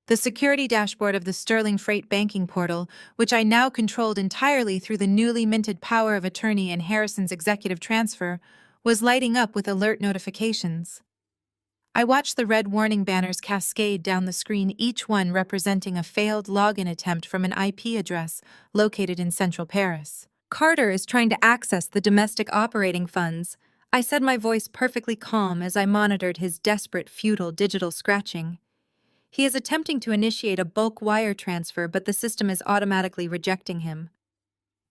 The security dashboard of the Sterling Freight banking portal, which I now controlled entirely through the newly minted power of attorney and Harrison's executive transfer, was lighting up with alert notifications. I watched the red warning banners cascade down the screen, each one representing a failed login attempt from an IP address located in central Paris. "Carter is trying to access the domestic operating funds," I said, my voice perfectly calm as I monitored his desperate, futile digital scratching. "He is attempting to initiate a bulk wire transfer, but the system is automatically rejecting him."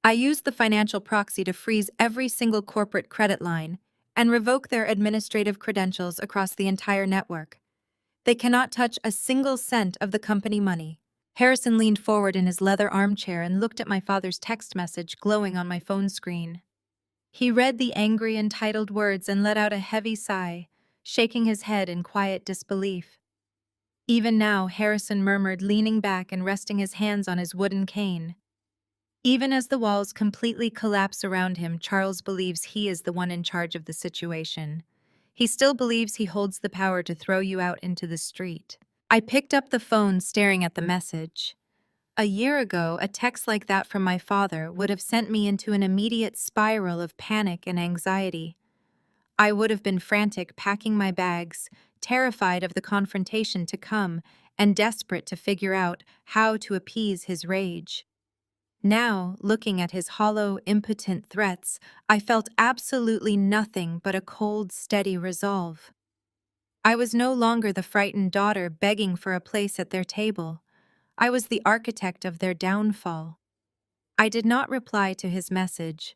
I used the financial proxy to freeze every single corporate credit line and revoke their administrative credentials across the entire network. They cannot touch a single cent of the company money. Harrison leaned forward in his leather armchair and looked at my father's text message glowing on my phone screen. He read the angry, entitled words and let out a heavy sigh, shaking his head in quiet disbelief. "Even now," Harrison murmured, leaning back and resting his hands on his wooden cane. Even as the walls completely collapse around him, Charles believes he is the one in charge of the situation. He still believes he holds the power to throw you out into the street. I picked up the phone, staring at the message. A year ago, a text like that from my father would have sent me into an immediate spiral of panic and anxiety. I would have been frantic packing my bags, terrified of the confrontation to come, and desperate to figure out how to appease his rage. Now, looking at his hollow, impotent threats, I felt absolutely nothing but a cold, steady resolve. I was no longer the frightened daughter begging for a place at their table. I was the architect of their downfall. I did not reply to his message.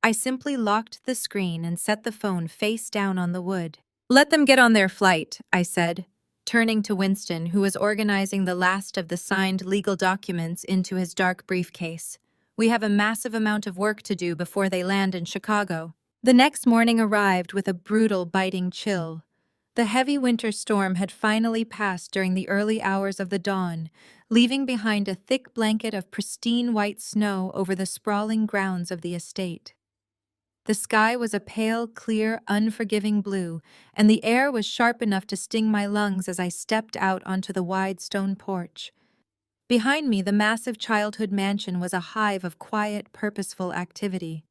I simply locked the screen and set the phone face down on the wood. "Let them get on their flight," I said, turning to Winston, who was organizing the last of the signed legal documents into his dark briefcase. "We have a massive amount of work to do before they land in Chicago." The next morning arrived with a brutal, biting chill. The heavy winter storm had finally passed during the early hours of the dawn, leaving behind a thick blanket of pristine white snow over the sprawling grounds of the estate. The sky was a pale, clear, unforgiving blue, and the air was sharp enough to sting my lungs as I stepped out onto the wide stone porch. Behind me, the massive childhood mansion was a hive of quiet, purposeful activity.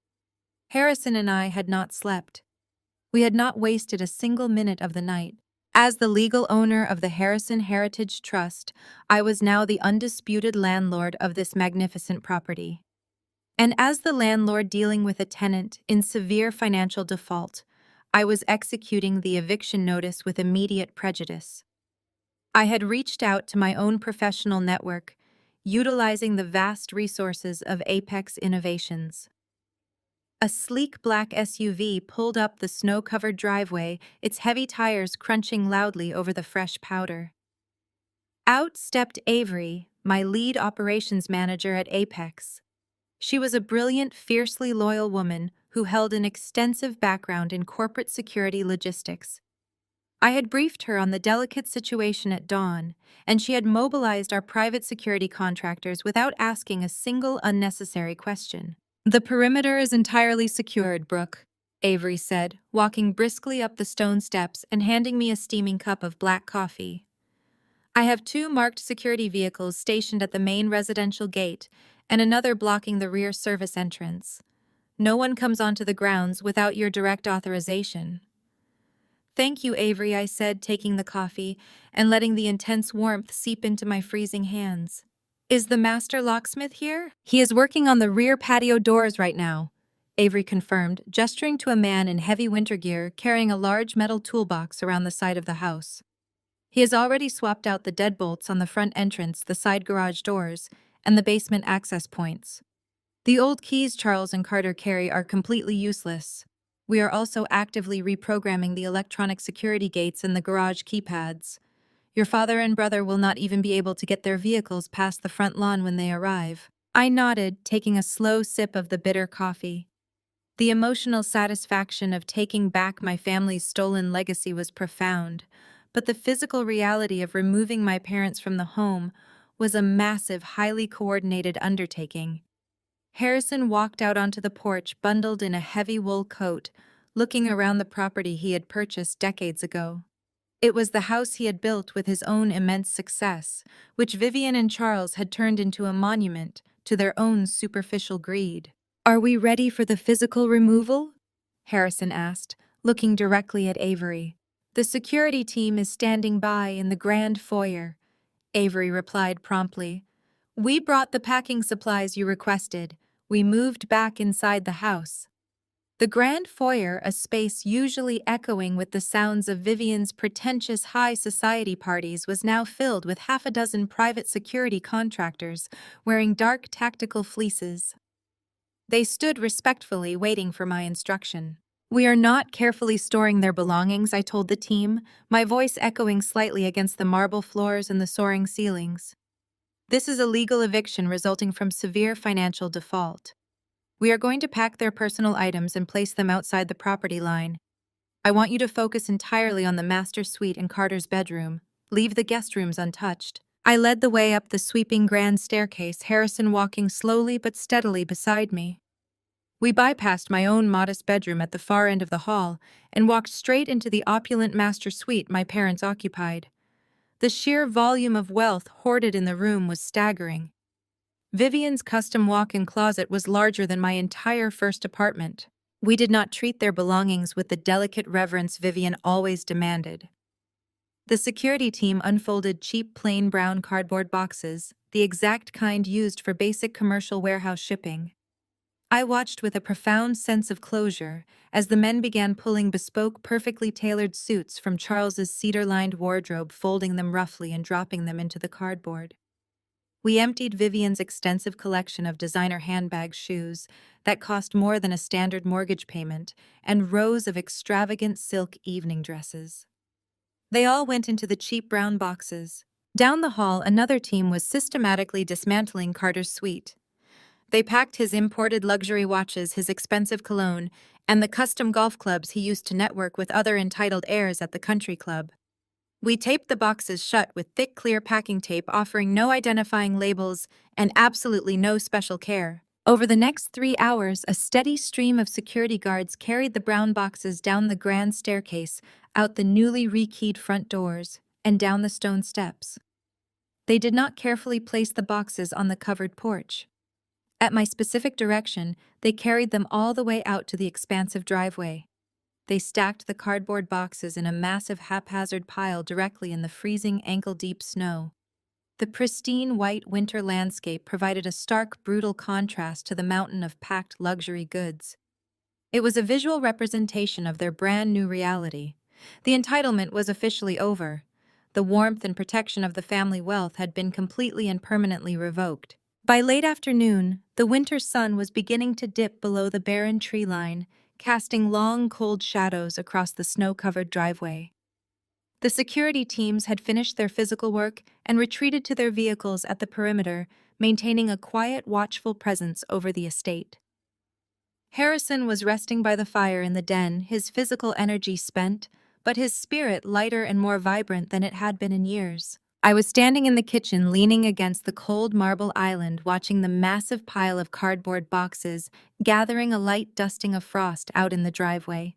Harrison and I had not slept. We had not wasted a single minute of the night. As the legal owner of the Harrison Heritage Trust, I was now the undisputed landlord of this magnificent property. And as the landlord dealing with a tenant in severe financial default, I was executing the eviction notice with immediate prejudice. I had reached out to my own professional network, utilizing the vast resources of Apex Innovations. A sleek black SUV pulled up the snow-covered driveway, its heavy tires crunching loudly over the fresh powder. Out stepped Avery, my lead operations manager at Apex. She was a brilliant, fiercely loyal woman who held an extensive background in corporate security logistics. I had briefed her on the delicate situation at dawn, and she had mobilized our private security contractors without asking a single unnecessary question. "The perimeter is entirely secured, Brooke," Avery said, walking briskly up the stone steps and handing me a steaming cup of black coffee. "I have 2 marked security vehicles stationed at the main residential gate and another blocking the rear service entrance. No one comes onto the grounds without your direct authorization." "Thank you, Avery," I said, taking the coffee and letting the intense warmth seep into my freezing hands. "Is the master locksmith here?" "He is working on the rear patio doors right now," Avery confirmed, gesturing to a man in heavy winter gear carrying a large metal toolbox around the side of the house. "He has already swapped out the deadbolts on the front entrance, the side garage doors, and the basement access points. The old keys Charles and Carter carry are completely useless. We are also actively reprogramming the electronic security gates and the garage keypads. Your father and brother will not even be able to get their vehicles past the front lawn when they arrive." I nodded, taking a slow sip of the bitter coffee. The emotional satisfaction of taking back my family's stolen legacy was profound, but the physical reality of removing my parents from the home was a massive, highly coordinated undertaking. Harrison walked out onto the porch, bundled in a heavy wool coat, looking around the property he had purchased decades ago. It was the house he had built with his own immense success, which Vivian and Charles had turned into a monument to their own superficial greed. "Are we ready for the physical removal?" Harrison asked, looking directly at Avery. "The security team is standing by in the grand foyer," Avery replied promptly. "We brought the packing supplies you requested. We moved back inside the house." The grand foyer, a space usually echoing with the sounds of Vivian's pretentious high society parties, was now filled with half a dozen private security contractors wearing dark tactical fleeces. They stood respectfully, waiting for my instruction. "We are not carefully storing their belongings," I told the team, my voice echoing slightly against the marble floors and the soaring ceilings. "This is a legal eviction resulting from severe financial default. We are going to pack their personal items and place them outside the property line. I want you to focus entirely on the master suite and Carter's bedroom. Leave the guest rooms untouched." I led the way up the sweeping grand staircase, Harrison walking slowly but steadily beside me. We bypassed my own modest bedroom at the far end of the hall and walked straight into the opulent master suite my parents occupied. The sheer volume of wealth hoarded in the room was staggering. Vivian's custom walk-in closet was larger than my entire first apartment. We did not treat their belongings with the delicate reverence Vivian always demanded. The security team unfolded cheap plain brown cardboard boxes, the exact kind used for basic commercial warehouse shipping. I watched with a profound sense of closure as the men began pulling bespoke, perfectly tailored suits from Charles's cedar-lined wardrobe, folding them roughly and dropping them into the cardboard. We emptied Vivian's extensive collection of designer handbag shoes that cost more than a standard mortgage payment and rows of extravagant silk evening dresses. They all went into the cheap brown boxes. Down the hall, another team was systematically dismantling Carter's suite. They packed his imported luxury watches, his expensive cologne, and the custom golf clubs he used to network with other entitled heirs at the country club. We taped the boxes shut with thick, clear packing tape, offering no identifying labels and absolutely no special care. Over the next 3 hours, a steady stream of security guards carried the brown boxes down the grand staircase, out the newly rekeyed front doors, and down the stone steps. They did not carefully place the boxes on the covered porch. At my specific direction, they carried them all the way out to the expansive driveway. They stacked the cardboard boxes in a massive haphazard pile directly in the freezing ankle-deep snow. The pristine white winter landscape provided a stark, brutal contrast to the mountain of packed luxury goods. It was a visual representation of their brand new reality. The entitlement was officially over. The warmth and protection of the family wealth had been completely and permanently revoked. By late afternoon, the winter sun was beginning to dip below the barren tree line, casting long, cold shadows across the snow-covered driveway. The security teams had finished their physical work and retreated to their vehicles at the perimeter, maintaining a quiet, watchful presence over the estate. Harrison was resting by the fire in the den, his physical energy spent, but his spirit lighter and more vibrant than it had been in years. I was standing in the kitchen, leaning against the cold marble island, watching the massive pile of cardboard boxes, gathering a light dusting of frost out in the driveway.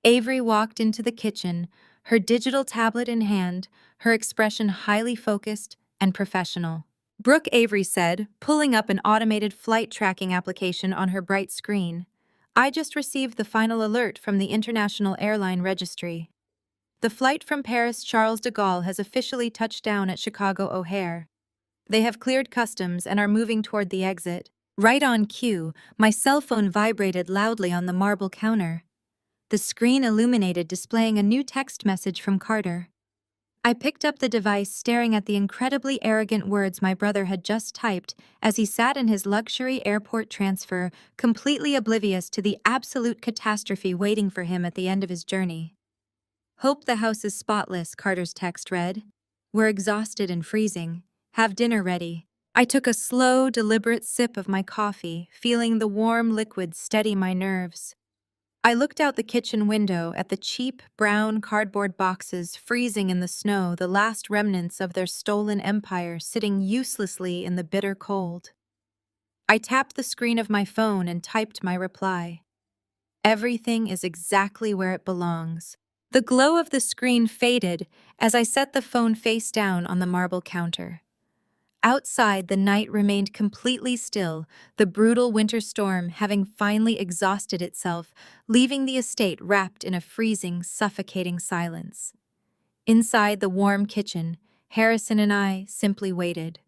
Avery walked into the kitchen, her digital tablet in hand, her expression highly focused and professional. "Brooke," Avery said, pulling up an automated flight tracking application on her bright screen. "I just received the final alert from the International Airline Registry. The flight from Paris Charles de Gaulle has officially touched down at Chicago O'Hare. They have cleared customs and are moving toward the exit." Right on cue, my cell phone vibrated loudly on the marble counter. The screen illuminated, displaying a new text message from Carter. I picked up the device, staring at the incredibly arrogant words my brother had just typed as he sat in his luxury airport transfer, completely oblivious to the absolute catastrophe waiting for him at the end of his journey. "Hope the house is spotless," Carter's text read. "We're exhausted and freezing. Have dinner ready." I took a slow, deliberate sip of my coffee, feeling the warm liquid steady my nerves. I looked out the kitchen window at the cheap, brown cardboard boxes freezing in the snow, the last remnants of their stolen empire sitting uselessly in the bitter cold. I tapped the screen of my phone and typed my reply. "Everything is exactly where it belongs." The glow of the screen faded as I set the phone face down on the marble counter. Outside, the night remained completely still, the brutal winter storm having finally exhausted itself, leaving the estate wrapped in a freezing, suffocating silence. Inside the warm kitchen, Harrison and I simply waited.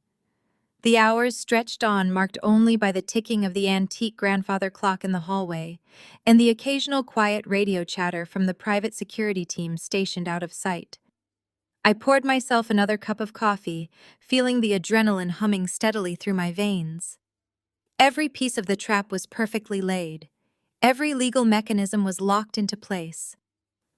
The hours stretched on, marked only by the ticking of the antique grandfather clock in the hallway, and the occasional quiet radio chatter from the private security team stationed out of sight. I poured myself another cup of coffee, feeling the adrenaline humming steadily through my veins. Every piece of the trap was perfectly laid. Every legal mechanism was locked into place.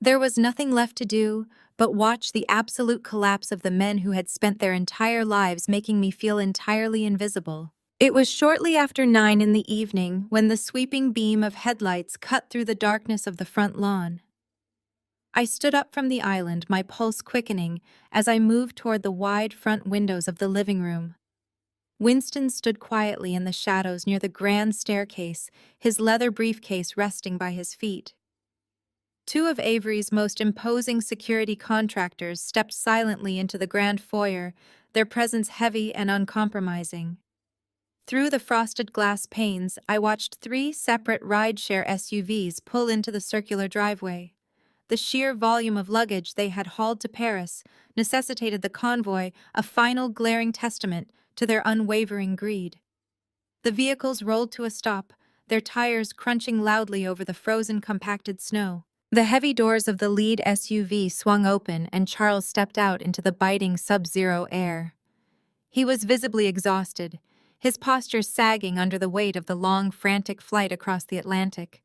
There was nothing left to do but watch the absolute collapse of the men who had spent their entire lives making me feel entirely invisible. It was shortly after 9 in the evening when the sweeping beam of headlights cut through the darkness of the front lawn. I stood up from the island, my pulse quickening as I moved toward the wide front windows of the living room. Winston stood quietly in the shadows near the grand staircase, his leather briefcase resting by his feet. Two of Avery's most imposing security contractors stepped silently into the grand foyer, their presence heavy and uncompromising. Through the frosted glass panes, I watched three separate rideshare SUVs pull into the circular driveway. The sheer volume of luggage they had hauled to Paris necessitated the convoy a final glaring testament to their unwavering greed. The vehicles rolled to a stop, their tires crunching loudly over the frozen compacted snow. The heavy doors of the lead SUV swung open and Charles stepped out into the biting sub-zero air. He was visibly exhausted, his posture sagging under the weight of the long, frantic flight across the Atlantic.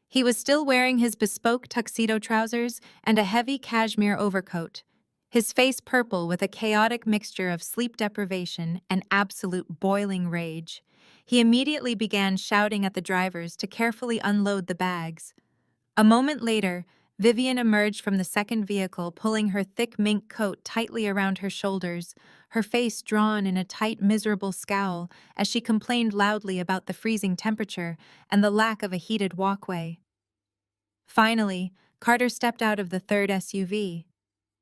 He was still wearing his bespoke tuxedo trousers and a heavy cashmere overcoat, his face purple with a chaotic mixture of sleep deprivation and absolute boiling rage. He immediately began shouting at the drivers to carefully unload the bags. A moment later, Vivian emerged from the second vehicle, pulling her thick mink coat tightly around her shoulders, her face drawn in a tight, miserable scowl as she complained loudly about the freezing temperature and the lack of a heated walkway. Finally, Carter stepped out of the third SUV.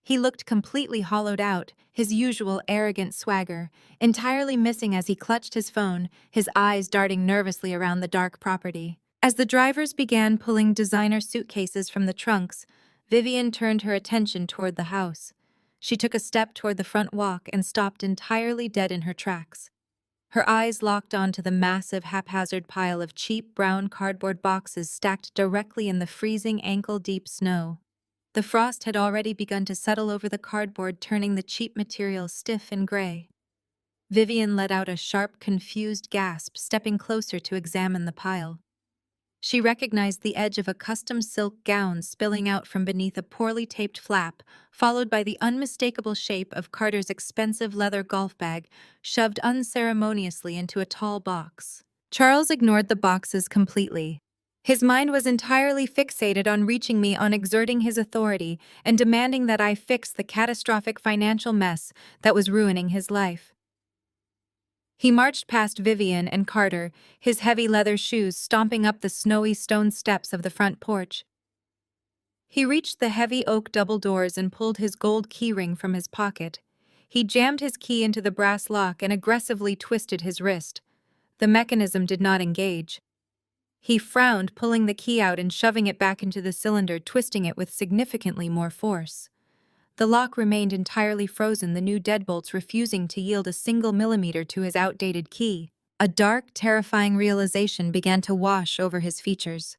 He looked completely hollowed out, his usual arrogant swagger, entirely missing as he clutched his phone, his eyes darting nervously around the dark property. As the drivers began pulling designer suitcases from the trunks, Vivian turned her attention toward the house. She took a step toward the front walk and stopped entirely dead in her tracks. Her eyes locked onto the massive, haphazard pile of cheap brown cardboard boxes stacked directly in the freezing, ankle-deep snow. The frost had already begun to settle over the cardboard, turning the cheap material stiff and gray. Vivian let out a sharp, confused gasp, stepping closer to examine the pile. She recognized the edge of a custom silk gown spilling out from beneath a poorly taped flap, followed by the unmistakable shape of Carter's expensive leather golf bag shoved unceremoniously into a tall box. Charles ignored the boxes completely. His mind was entirely fixated on reaching me, on exerting his authority, and demanding that I fix the catastrophic financial mess that was ruining his life. He marched past Vivian and Carter, his heavy leather shoes stomping up the snowy stone steps of the front porch. He reached the heavy oak double doors and pulled his gold keyring from his pocket. He jammed his key into the brass lock and aggressively twisted his wrist. The mechanism did not engage. He frowned, pulling the key out and shoving it back into the cylinder, twisting it with significantly more force. The lock remained entirely frozen, the new deadbolts refusing to yield a single millimeter to his outdated key. A dark, terrifying realization began to wash over his features.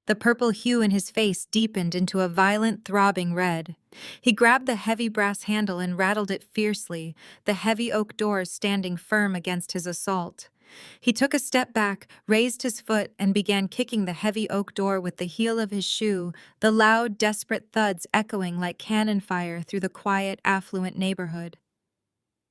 The purple hue in his face deepened into a violent, throbbing red. He grabbed the heavy brass handle and rattled it fiercely, the heavy oak doors standing firm against his assault. He took a step back, raised his foot, and began kicking the heavy oak door with the heel of his shoe, the loud, desperate thuds echoing like cannon fire through the quiet, affluent neighborhood.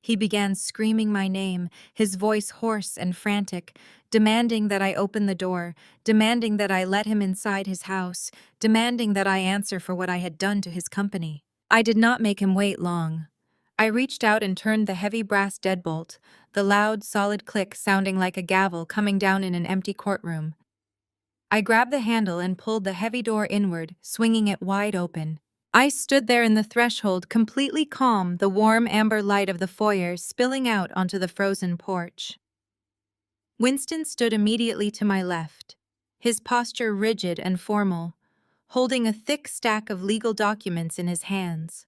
He began screaming my name, his voice hoarse and frantic, demanding that I open the door, demanding that I let him inside his house, demanding that I answer for what I had done to his company. I did not make him wait long. I reached out and turned the heavy brass deadbolt, the loud, solid click sounding like a gavel coming down in an empty courtroom. I grabbed the handle and pulled the heavy door inward, swinging it wide open. I stood there in the threshold, completely calm, the warm amber light of the foyer spilling out onto the frozen porch. Winston stood immediately to my left, his posture rigid and formal, holding a thick stack of legal documents in his hands.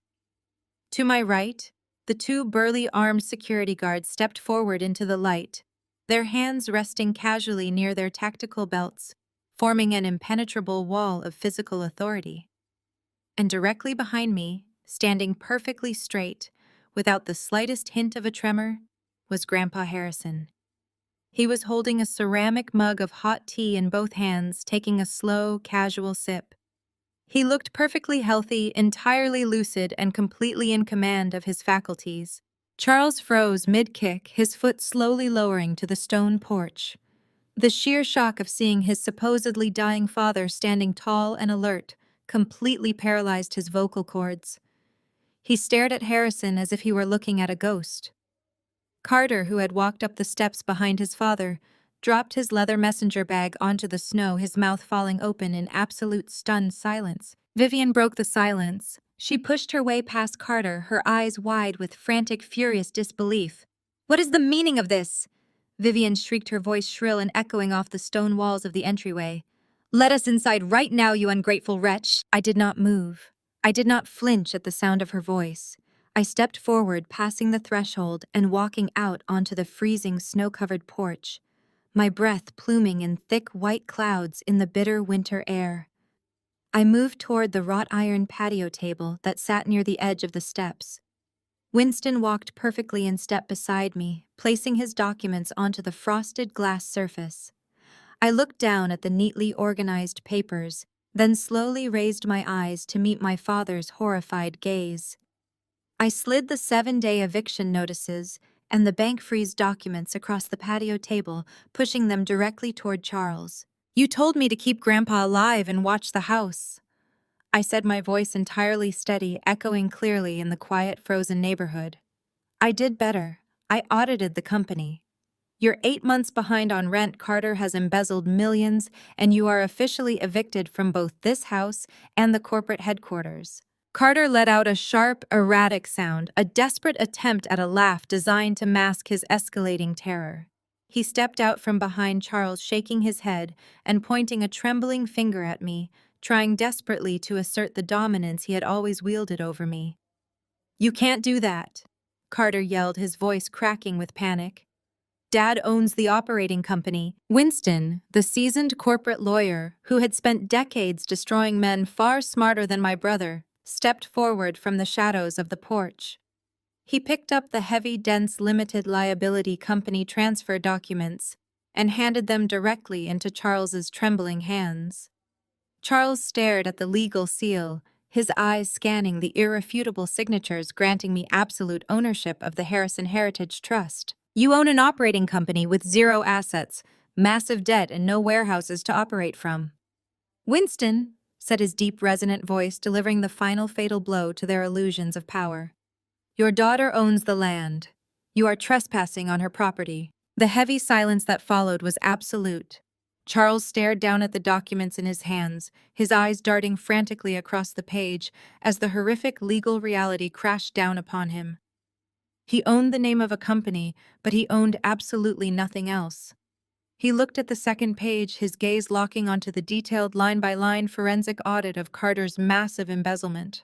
To my right, the two burly armed security guards stepped forward into the light, their hands resting casually near their tactical belts, forming an impenetrable wall of physical authority. And directly behind me, standing perfectly straight, without the slightest hint of a tremor, was Grandpa Harrison. He was holding a ceramic mug of hot tea in both hands, taking a slow, casual sip. He looked perfectly healthy, entirely lucid, and completely in command of his faculties. Charles froze mid-kick, his foot slowly lowering to the stone porch. The sheer shock of seeing his supposedly dying father standing tall and alert completely paralyzed his vocal cords. He stared at Harrison as if he were looking at a ghost. Carter, who had walked up the steps behind his father, dropped his leather messenger bag onto the snow, his mouth falling open in absolute stunned silence. Vivian broke the silence. She pushed her way past Carter, her eyes wide with frantic, furious disbelief. "What is the meaning of this?" Vivian shrieked, her voice shrill and echoing off the stone walls of the entryway. "Let us inside right now, you ungrateful wretch!" I did not move. I did not flinch at the sound of her voice. I stepped forward, passing the threshold and walking out onto the freezing, snow-covered porch, my breath pluming in thick white clouds in the bitter winter air. I moved toward the wrought iron patio table that sat near the edge of the steps. Winston walked perfectly in step beside me, placing his documents onto the frosted glass surface. I looked down at the neatly organized papers, then slowly raised my eyes to meet my father's horrified gaze. I slid the 7-day eviction notices and the bank freeze documents across the patio table, pushing them directly toward Charles. "You told me to keep Grandpa alive and watch the house," I said, my voice entirely steady, echoing clearly in the quiet, frozen neighborhood. "I did better. I audited the company. You're 8 months behind on rent. Carter has embezzled millions, and you are officially evicted from both this house and the corporate headquarters." Carter let out a sharp, erratic sound, a desperate attempt at a laugh designed to mask his escalating terror. He stepped out from behind Charles, shaking his head and pointing a trembling finger at me, trying desperately to assert the dominance he had always wielded over me. "You can't do that," Carter yelled, his voice cracking with panic. "Dad owns the operating company." Winston, the seasoned corporate lawyer who had spent decades destroying men far smarter than my brother, stepped forward from the shadows of the porch. He picked up the heavy, dense limited liability company transfer documents and handed them directly into Charles's trembling hands. Charles stared at the legal seal, his eyes scanning the irrefutable signatures granting me absolute ownership of the Harrison Heritage Trust. "You own an operating company with zero assets, massive debt, and no warehouses to operate from." "Winston," said his deep, resonant voice, delivering the final fatal blow to their illusions of power, "your daughter owns the land. You are trespassing on her property." The heavy silence that followed was absolute. Charles stared down at the documents in his hands, his eyes darting frantically across the page as the horrific legal reality crashed down upon him. He owned the name of a company, but he owned absolutely nothing else. He looked at the second page, his gaze locking onto the detailed line-by-line forensic audit of Carter's massive embezzlement.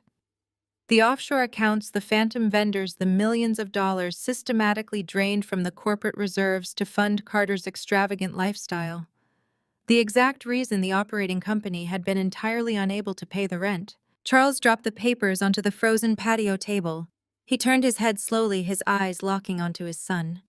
The offshore accounts, the phantom vendors, the millions of dollars systematically drained from the corporate reserves to fund Carter's extravagant lifestyle. The exact reason the operating company had been entirely unable to pay the rent. Charles dropped the papers onto the frozen patio table. He turned his head slowly, his eyes locking onto his son.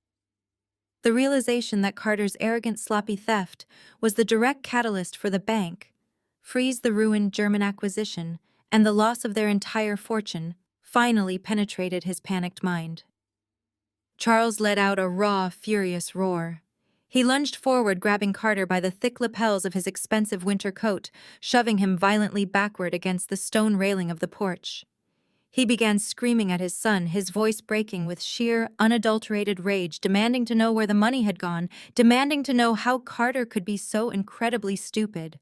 The realization that Carter's arrogant, sloppy theft was the direct catalyst for the bank, freeze the ruined German acquisition, and the loss of their entire fortune, finally penetrated his panicked mind. Charles let out a raw, furious roar. He lunged forward, grabbing Carter by the thick lapels of his expensive winter coat, shoving him violently backward against the stone railing of the porch. He began screaming at his son, his voice breaking with sheer, unadulterated rage, demanding to know where the money had gone, demanding to know how Carter could be so incredibly stupid.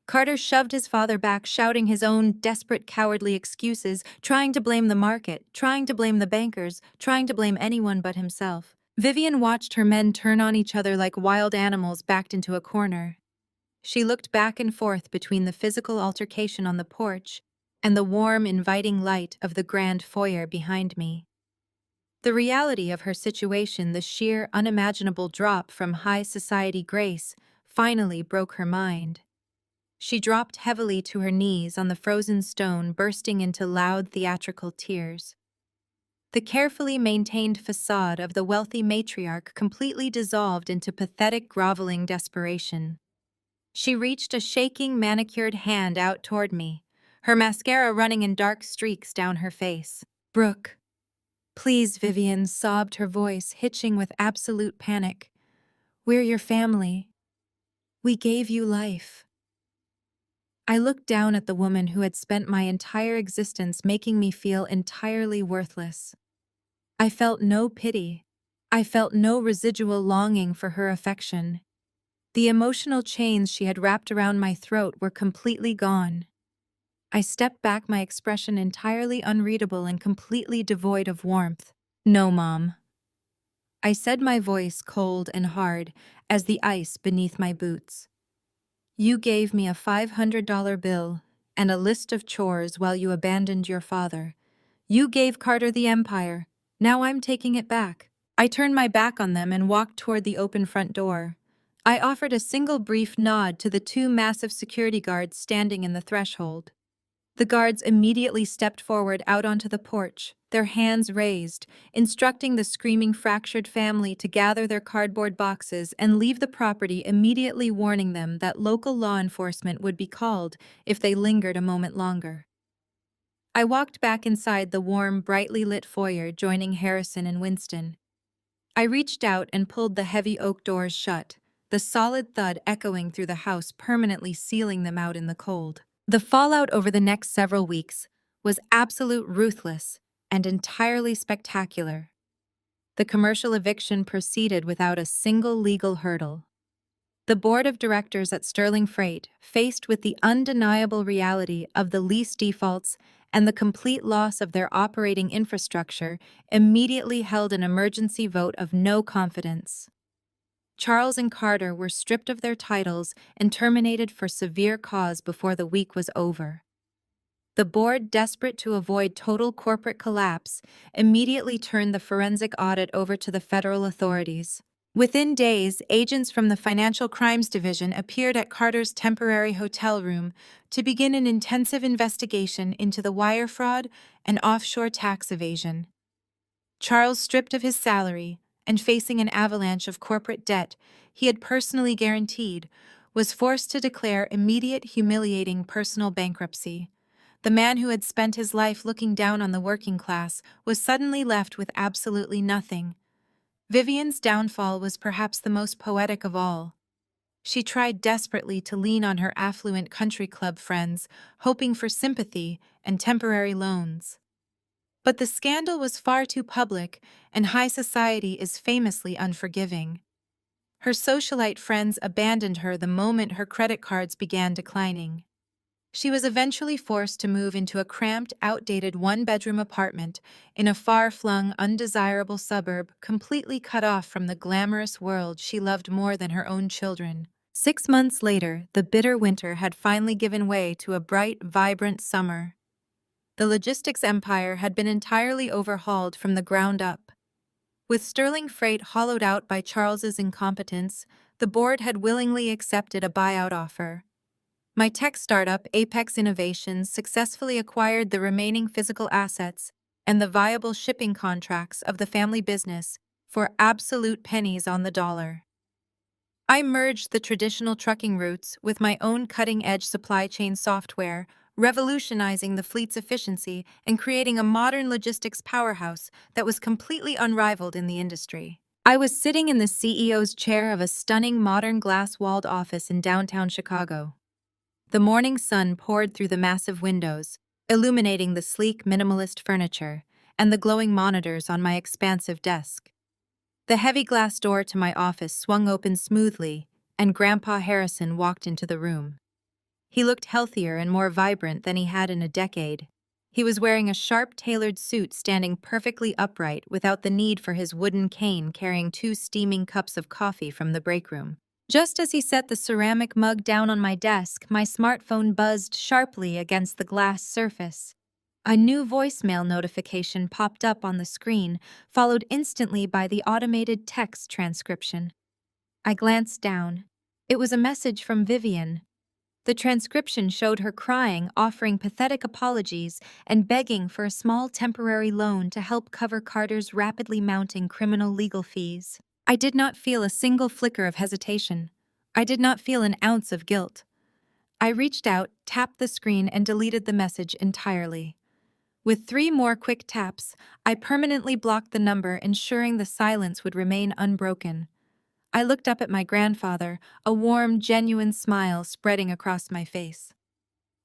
Carter shoved his father back, shouting his own desperate, cowardly excuses, trying to blame the market, trying to blame the bankers, trying to blame anyone but himself. Vivian watched her men turn on each other like wild animals backed into a corner. She looked back and forth between the physical altercation on the porch and the warm, inviting light of the grand foyer behind me. The reality of her situation, the sheer, unimaginable drop from high society grace, finally broke her mind. She dropped heavily to her knees on the frozen stone, bursting into loud, theatrical tears. The carefully maintained facade of the wealthy matriarch completely dissolved into pathetic, groveling desperation. She reached a shaking, manicured hand out toward me, her mascara running in dark streaks down her face. "Brooke, please," Vivian sobbed, her voice hitching with absolute panic. "We're your family. We gave you life." I looked down at the woman who had spent my entire existence making me feel entirely worthless. I felt no pity. I felt no residual longing for her affection. The emotional chains she had wrapped around my throat were completely gone. I stepped back, my expression entirely unreadable and completely devoid of warmth. "No, Mom. I said, my voice cold and hard as the ice beneath my boots. You gave me a $500 bill and a list of chores while you abandoned your father. You gave Carter the empire. Now I'm taking it back. I turned my back on them and walked toward the open front door. I offered a single brief nod to the two massive security guards standing in the threshold. The guards immediately stepped forward out onto the porch, their hands raised, instructing the screaming fractured family to gather their cardboard boxes and leave the property, immediately warning them that local law enforcement would be called if they lingered a moment longer. I walked back inside the warm, brightly lit foyer, joining Harrison and Winston. I reached out and pulled the heavy oak doors shut, the solid thud echoing through the house, permanently sealing them out in the cold. The fallout over the next several weeks was absolute ruthless and entirely spectacular. The commercial eviction proceeded without a single legal hurdle. The board of directors at Sterling Freight, faced with the undeniable reality of the lease defaults and the complete loss of their operating infrastructure, immediately held an emergency vote of no confidence. Charles and Carter were stripped of their titles and terminated for severe cause before the week was over. The board, desperate to avoid total corporate collapse, immediately turned the forensic audit over to the federal authorities. Within days, agents from the Financial Crimes Division appeared at Carter's temporary hotel room to begin an intensive investigation into the wire fraud and offshore tax evasion. Charles, stripped of his salary and facing an avalanche of corporate debt he had personally guaranteed, was forced to declare immediate, humiliating personal bankruptcy. The man who had spent his life looking down on the working class was suddenly left with absolutely nothing. Vivian's downfall was perhaps the most poetic of all. She tried desperately to lean on her affluent country club friends, hoping for sympathy and temporary loans. But the scandal was far too public, and high society is famously unforgiving. Her socialite friends abandoned her the moment her credit cards began declining. She was eventually forced to move into a cramped, outdated one-bedroom apartment in a far-flung, undesirable suburb, completely cut off from the glamorous world she loved more than her own children. 6 months later, the bitter winter had finally given way to a bright, vibrant summer. The logistics empire had been entirely overhauled from the ground up. With Sterling Freight hollowed out by Charles's incompetence, the board had willingly accepted a buyout offer. My tech startup, Apex Innovations, successfully acquired the remaining physical assets and the viable shipping contracts of the family business for absolute pennies on the dollar. I merged the traditional trucking routes with my own cutting-edge supply chain software, revolutionizing the fleet's efficiency and creating a modern logistics powerhouse that was completely unrivaled in the industry. I was sitting in the CEO's chair of a stunning modern glass-walled office in downtown Chicago. The morning sun poured through the massive windows, illuminating the sleek, minimalist furniture and the glowing monitors on my expansive desk. The heavy glass door to my office swung open smoothly, and Grandpa Harrison walked into the room. He looked healthier and more vibrant than he had in a decade. He was wearing a sharp-tailored suit, standing perfectly upright without the need for his wooden cane, carrying 2 steaming cups of coffee from the break room. Just as he set the ceramic mug down on my desk, my smartphone buzzed sharply against the glass surface. A new voicemail notification popped up on the screen, followed instantly by the automated text transcription. I glanced down. It was a message from Vivian. The transcription showed her crying, offering pathetic apologies, and begging for a small temporary loan to help cover Carter's rapidly mounting criminal legal fees. I did not feel a single flicker of hesitation. I did not feel an ounce of guilt. I reached out, tapped the screen, and deleted the message entirely. With 3 more quick taps, I permanently blocked the number, ensuring the silence would remain unbroken. I looked up at my grandfather, a warm, genuine smile spreading across my face.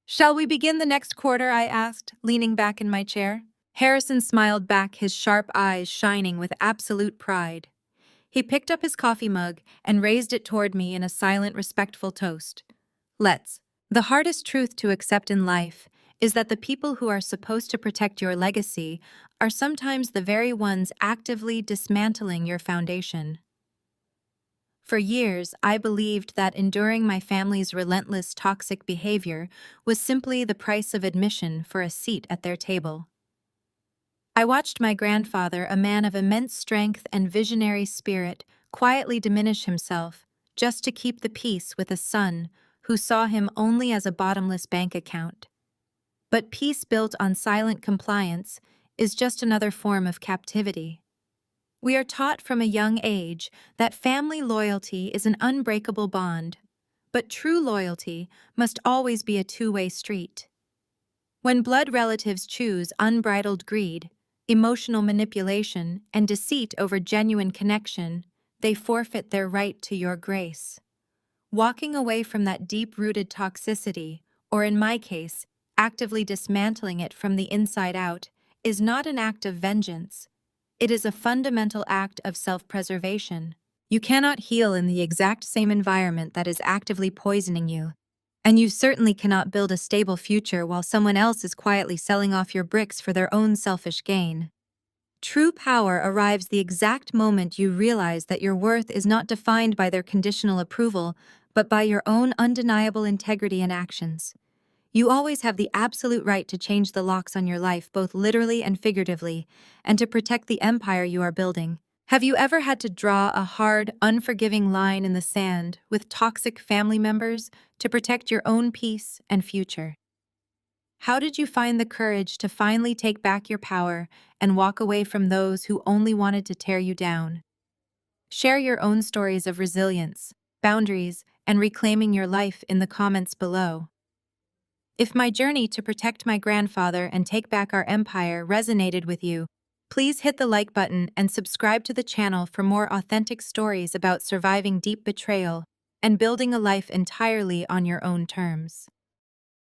"Shall we begin the next quarter?" I asked, leaning back in my chair. Harrison smiled back, his sharp eyes shining with absolute pride. He picked up his coffee mug and raised it toward me in a silent, respectful toast. "Let's." The hardest truth to accept in life is that the people who are supposed to protect your legacy are sometimes the very ones actively dismantling your foundation. For years, I believed that enduring my family's relentless toxic behavior was simply the price of admission for a seat at their table. I watched my grandfather, a man of immense strength and visionary spirit, quietly diminish himself just to keep the peace with a son who saw him only as a bottomless bank account. But peace built on silent compliance is just another form of captivity. We are taught from a young age that family loyalty is an unbreakable bond, but true loyalty must always be a two-way street. When blood relatives choose unbridled greed, emotional manipulation, and deceit over genuine connection, they forfeit their right to your grace. Walking away from that deep-rooted toxicity, or in my case, actively dismantling it from the inside out, is not an act of vengeance. It is a fundamental act of self-preservation. You cannot heal in the exact same environment that is actively poisoning you, and you certainly cannot build a stable future while someone else is quietly selling off your bricks for their own selfish gain. True power arrives the exact moment you realize that your worth is not defined by their conditional approval, but by your own undeniable integrity and actions. You always have the absolute right to change the locks on your life, both literally and figuratively, and to protect the empire you are building. Have you ever had to draw a hard, unforgiving line in the sand with toxic family members to protect your own peace and future? How did you find the courage to finally take back your power and walk away from those who only wanted to tear you down? Share your own stories of resilience, boundaries, and reclaiming your life in the comments below. If my journey to protect my grandfather and take back our empire resonated with you, please hit the like button and subscribe to the channel for more authentic stories about surviving deep betrayal and building a life entirely on your own terms.